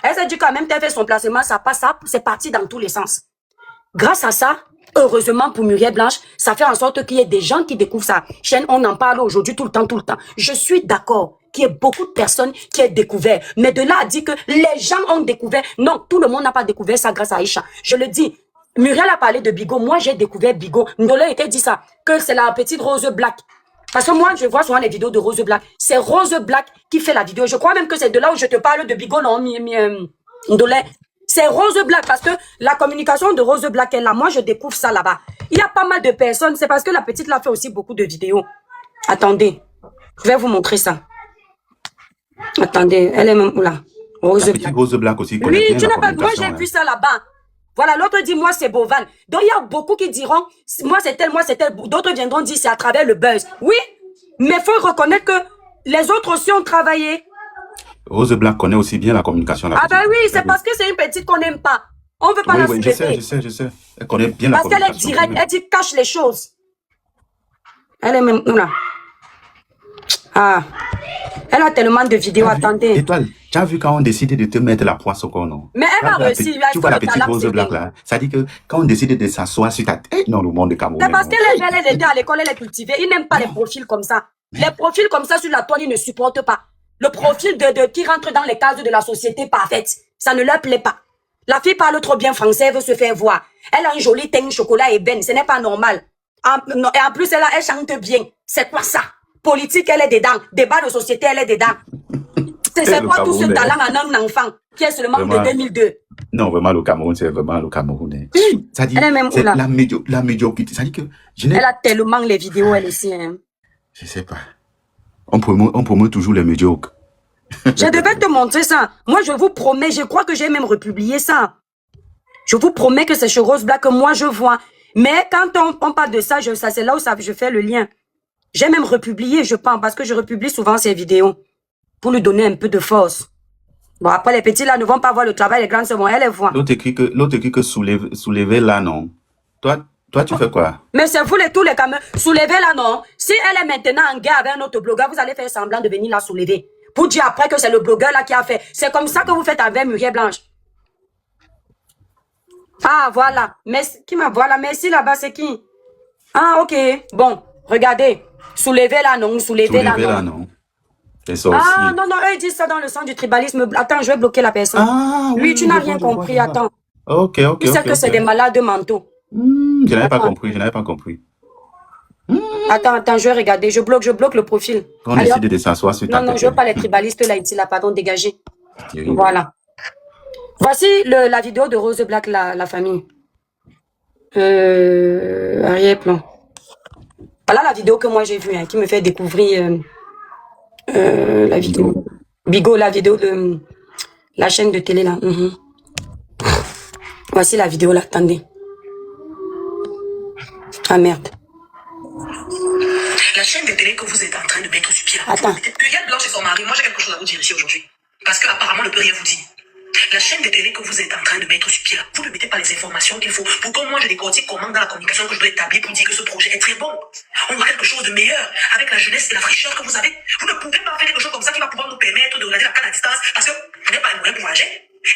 Elle s'est dit quand même qu'elle fait son placement. Ça passe, c'est parti dans tous les sens. Grâce à ça, heureusement pour Muriel Blanche, ça fait en sorte qu'il y ait des gens qui découvrent sa chaîne. On en parle aujourd'hui tout le temps. Je suis d'accord qu'il y ait beaucoup de personnes qui aient découvert. Mais de là à dire que les gens ont découvert. Non, tout le monde n'a pas découvert ça grâce à Aïcha. Je le dis. Muriel a parlé de Bigot. Moi, j'ai découvert Bigot. Ndolé était dit ça. Que c'est la petite Rose Black. Parce que moi, je vois souvent les vidéos de Rose Black. C'est Rose Black qui fait la vidéo. Je crois même que c'est de là où je te parle de Bigot. Non, Ndolé. C'est Rose Black parce que la communication de Rose Black est là. Moi, je découvre ça là-bas. Il y a pas mal de personnes. C'est parce que la petite là fait aussi beaucoup de vidéos. Attendez. Je vais vous montrer ça. Attendez. Elle est même où là? Rose Black. Rose Black aussi. Oui, tu n'as pas... Moi, j'ai vu ça là-bas. Voilà, l'autre dit, moi, c'est Bovan. Donc, il y a beaucoup qui diront, moi, c'est tel. D'autres viendront dire, c'est à travers le buzz. Oui, mais il faut reconnaître que les autres aussi ont travaillé. Rose Black connaît aussi bien la communication. Ah ben oui, c'est parce que c'est une petite qu'on n'aime pas. On ne veut pas la soulever. Je sais. Elle connaît bien la communication. Parce qu'elle est directe, elle dit cache les choses. Elle est même là. Ah, elle a tellement de vidéos, attendez. Étoile, tu as vu quand on décide de te mettre la poisse au corps, non? Mais elle va réussir. Tu vois la petite Rose Black là? Ça dit que quand on décide de s'asseoir sur ta tête, dans le monde de Cameroun. C'est parce qu'elle était à l'école, elle est cultivée. Ils n'aiment pas les profils comme ça. Les profils comme ça sur la toile, ils ne supportent pas. Le profil qui rentre dans les cases de la société parfaite, ça ne leur plaît pas. La fille parle trop bien français, elle veut se faire voir. Elle a un joli teint chocolat ébène, ce n'est pas normal. Et en plus, elle chante bien. C'est quoi ça? Politique, elle est dedans. Débat de société, elle est dedans. C'est Le quoi tout ce Camerounais. talent en un enfant qui est seulement de Vraiment. 2002? Non, vraiment, le Cameroun, c'est vraiment le Camerounais. Ça dit, Elle est même où c'est là? la médiocrité. Ça dit que je n'ai, Elle a tellement les vidéos, elle aussi. Hein. je sais pas. On promeut toujours les médiocres. Je devais te montrer ça. Moi, je vous promets, je crois que j'ai même republié ça. Je vous promets que c'est chez Rose Black que moi je vois. Mais quand on parle de ça, ça c'est là où je fais le lien. J'ai même republié, je pense, parce que je republie souvent ces vidéos pour lui donner un peu de force. Bon, après, les petits là ne vont pas voir le travail, les grands se vont, elles les voient. L'autre écrit que soulever là, non. Toi, tu fais quoi? Mais c'est vous tous les caméras. Soulevez là, non. Si elle est maintenant en guerre avec un autre blogueur, vous allez faire semblant de venir la soulever. Pour dire après que c'est le blogueur là qui a fait. C'est comme ça que vous faites avec Muriel Blanche. Ah, voilà. Merci. Qui m'a voilà? Merci là-bas, c'est qui? Ah, ok. Bon, regardez. Soulevez là, non. Soulevez là, non. Les sorciers. Ah, non, non, eux, ils disent ça dans le sens du tribalisme. Attends, je vais bloquer la personne. Ah, Lui, oui, tu n'as je rien vois, je compris, vois. attends. Ok. Tu sais que c'est des malades mentaux. Je n'avais pas Attends. compris. Attends, je vais regarder. Je bloque le profil. On Allez, décide hop. de s'asseoir sur ta Non, tête. je veux pas les tribalistes là, ici, là, pardon, dégagez. Terrible. Voilà. Voici la vidéo de Rose Black, la famille. Arrière-plan. Voilà la vidéo que moi j'ai vue, hein, qui me fait découvrir la vidéo. Bigot, la vidéo de la chaîne de télé là. Voici la vidéo là, attendez. Ah merde. La chaîne de télé que vous êtes en train de mettre sur pied là. Attends. Muriel Blanche et son mari, moi j'ai quelque chose à vous dire ici aujourd'hui. Parce qu'apparemment, on ne peut rien vous dire. La chaîne de télé que vous êtes en train de mettre sur pied là, vous ne mettez pas les informations qu'il faut pour que moi je décortique comment dans la communication que je dois établir pour dire que ce projet est très bon. On voit quelque chose de meilleur avec la jeunesse et la fraîcheur que vous avez. Vous ne pouvez pas faire quelque chose comme ça qui va pouvoir nous permettre de regarder la canne à distance parce que vous n'avez pas les moyens pour voyager.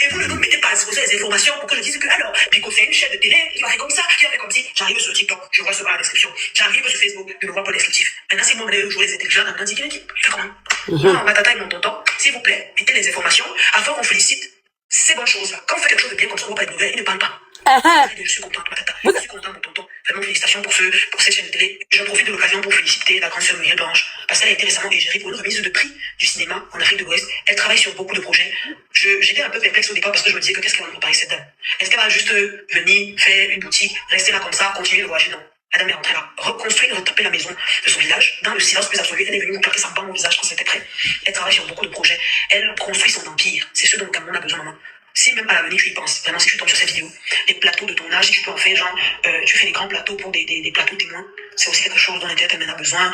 Et vous ne nous mettez pas à disposer les informations pour que je dise que alors, Bico c'est une chaîne de télé qui va faire comme ça, qui va faire comme si j'arrive sur TikTok, je vois ce dans la description. J'arrive sur Facebook, je ne vois pas le descriptif. Maintenant, si moi je joue les intelligents, maintenant, dit qu'il fait comment? Non, ma tata et mon tonton, s'il vous plaît, mettez les informations afin qu'on félicite ces bonnes choses-là. Quand on fait quelque chose de bien comme ça, on ne voit pas les nouvelles, ils ne parlent pas. Je suis contente, ma tata. Je suis contente, mon tonton. Vraiment, félicitations pour cette chaîne de télé. Je profite de l'occasion pour féliciter la grande sœur Muriel Blanche. Parce qu'elle a été récemment égérée pour une remise de prix du cinéma en Afrique de l'Ouest. Elle travaille sur beaucoup de projets. J'étais un peu perplexe au départ parce que je me disais que qu'est-ce qu'elle va nous préparer cette dame? Est-ce qu'elle va juste venir faire une boutique, rester là comme ça, continuer de voyager? Non. La dame est rentrée là, reconstruire, retaper la maison de son village, dans le silence plus absolu. Elle est venue nous claquer sa barre au visage quand c'était prêt. Elle travaille sur beaucoup de projets. Elle construit son empire. C'est ce dont le Cameroun a besoin, maman. Si même à l'avenir tu y penses, vraiment, si tu tombes sur cette vidéo, des plateaux de tournage, si tu peux en faire, genre, tu fais des grands plateaux pour des plateaux témoins, c'est aussi quelque chose dont l'Internet a besoin,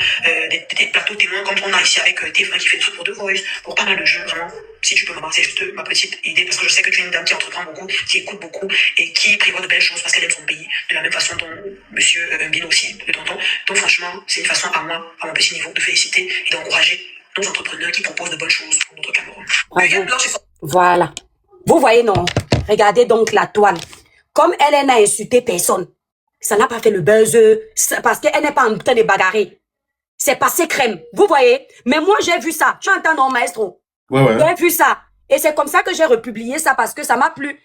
des plateaux témoins, comme on a ici avec TF1 qui fait des trucs pour The Voice, pour pas mal de jeux, vraiment, si tu peux m'avoir, c'est juste ma petite idée, parce que je sais que tu es une dame qui entreprend beaucoup, qui écoute beaucoup, et qui prévoit de belles choses parce qu'elle aime son pays, de la même façon dont monsieur Mbino aussi, le tonton. Donc franchement, c'est une façon à moi, à mon petit niveau, de féliciter et d'encourager nos entrepreneurs qui proposent de bonnes choses pour notre Cameroun. Voilà. Vous voyez, non? Regardez donc la toile. Comme elle n'a insulté personne, ça n'a pas fait le buzz, parce qu'elle n'est pas en train de bagarrer. C'est passé crème. Vous voyez? Mais moi, j'ai vu ça. Tu entends, non, maestro? Ouais. J'ai vu ça. Et c'est comme ça que j'ai republié ça parce que ça m'a plu.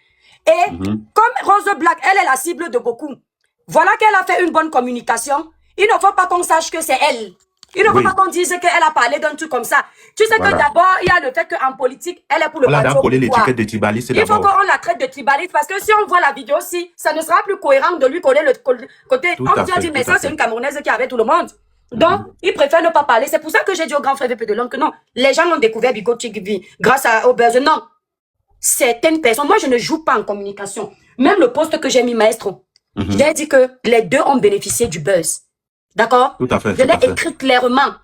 Et comme Rose Black, elle est la cible de beaucoup. Voilà qu'elle a fait une bonne communication. Il ne faut pas qu'on sache que c'est elle. Il ne faut pas qu'on dise qu'elle a parlé d'un truc comme ça. Tu sais que d'abord, il y a le fait qu'en politique, elle est pour le On a parti au collé pouvoir. l'étiquette de tribaliste Il faut d'abord. qu'on la traite de tribaliste parce que si on voit la vidéo aussi, ça ne sera plus cohérent de lui coller le côté. Tout On à dit, fait, mais tout à ça, c'est fait. une Camerounaise qui avait tout le monde. Donc, il préfère ne pas parler. C'est pour ça que j'ai dit au grand frère VP de l'homme que non, les gens ont découvert Bigot TV grâce au buzz. Non. Certaines personnes, moi, je ne joue pas en communication. Même le poste que j'ai mis, maestro, j'ai dit que les deux ont bénéficié du buzz. D'accord? Tout à fait. Je l'ai écrit clairement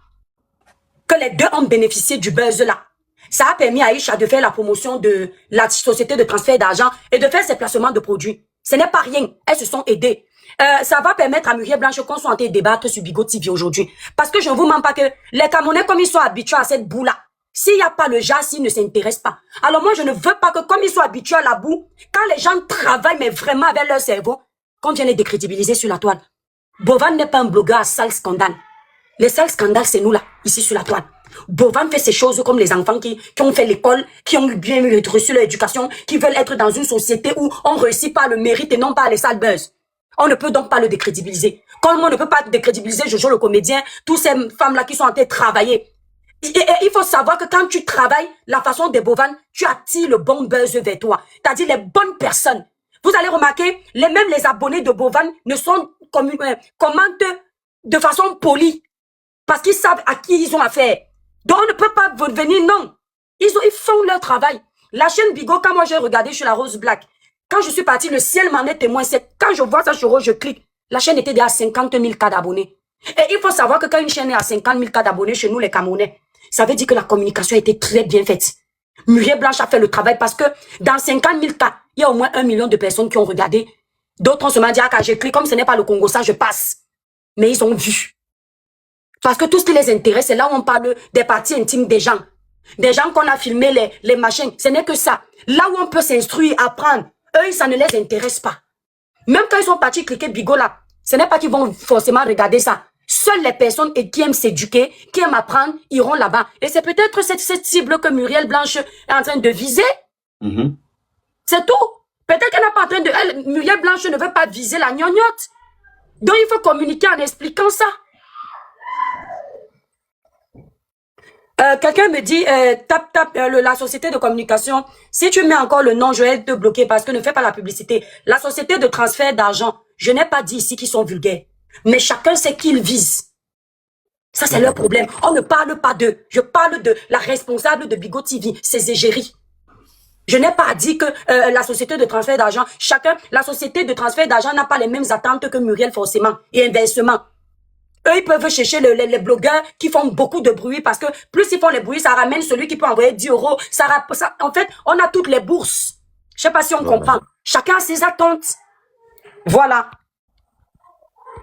que les deux ont bénéficié du buzz là. Ça a permis à Aïcha de faire la promotion de la société de transfert d'argent et de faire ses placements de produits. Ce n'est pas rien. Elles se sont aidées. Ça va permettre à Muriel Blanche qu'on soit en train de débattre sur Bigot TV aujourd'hui. Parce que je ne vous mens pas que les Camerounais, comme ils sont habitués à cette boue-là, s'il n'y a pas le jas, ils ne s'intéressent pas. Alors moi, je ne veux pas que comme ils sont habitués à la boue, quand les gens travaillent, mais vraiment avec leur cerveau, qu'on vienne les décrédibiliser sur la toile. Bovan n'est pas un blogueur à sale scandale. Les sales scandales, c'est nous là, ici sur la toile. Bovan fait ces choses comme les enfants qui ont fait l'école, qui ont bien reçu l'éducation, qui veulent être dans une société où on réussit par le mérite et non par les sales buzz. On ne peut donc pas le décrédibiliser. Comme on ne peut pas décrédibiliser Jojo le comédien, toutes ces femmes-là qui sont en train de travailler. il faut savoir que quand tu travailles la façon des bovanes, tu attires le bon buzz vers toi. C'est-à-dire les bonnes personnes. Vous allez remarquer, même les abonnés de Bovan ne sont commentent de façon polie. Parce qu'ils savent à qui ils ont affaire. Donc on ne peut pas venir, non. Ils font leur travail. La chaîne Bigo, quand moi j'ai regardé sur la Rose Black, quand je suis partie, le ciel m'en est témoin. C'est quand je vois ça sur Rose, je clique. La chaîne était déjà à 50 000 cas d'abonnés. Et il faut savoir que quand une chaîne est à 50 000 cas d'abonnés chez nous, les Camerounais, ça veut dire que la communication a été très bien faite. Muriel Blanche a fait le travail parce que dans 50 000 cas, il y a au moins 1 million de personnes qui ont regardé. D'autres ont se dit, ah, quand j'ai cliqué, comme ce n'est pas le Congo, ça, je passe. Mais ils ont vu. Parce que tout ce qui les intéresse, c'est là où on parle des parties intimes des gens. Des gens qu'on a filmé les machins. Ce n'est que ça. Là où on peut s'instruire, apprendre. Eux, ça ne les intéresse pas. Même quand ils sont partis cliquer Bigo là, ce n'est pas qu'ils vont forcément regarder ça. Seules les personnes qui aiment s'éduquer, qui aiment apprendre, iront là-bas. Et c'est peut-être cette cible que Muriel Blanche est en train de viser. C'est tout. Peut-être qu'elle n'est pas en train de... Muriel Blanche ne veut pas viser la gnognotte. Donc il faut communiquer en expliquant ça. Quelqu'un me dit, la société de communication, si tu mets encore le nom, je vais te bloquer parce que ne fais pas la publicité. La société de transfert d'argent, je n'ai pas dit ici qu'ils sont vulgaires. Mais chacun sait qui ils visent. Ça, c'est leur problème. On ne parle pas d'eux. Je parle de la responsable de Bigo TV, c'est égérie. Je n'ai pas dit que la société de transfert d'argent, la société de transfert d'argent n'a pas les mêmes attentes que Muriel forcément, et inversement. Eux, ils peuvent chercher les blogueurs qui font beaucoup de bruit parce que plus ils font les bruits, ça ramène celui qui peut envoyer 10 €. En fait, on a toutes les bourses. Je sais pas si on comprend. Chacun a ses attentes. Voilà.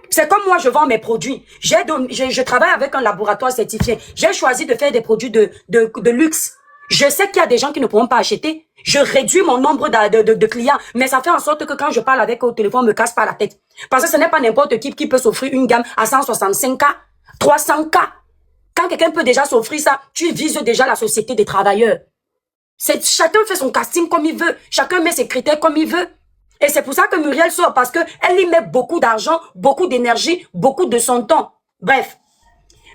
C'est comme moi, je vends mes produits. Je travaille avec un laboratoire certifié. J'ai choisi de faire des produits de luxe. Je sais qu'il y a des gens qui ne pourront pas acheter. Je réduis mon nombre de clients. Mais ça fait en sorte que quand je parle avec eux au téléphone, on ne me casse pas la tête. Parce que ce n'est pas n'importe qui peut s'offrir une gamme à 165K, 300K. Quand quelqu'un peut déjà s'offrir ça, tu vises déjà la société des travailleurs. Chacun fait son casting comme il veut. Chacun met ses critères comme il veut. Et c'est pour ça que Muriel sort. Parce qu'elle y met beaucoup d'argent, beaucoup d'énergie, beaucoup de son temps. Bref.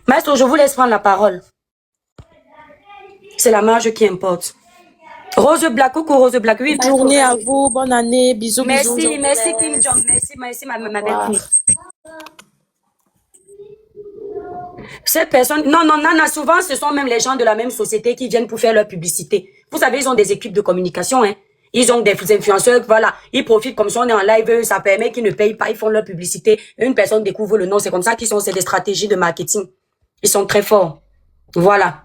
Maître, je vous laisse prendre la parole. C'est la marge qui importe. Rose Black, coucou Rose Black. Oui, bonne journée à vous, bonne année, bisous, merci, bisous. Merci Kim Jong, merci ma belle. Ces personnes, non, souvent ce sont même les gens de la même société qui viennent pour faire leur publicité. Vous savez, ils ont des équipes de communication, hein. Ils ont des influenceurs, voilà. Ils profitent comme ça, on est en live, ça permet qu'ils ne payent pas, ils font leur publicité. Une personne découvre le nom, c'est comme ça qu'ils sont, c'est des stratégies de marketing. Ils sont très forts. Voilà.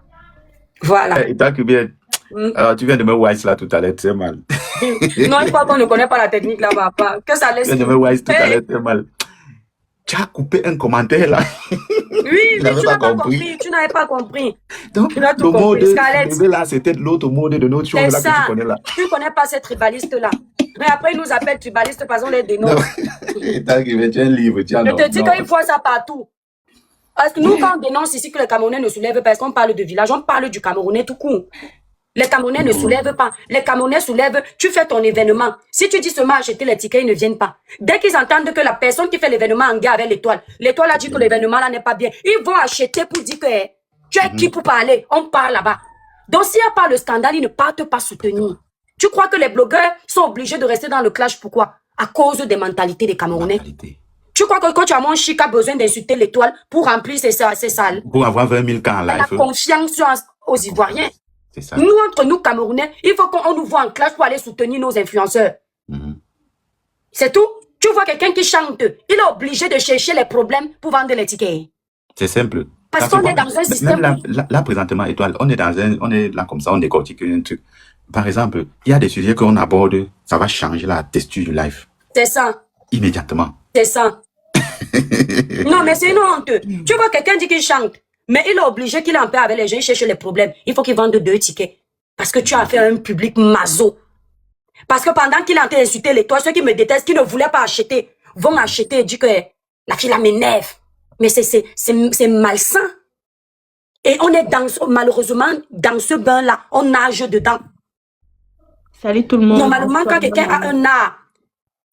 Voilà. Et t'as que bien. Alors, tu viens de me wise là tout à l'heure, c'est mal. Non, une fois qu'on ne connaît pas la technique là, papa, que ça laisse. Tu viens de me wise tout à l'heure, c'est mal. Tu as coupé un commentaire là. Oui, mais tu n'as pas compris. Tu n'avais pas compris. Donc, le mot de là, c'était l'autre mot de notre chose là que tu connais là. Tu ne connais pas ces tribalistes là. Mais après, ils nous appellent tribalistes parce qu'on les dénonce. T'as tu as un livre, tu as je te dis qu'il faut ça partout. Parce que nous, quand on dénonce ici que les Camerounais ne soulèvent pas, parce qu'on parle de village, on parle du Camerounais tout court. Les Camerounais ne soulèvent pas. Les Camerounais soulèvent, tu fais ton événement. Si tu dis seulement acheter les tickets, ils ne viennent pas. Dès qu'ils entendent que la personne qui fait l'événement en gars avec l'étoile a dit que l'événement là n'est pas bien, ils vont acheter pour dire que tu es qui pour parler. On parle là-bas. Donc s'il n'y a pas le scandale, ils ne partent pas soutenir. Tu crois que les blogueurs sont obligés de rester dans le clash, pourquoi? À cause des mentalités des Camerounais. Tu crois que quand tu as mon chic a besoin d'insulter l'étoile pour remplir ses salles? Pour avoir 20 000 cas en live. La confiance aux Ivoiriens. C'est ça. Nous, entre nous, Camerounais, il faut qu'on nous voit en classe pour aller soutenir nos influenceurs. C'est tout. Tu vois quelqu'un qui chante, il est obligé de chercher les problèmes pour vendre les tickets. C'est simple. Parce qu'on est dans un système... Même là, présentement, Étoile, on est là comme ça, on décortique un truc. Par exemple, il y a des sujets qu'on aborde, ça va changer la texture du live. C'est ça. Immédiatement. C'est ça. Non, mais c'est une honte. Tu vois quelqu'un dit qu'il chante, mais il est obligé qu'il est en paix avec les gens, il cherche les problèmes. Il faut qu'il vende 2 tickets. Parce que tu as fait un public maso. Parce que pendant qu'il est en train d'insulter l'étoile, ceux qui me détestent, qui ne voulaient pas acheter, vont acheter et dire que la fille là m'énerve. Mais c'est malsain. Et on est malheureusement dans ce bain-là. On nage dedans. Salut tout le monde. Normalement, quand quelqu'un a un art,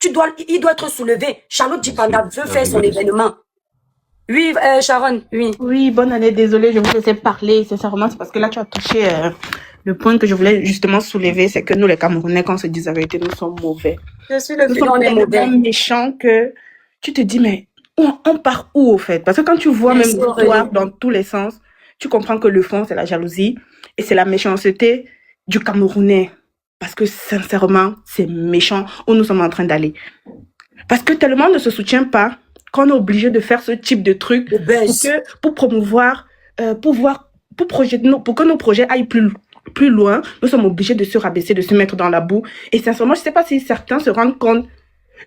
il doit être soulevé. Charlotte Djipanda veut faire son événement. Oui, Sharon, oui. Oui, bonne année. Désolée, je vous laissais parler. Sincèrement, c'est parce que là, tu as touché le point que je voulais justement soulever. C'est que nous, les Camerounais, quand on se dit la vérité, nous sommes mauvais. Je suis le Nous filon, sommes on est mauvais. tellement méchants que tu te dis, mais on part où au fait? Parce que quand tu vois même l'histoire dans tous les sens, tu comprends que le fond, c'est la jalousie et c'est la méchanceté du Camerounais. Parce que sincèrement, c'est méchant où nous sommes en train d'aller. Parce que tellement on ne se soutient pas qu'on est obligé de faire ce type de truc pour promouvoir, pour que nos projets aillent plus loin. Nous sommes obligés de se rabaisser, de se mettre dans la boue. Et sincèrement, je ne sais pas si certains se rendent compte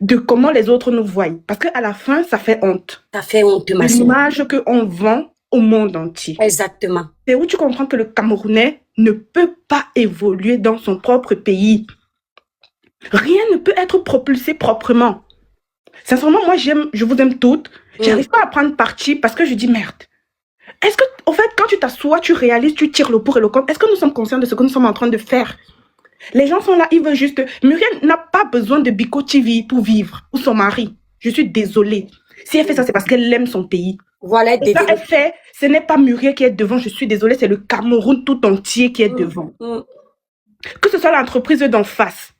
de comment les autres nous voient. Parce qu'à la fin, ça fait honte. Ça fait honte, ma soeur. L'image qu'on vend au monde entier. Exactement. C'est où tu comprends que le Camerounais ne peut pas évoluer dans son propre pays. Rien ne peut être propulsé proprement. Sincèrement, moi, je vous aime toutes. J'arrive pas à prendre parti parce que je dis merde. Est-ce que, au fait, quand tu t'assois, tu réalises, tu tires le pour et le contre, est-ce que nous sommes conscients de ce que nous sommes en train de faire? Les gens sont là, ils veulent juste... Muriel n'a pas besoin de Biko TV pour vivre, ou son mari. Je suis désolée. Si elle fait ça, c'est parce qu'elle aime son pays. Voilà, et ça, elle fait, ce n'est pas Muriel qui est devant, je suis désolée, c'est le Cameroun tout entier qui est devant. Que ce soit l'entreprise d'en face.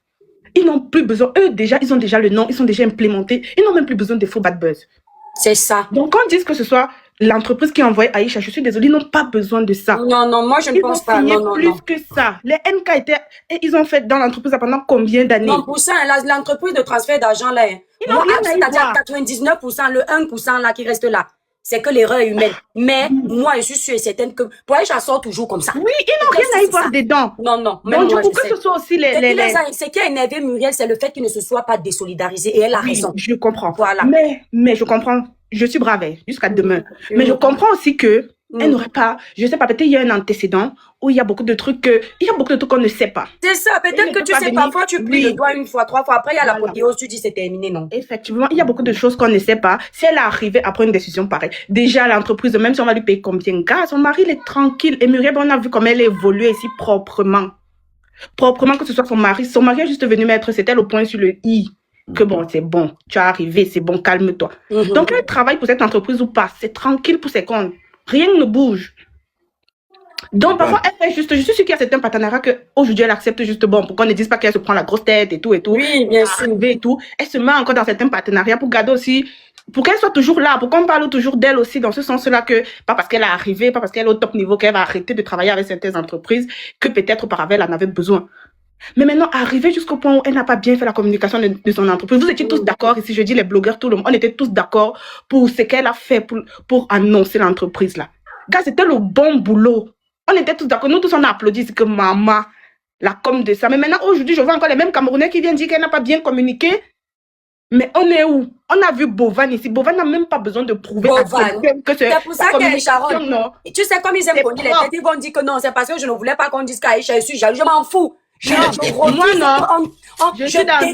Ils n'ont plus besoin, eux déjà, ils ont déjà le nom, ils sont déjà implémentés, ils n'ont même plus besoin des faux bad buzz. C'est ça. Donc quand on dit que ce soit l'entreprise qui a envoyé Aïcha, je suis désolée, ils n'ont pas besoin de ça. Non, non, moi je ne pense pas. Ils Non, ont non, signé non. plus que ça. Les NK étaient, et ils ont fait dans l'entreprise pendant combien d'années? Non, pour ça, l'entreprise de transfert d'argent là, ils n'ont rien à y voir. 99%, le 1% là qui reste là. C'est que l'erreur est humaine. Mais moi, je suis sûre et certaine que pour Aïcha sort toujours comme ça. Oui, ils n'ont rien à y voir dedans. Non, non. Donc, du coup, que ce soit aussi Ce qui a énervé Muriel, c'est le fait qu'il ne se soit pas désolidarisé. Et elle a raison. Je comprends. Voilà. Mais je comprends. Je suis brave jusqu'à demain. Mais je comprends aussi que elle n'aurait pas, je sais pas, peut-être il y a un antécédent où il y a beaucoup de trucs qu'on ne sait pas. C'est ça, peut-être que tu sais, parfois tu plies le doigt une fois, 3 fois, après il y a la l'apothéose, tu dis c'est terminé, non? Effectivement, il y a beaucoup de choses qu'on ne sait pas. Si elle est arrivée à prendre une décision pareille, déjà l'entreprise, même si on va lui payer combien de gaz, son mari il est tranquille. Et Muriel, on a vu comment elle évolue ici proprement. Proprement, que ce soit son mari est juste venu mettre, c'était le point sur le i. Que bon, c'est bon, tu es arrivé, c'est bon, calme-toi. Donc elle travaille pour cette entreprise ou pas, c'est tranquille pour ses comptes. Rien ne bouge. Donc parfois elle fait juste, je suis sûre qu'il y a certains partenariats qu'aujourd'hui elle accepte juste bon, pour qu'on ne dise pas qu'elle se prend la grosse tête et tout et tout. Oui, bien sûr. Et tout. Elle se met encore dans certains partenariats pour garder aussi, pour qu'elle soit toujours là, pour qu'on parle toujours d'elle aussi dans ce sens-là que, pas parce qu'elle est arrivée, pas parce qu'elle est au top niveau qu'elle va arrêter de travailler avec certaines entreprises, que peut-être auparavant elle en avait besoin. Mais maintenant, arrivé jusqu'au point où elle n'a pas bien fait la communication de son entreprise. Vous étiez tous d'accord, ici je dis les blogueurs, tout le monde, on était tous d'accord pour ce qu'elle a fait pour annoncer l'entreprise là. Gars, c'était le bon boulot. On était tous d'accord, nous tous on a applaudi, c'est que maman, la com de ça. Mais maintenant, aujourd'hui, je vois encore les mêmes Camerounais qui viennent dire qu'elle n'a pas bien communiqué. Mais on est où? On a vu Bovan ici. Bovan n'a même pas besoin de prouver à quelqu'un que c'est pour ça qu'elle est Sharon. Non. Tu sais, comme ils aiment qu'on dit les têtes, ils vont dire que non, c'est parce que je ne voulais pas qu'on dise qu'Aïcha est sur jaloux. Je m'en fous. Je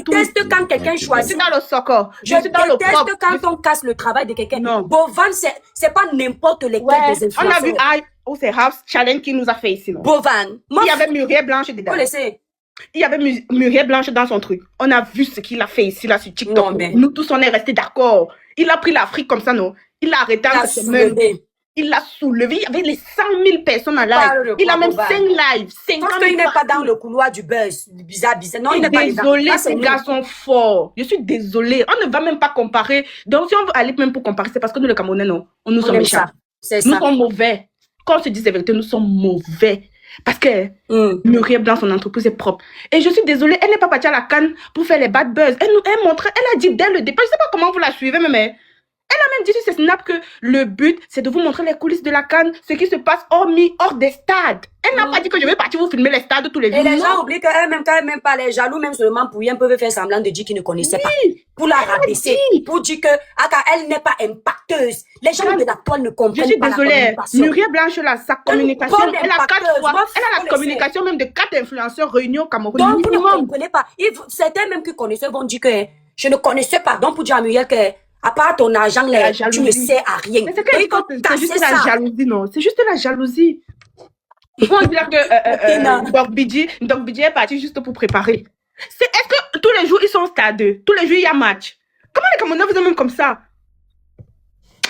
déteste quand quelqu'un choisit. Je suis dans le soccer. Je déteste quand on casse le travail de quelqu'un. Bovan, c'est pas n'importe lesquels des influenceurs. On a vu c'est House Challenge qui nous a fait ici. Bovan. Il y avait Muriel Blanche dedans. Il y avait Muriel Blanche dans son truc. On a vu ce qu'il a fait ici, là, sur TikTok. Non, mais... Nous tous, on est restés d'accord. Il a pris l'Afrique comme ça, non? Il l'a arrêté en cette semaine. Il l'a soulevé. Il y avait les 100 000 personnes en live. Il a même 5 lives. Parce qu'il n'est pas dans le couloir du buzz. Bizarre. Non, il n'est pas dedans. Désolée, ces gars sont forts. Je suis désolée. On ne va même pas comparer. Donc, si on veut aller même pour comparer, c'est parce que nous, les Camerounais, non. Nous sommes méchants. Nous sommes mauvais. Quand on se dit la vérité, nous sommes mauvais. Parce que Muriel Blanc, son entreprise est propre. Et je suis désolée, elle n'est pas partie à la CAN pour faire les bad buzz. Elle montrait, elle a dit dès le départ, je ne sais pas comment vous la suivez, mais elle a même dit sur ses snaps que le but, c'est de vous montrer les coulisses de la CAN, ce qui se passe hors des stades. Elle n'a pas dit que je vais partir vous filmer les stades tous les jours. Et les gens oublient qu'elle-même, quand elle n'aime pas les jaloux, même seulement pour rien, peuvent faire semblant de dire qu'ils ne connaissaient pas. Pour la rabaisser, pour dire que elle n'est pas impacteuse. Les gens de la toile ne comprennent pas. Je suis désolée, Muriel Blanche, là, sa communication, elle a 4 fois, elle a la communication même de 4 influenceurs réunis au Cameroun. Donc, vous ne comprenez pas. Certains même qui connaissaient vont dire que je ne connaissais pas. Donc, pour dire à Muriel que à part ton argent, tu ne sais à rien. Mais c'est juste la jalousie, non? C'est juste la jalousie. On dirait que Doc Bidji est parti juste pour préparer. Est-ce que tous les jours, ils sont au stade? Tous les jours, il y a match? Comment les Camerounais vous aiment même comme ça?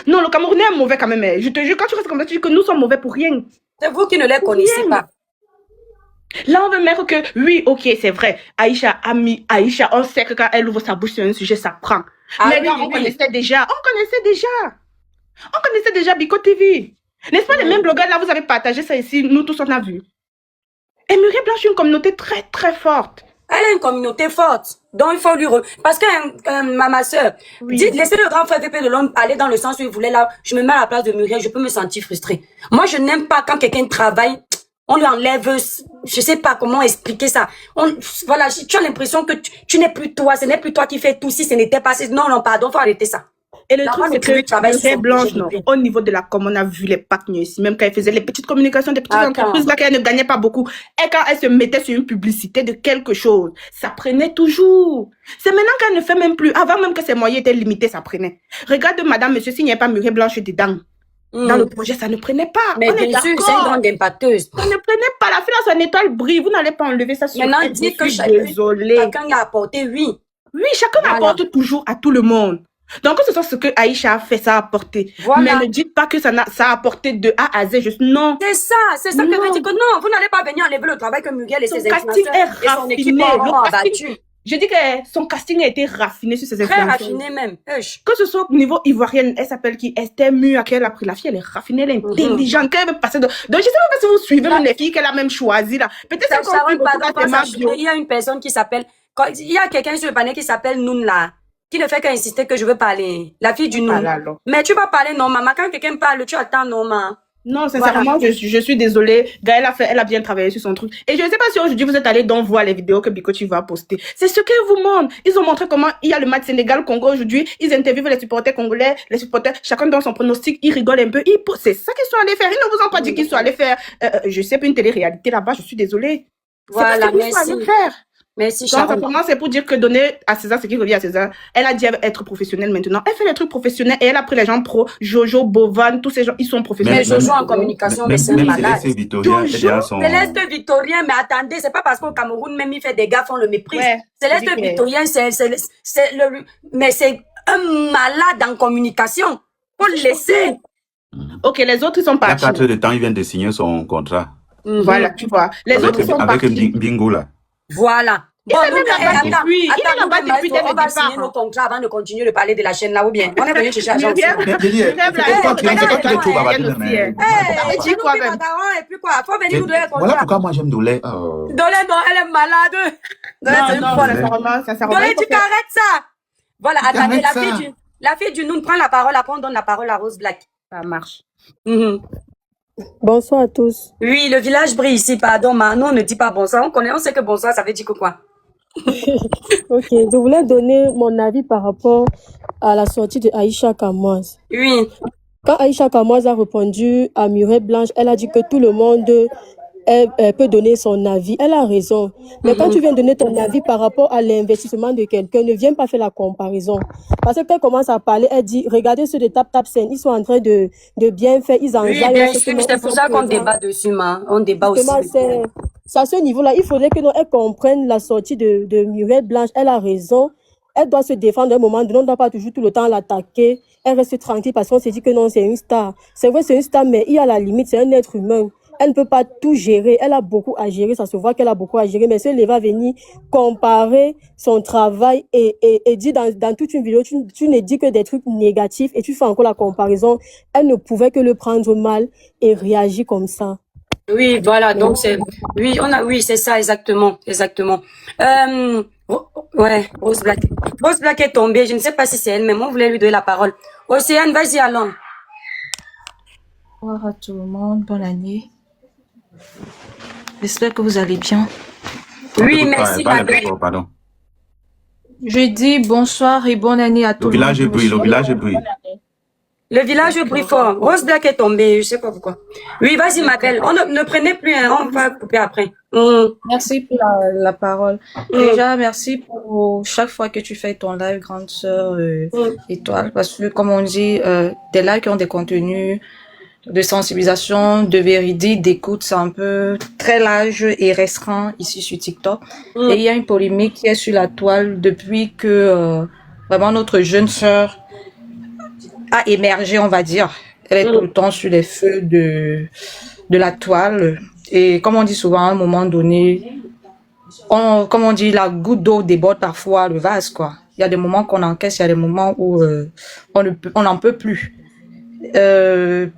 Non, le Camerounais est mauvais quand même. Je te jure, quand tu restes comme ça, tu dis que nous sommes mauvais pour rien. C'est vous qui ne les connaissez pas. Là, on veut mettre que, oui, ok, c'est vrai. Aïcha, on sait que quand elle ouvre sa bouche sur un sujet, ça prend. Mais non, on connaissait déjà. On connaissait déjà Biko TV. N'est-ce pas les mêmes blogueurs là, vous avez partagé ça ici, nous tous on a vu. Et Muriel Blanche a une communauté très très forte. Elle a une communauté forte. Donc il faut lui... Parce que ma soeur, laissez le grand frère VP de l'homme aller dans le sens où il voulait là. Je me mets à la place de Muriel, je peux me sentir frustrée. Moi, je n'aime pas quand quelqu'un travaille, on lui enlève, je sais pas comment expliquer ça. Voilà, tu as l'impression que tu n'es plus toi, ce n'est plus toi qui fais tout. Si ce n'était pas... Non, pardon, faut arrêter ça. Et le truc, c'est que Muriel Blanche, non, au niveau de la com, on a vu les packs ici, même quand elle faisait les petites communications des petites entreprises là, qu'elle ne gagnait pas beaucoup. Et quand elle se mettait sur une publicité de quelque chose, ça prenait toujours. C'est maintenant qu'elle ne fait même plus. Avant même que ses moyens étaient limités, ça prenait. Regarde, madame, monsieur, s'il n'y a pas Muriel Blanche dedans, dans le projet, ça ne prenait pas. Mais bien sûr, c'est une grande impacteuse. Ça ne prenait pas. La fille, là, son étoile brille. Vous n'allez pas enlever ça sur elle. Maintenant, dit que chacun a apporté, oui. Oui, chacun apporte toujours à tout le monde. Donc, que ce soit ce que Aïcha a fait, ça a apporté. Voilà. Mais ne dites pas que ça a apporté de A à Z. Non. C'est ça que je dis que non, vous n'allez pas venir enlever le travail que Muriel et ses casting est et son équipe ont abattu. Je dis que son casting a été raffiné sur ses influenceurs. Très raffiné même. Que ce soit au niveau ivoirienne, elle s'appelle qui? Esther Mua, qu'elle a pris la fille, elle est raffinée, elle est intelligente, qu'elle veut passer de... Donc, je sais pas si vous suivez même les filles qu'elle a même choisies là. Peut-être que ça il y a une personne qui s'appelle, il y a quelqu'un sur le panel qui s'appelle Noun là. Qui ne fait qu'insister que je veux parler. La fille du nom. Mais tu vas parler non, maman. Quand quelqu'un parle, tu attends non, maman. Non, sincèrement, voilà. je suis désolée. Gaëlle elle a bien travaillé sur son truc. Et je ne sais pas si aujourd'hui vous êtes allé donc voir les vidéos que Biko tu vas poster. C'est ce qu'elle vous montre. Ils ont montré comment il y a le match Sénégal-Congo aujourd'hui. Ils interviewent les supporters congolais, les supporters, chacun dans son pronostic, ils rigolent un peu. C'est ça qu'ils sont allés faire. Ils ne vous ont pas dit qu'ils sont allés faire, je sais pas, une télé-réalité là-bas. Je suis désolée. Voilà, merci. Sont allés faire. Merci, simplement, c'est pour dire que donner à César ce qui revient à César. Elle a dit être professionnelle maintenant. Elle fait les trucs professionnels et elle a pris les gens pro. Jojo, Bovan, tous ces gens, ils sont professionnels. Mais Jojo en communication, mais c'est malade. Céleste Victorien, mais attendez, c'est pas parce qu'au Cameroun, même il fait des gars, on le méprise. Ouais, Céleste Victorien, mais c'est un malade en communication. Faut le laisser. Ok, les autres, ils sont partis. Il y a 4 heures de temps, il vient de signer son contrat. Voilà, tu vois. Les autres sont partis. Avec Bingo là. Voilà. Bon, on va signer nos contrats avant de continuer de parler de la chaîne là ou bien. On est venu chercher l'argent. Voilà pourquoi moi j'aime Dolé. Dolé, non, elle est malade. Dolé, tu t'arrêtes ça. Voilà, attendez, la fille du Noun prend la parole, après on donne la parole à Rose Black. Ça marche. Bonsoir à tous. Oui, le village brille ici, pardon, mais nous on ne dit pas bonsoir, on sait que bonsoir ça veut dire que quoi? Ok, je voulais donner mon avis par rapport à la sortie de Aïcha Kamoise. Oui. Quand Aïcha Kamoise a répondu à Muriel Blanche, elle a dit que tout le monde elle peut donner son avis. Elle a raison. Mais quand tu viens donner ton avis par rapport à l'investissement de quelqu'un, ne viens pas faire la comparaison. Parce que quand elle commence à parler, elle dit, regardez ceux de Tap Scène, ils sont en train de bien faire, ils envoient. Oui, bien sûr, c'est pour ça qu'on débat dessus, on débat aussi. C'est à ce niveau-là, il faudrait que nous, elle comprenne la sortie de Muriel Blanche. Elle a raison. Elle doit se défendre à un moment donné. On ne doit pas toujours tout le temps l'attaquer. Elle reste tranquille parce qu'on s'est dit que non, c'est une star. C'est vrai, c'est une star, mais il y a la limite, c'est un être humain. Elle ne peut pas tout gérer. Elle a beaucoup à gérer. Ça se voit qu'elle a beaucoup à gérer. Mais si elle va venir comparer son travail et dire dans toute une vidéo, tu ne dis que des trucs négatifs et tu fais encore la comparaison. Elle ne pouvait que le prendre mal et réagir comme ça. Oui, voilà. Donc oui, c'est ça, exactement. Ouais, Rose Black. Rose Black est tombée. Je ne sais pas si c'est elle, mais moi, on voulait lui donner la parole. Océane, vas-y, allons. Bonsoir à tout le monde. Bonne année. J'espère que vous allez bien. Oui, merci. Pardon. Je dis bonsoir et bonne année à tout le monde. Le village brille. Le village brille fort. Rose Black est tombée, je sais pas pourquoi. Oui, vas-y, ma belle. On ne prenez plus, hein, on va couper après. Merci pour la parole. Déjà, merci pour chaque fois que tu fais ton live, grande sœur Étoile, parce que, comme on dit, des lives qui ont des contenus de sensibilisation, de véridique, d'écoute, c'est un peu très large et restreint ici sur TikTok. Et il y a une polémique qui est sur la toile depuis que vraiment notre jeune sœur a émergé, on va dire. Elle est tout le temps sur les feux de la toile. Et comme on dit souvent, à un moment donné, comme on dit, la goutte d'eau déborde parfois le vase, quoi. Il y a des moments qu'on encaisse, il y a des moments où on n'en peut plus.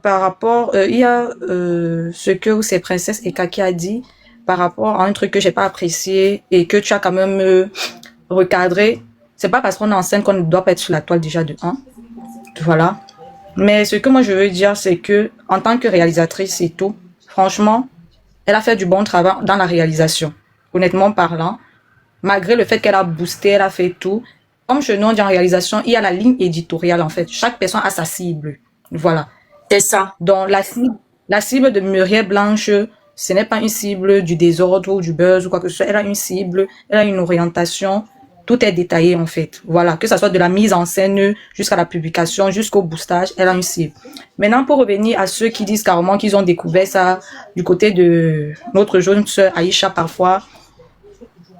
Par rapport, il y a ce que c'est Princesse Eka qui a dit par rapport à un truc que j'ai pas apprécié et que tu as quand même recadré. C'est pas parce qu'on est enceinte qu'on ne doit pas être sur la toile déjà de 1. Voilà. Mais ce que moi je veux dire, c'est que en tant que réalisatrice et tout, franchement, elle a fait du bon travail dans la réalisation. Honnêtement parlant, malgré le fait qu'elle a boosté, elle a fait tout. Comme je nous dis en réalisation, il y a la ligne éditoriale en fait. Chaque personne a sa cible. Voilà. C'est ça. Donc la cible de Muriel Blanche, ce n'est pas une cible du désordre ou du buzz ou quoi que ce soit. Elle a une cible, elle a une orientation. Tout est détaillé en fait. Voilà, que ce soit de la mise en scène jusqu'à la publication, jusqu'au boostage, elle a une cible. Maintenant, pour revenir à ceux qui disent carrément qu'ils ont découvert ça du côté de notre jeune sœur Aïcha parfois,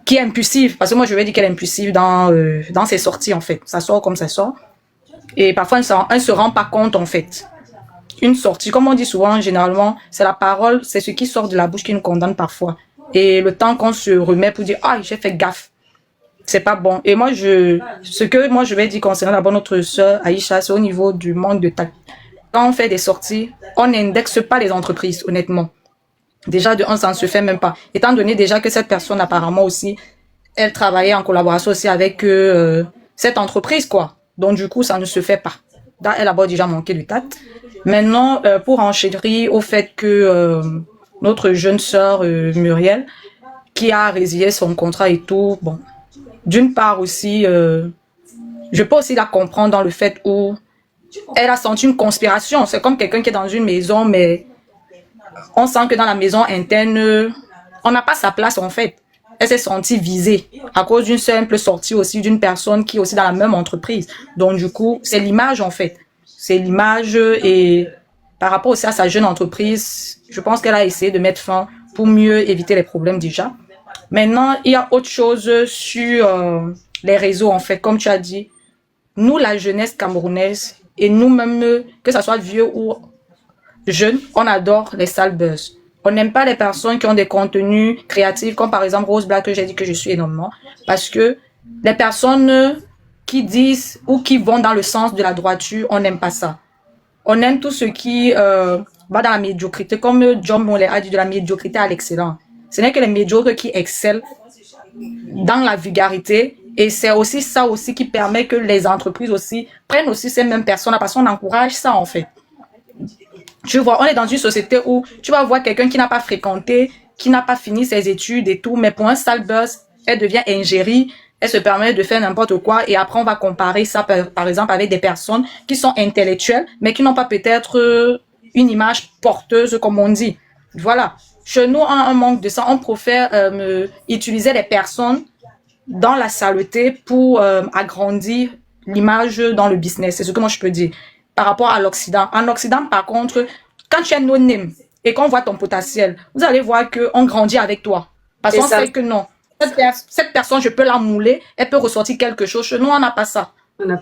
qui est impulsive, parce que moi je vais dire qu'elle est impulsive dans ses sorties en fait. Ça sort comme ça sort. Et parfois elle ne se rend pas compte en fait. Une sortie, comme on dit souvent, généralement, c'est la parole, c'est ce qui sort de la bouche qui nous condamne parfois. Et le temps qu'on se remet pour dire « Ah, j'ai fait gaffe », c'est pas bon. Et moi, ce que moi je vais dire concernant d'abord notre sœur Aïcha, c'est au niveau du manque de tact. Quand on fait des sorties, on n'indexe pas les entreprises, honnêtement. Déjà, de un, ça ne se fait même pas. Étant donné déjà que cette personne, apparemment aussi, elle travaillait en collaboration aussi avec cette entreprise, quoi. Donc, du coup, ça ne se fait pas. Là, elle a d'abord déjà manqué de tact. Maintenant, pour enchérir au fait que notre jeune sœur Muriel, qui a résilié son contrat et tout, bon, d'une part aussi, je peux aussi la comprendre dans le fait où elle a senti une conspiration. C'est comme quelqu'un qui est dans une maison, mais on sent que dans la maison interne, on n'a pas sa place en fait. Elle s'est sentie visée à cause d'une simple sortie aussi d'une personne qui est aussi dans la même entreprise. Donc du coup, c'est l'image en fait. C'est l'image et par rapport aussi à sa jeune entreprise, je pense qu'elle a essayé de mettre fin pour mieux éviter les problèmes déjà. Maintenant, il y a autre chose sur les réseaux en fait. Comme tu as dit, nous la jeunesse camerounaise et nous-mêmes, que ça soit vieux ou jeune, on adore les sales buzz. On n'aime pas les personnes qui ont des contenus créatifs, comme par exemple Rose Black, que j'ai dit que je suis énormément, parce que les personnes qui disent ou qui vont dans le sens de la droiture, on n'aime pas ça. On aime tout ce qui va dans la médiocrité, comme John Molley a dit, de la médiocrité à l'excellence. Ce n'est que les médiocres qui excellent dans la vulgarité, et c'est aussi ça aussi qui permet que les entreprises aussi prennent aussi ces mêmes personnes, parce qu'on encourage ça en fait. Tu vois, on est dans une société où tu vas voir quelqu'un qui n'a pas fréquenté, qui n'a pas fini ses études et tout, mais pour un sale buzz, elle devient ingérie, elle se permet de faire n'importe quoi et après on va comparer ça par exemple avec des personnes qui sont intellectuelles, mais qui n'ont pas peut-être une image porteuse comme on dit. Voilà. Chez nous, on a un manque de ça. On préfère utiliser les personnes dans la saleté pour agrandir l'image dans le business. C'est ce que moi je peux dire. Par rapport à l'Occident. En Occident, par contre, quand tu es anonyme et qu'on voit ton potentiel, vous allez voir qu'on grandit avec toi. Parce qu'on sait que non. Cette personne, je peux la mouler, elle peut ressortir quelque chose. Chez nous, on n'a pas ça.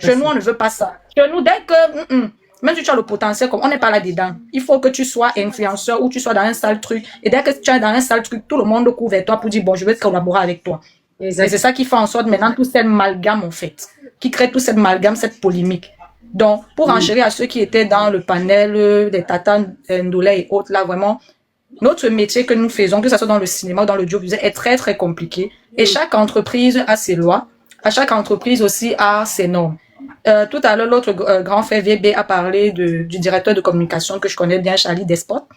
Chez nous, on ne veut pas ça. Chez nous, dès que, même si tu as le potentiel, comme on n'est pas là-dedans, il faut que tu sois influenceur ou tu sois dans un sale truc. Et dès que tu es dans un sale truc, tout le monde court vers toi pour dire, bon, je veux collaborer avec toi. Et c'est ça qui fait en sorte maintenant tout cette amalgame, en fait, qui crée tout cette amalgame, cette polémique. Donc, pour enchérir à ceux qui étaient dans le panel des Tata Ndolé et autres, là, vraiment, notre métier que nous faisons, que ce soit dans le cinéma ou dans l'audiovisuel, est très, très compliqué. Et chaque entreprise a ses lois. À chaque entreprise aussi a ses normes. Tout à l'heure, l'autre grand frère VB a parlé du directeur de communication que je connais bien, Charlie Despot,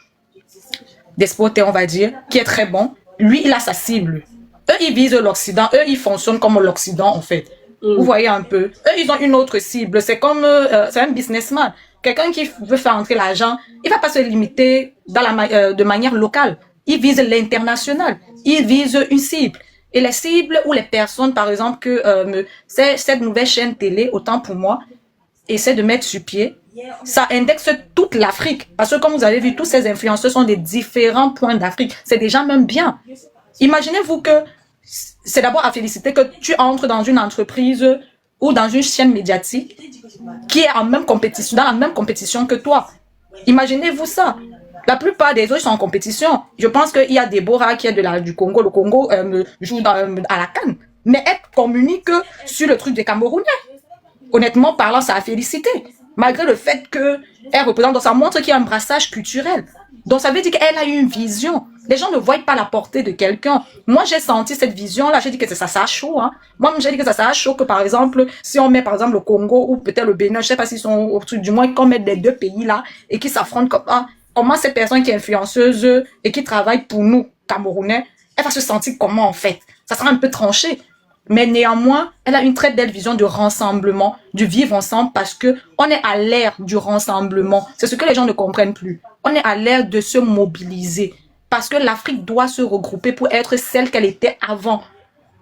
on va dire, qui est très bon. Lui, il a sa cible. Eux, ils visent l'Occident. Eux, ils fonctionnent comme l'Occident, en fait. Vous voyez un peu. Eux, ils ont une autre cible. C'est comme, c'est un businessman. Quelqu'un qui veut faire entrer l'argent, il va pas se limiter dans de manière locale. Il vise l'international. Il vise une cible. Et les cibles ou les personnes, par exemple, que cette nouvelle chaîne télé, autant pour moi, essaie de mettre sur pied, ça indexe toute l'Afrique. Parce que comme vous avez vu, tous ces influenceurs sont des différents points d'Afrique. C'est déjà même bien. Imaginez-vous que c'est d'abord à féliciter que tu entres dans une entreprise ou dans une chaîne médiatique qui est en même compétition, dans la même compétition que toi. Imaginez-vous ça. La plupart des autres sont en compétition. Je pense qu'il y a Déborah qui est du Congo. Le Congo joue à la CAN. Mais elle communique sur le truc des Camerounais. Honnêtement parlant, ça a félicité. Malgré le fait qu'elle représente, ça montre qu'il y a un brassage culturel. Donc ça veut dire qu'elle a une vision. Les gens ne voient pas la portée de quelqu'un. Moi, j'ai senti cette vision-là. J'ai dit que ça a chaud. Hein. Moi, j'ai dit que ça a chaud que, par exemple, si on met, par exemple, le Congo ou peut-être le Bénin, je sais pas s'ils sont au truc, du moins qu'on met les deux pays-là et qui s'affrontent comme ça. Comment cette personne qui est influenceuse et qui travaille pour nous, Camerounais, elle va se sentir comment, en fait? Ça sera un peu tranché. Mais néanmoins, elle a une très belle vision de rassemblement, du vivre ensemble, parce que on est à l'ère du rassemblement. C'est ce que les gens ne comprennent plus. On est à l'ère de se mobiliser, parce que l'Afrique doit se regrouper pour être celle qu'elle était avant.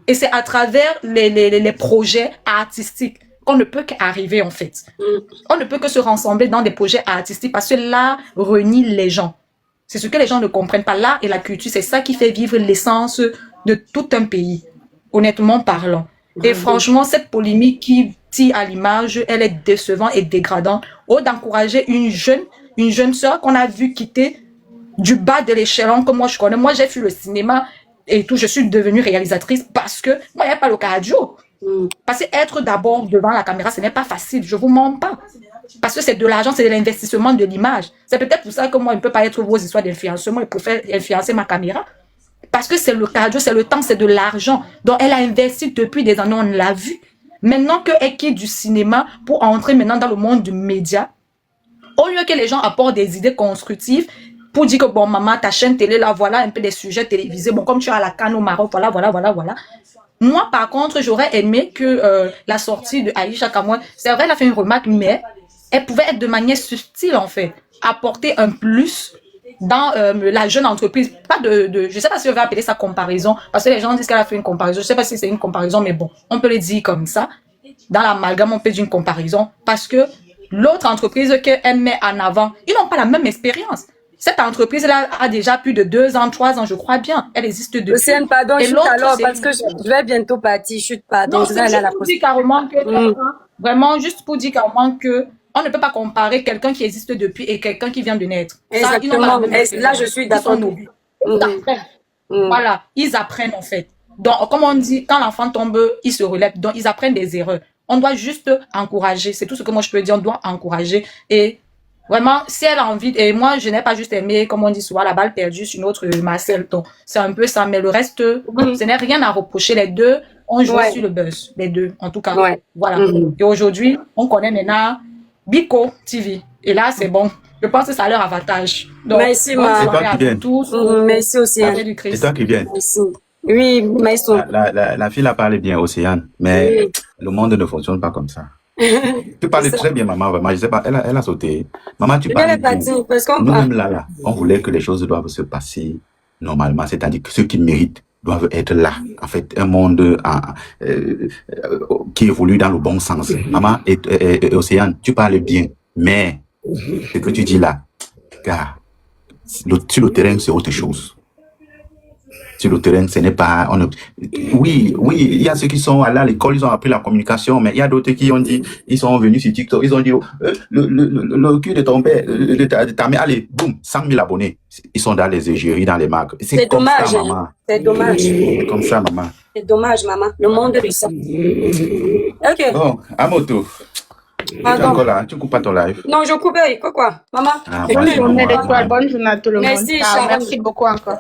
Et c'est à travers les projets artistiques qu'on ne peut qu'arriver, en fait. On ne peut que se rassembler dans des projets artistiques, parce que l'art renie les gens. C'est ce que les gens ne comprennent pas. L'art et la culture, c'est ça qui fait vivre l'essence de tout un pays. Honnêtement parlant. Et franchement, cette polémique qui tire à l'image, elle est décevante et dégradante. Au d'encourager une jeune sœur qu'on a vu quitter du bas de l'échelon que moi je connais. Moi, j'ai fait le cinéma et tout. Je suis devenue réalisatrice parce que moi, il n'y a pas le cardio. Parce que être d'abord devant la caméra, ce n'est pas facile. Je vous mens pas. Parce que c'est de l'argent, c'est de l'investissement de l'image. C'est peut-être pour ça que moi, je ne peux pas être vos histoires d'influencement et pour faire influencer ma caméra. Parce que c'est le cardio, c'est le temps, c'est de l'argent. Donc, elle a investi depuis des années, on l'a vu. Maintenant qu'elle quitte du cinéma pour entrer maintenant dans le monde du média, au lieu que les gens apportent des idées constructives pour dire que, bon, maman, ta chaîne télé, là, voilà un peu des sujets télévisés. Bon, comme tu as la CAN au Maroc, voilà. Moi, par contre, j'aurais aimé que la sortie de Aïcha Kamois, c'est vrai, elle a fait une remarque, mais elle pouvait être de manière subtile, en fait. Apporter un plus dans la jeune entreprise, pas je sais pas si je vais appeler ça comparaison, parce que les gens disent qu'elle a fait une comparaison, je sais pas si c'est une comparaison, mais bon, on peut le dire comme ça, dans l'amalgame, on peut dire une comparaison, parce que l'autre entreprise qu'elle met en avant, ils n'ont pas la même expérience. Cette entreprise-là a déjà plus de 2 ans, 3 ans, je crois bien, elle existe depuis. Océane, pardon, et chute alors, parce que je vais bientôt partir, chute, pardon. Non, c'est juste pour dire carrément que, vraiment, juste pour dire carrément que, on ne peut pas comparer quelqu'un qui existe depuis et quelqu'un qui vient de naître. Exactement. Là, je suis d'accord. Ils apprennent. Voilà, ils apprennent en fait. Donc, comme on dit, quand l'enfant tombe, il se relève. Donc, ils apprennent des erreurs. On doit juste encourager. C'est tout ce que moi je peux dire. On doit encourager. Et vraiment, si elle a envie, et moi, je n'ai pas juste aimé, comme on dit souvent, la balle perdue sur notre Marcel. Donc, c'est un peu ça. Mais le reste, ce n'est rien à reprocher. Les deux, on joue sur le buzz. Les deux, en tout cas. Voilà. Et aujourd'hui, on connaît maintenant Biko TV. Et là, c'est bon. Je pense que ça a leur avantage. Donc, merci, c'est toi qui viens. Merci, Océane. C'est toi qui viens. Merci. Oui, maestro. La fille a parlé bien, Océane, mais le monde ne fonctionne pas comme ça. Tu parlais très bien, maman, vraiment. Je sais pas, elle a sauté. Maman, tu parles bien. Nous-mêmes, là, on voulait que les choses doivent se passer normalement, c'est-à-dire que ceux qui méritent doivent être là. En fait, un monde qui évolue dans le bon sens. Maman et Océane, tu parles bien, mais ce que tu dis là, gars, sur le terrain, c'est autre chose. Sur le terrain, ce n'est pas... Oui, il y a ceux qui sont allés à l'école, ils ont appris la communication, mais il y a d'autres qui ont dit, ils sont venus sur TikTok, ils ont dit, le cul de ton père, de ta mère, allez, boum, 100 000 abonnés. Ils sont dans les égéries, dans les marques. C'est dommage, ça, maman. C'est dommage. C'est comme ça, maman. C'est dommage, maman. Le monde est ça. Ok. Bon, à moto. Tu es encore là, tu coupes pas ton live. Non, je coupe, quoi, maman. Bonne journée à tout le monde. Merci, Merci beaucoup encore.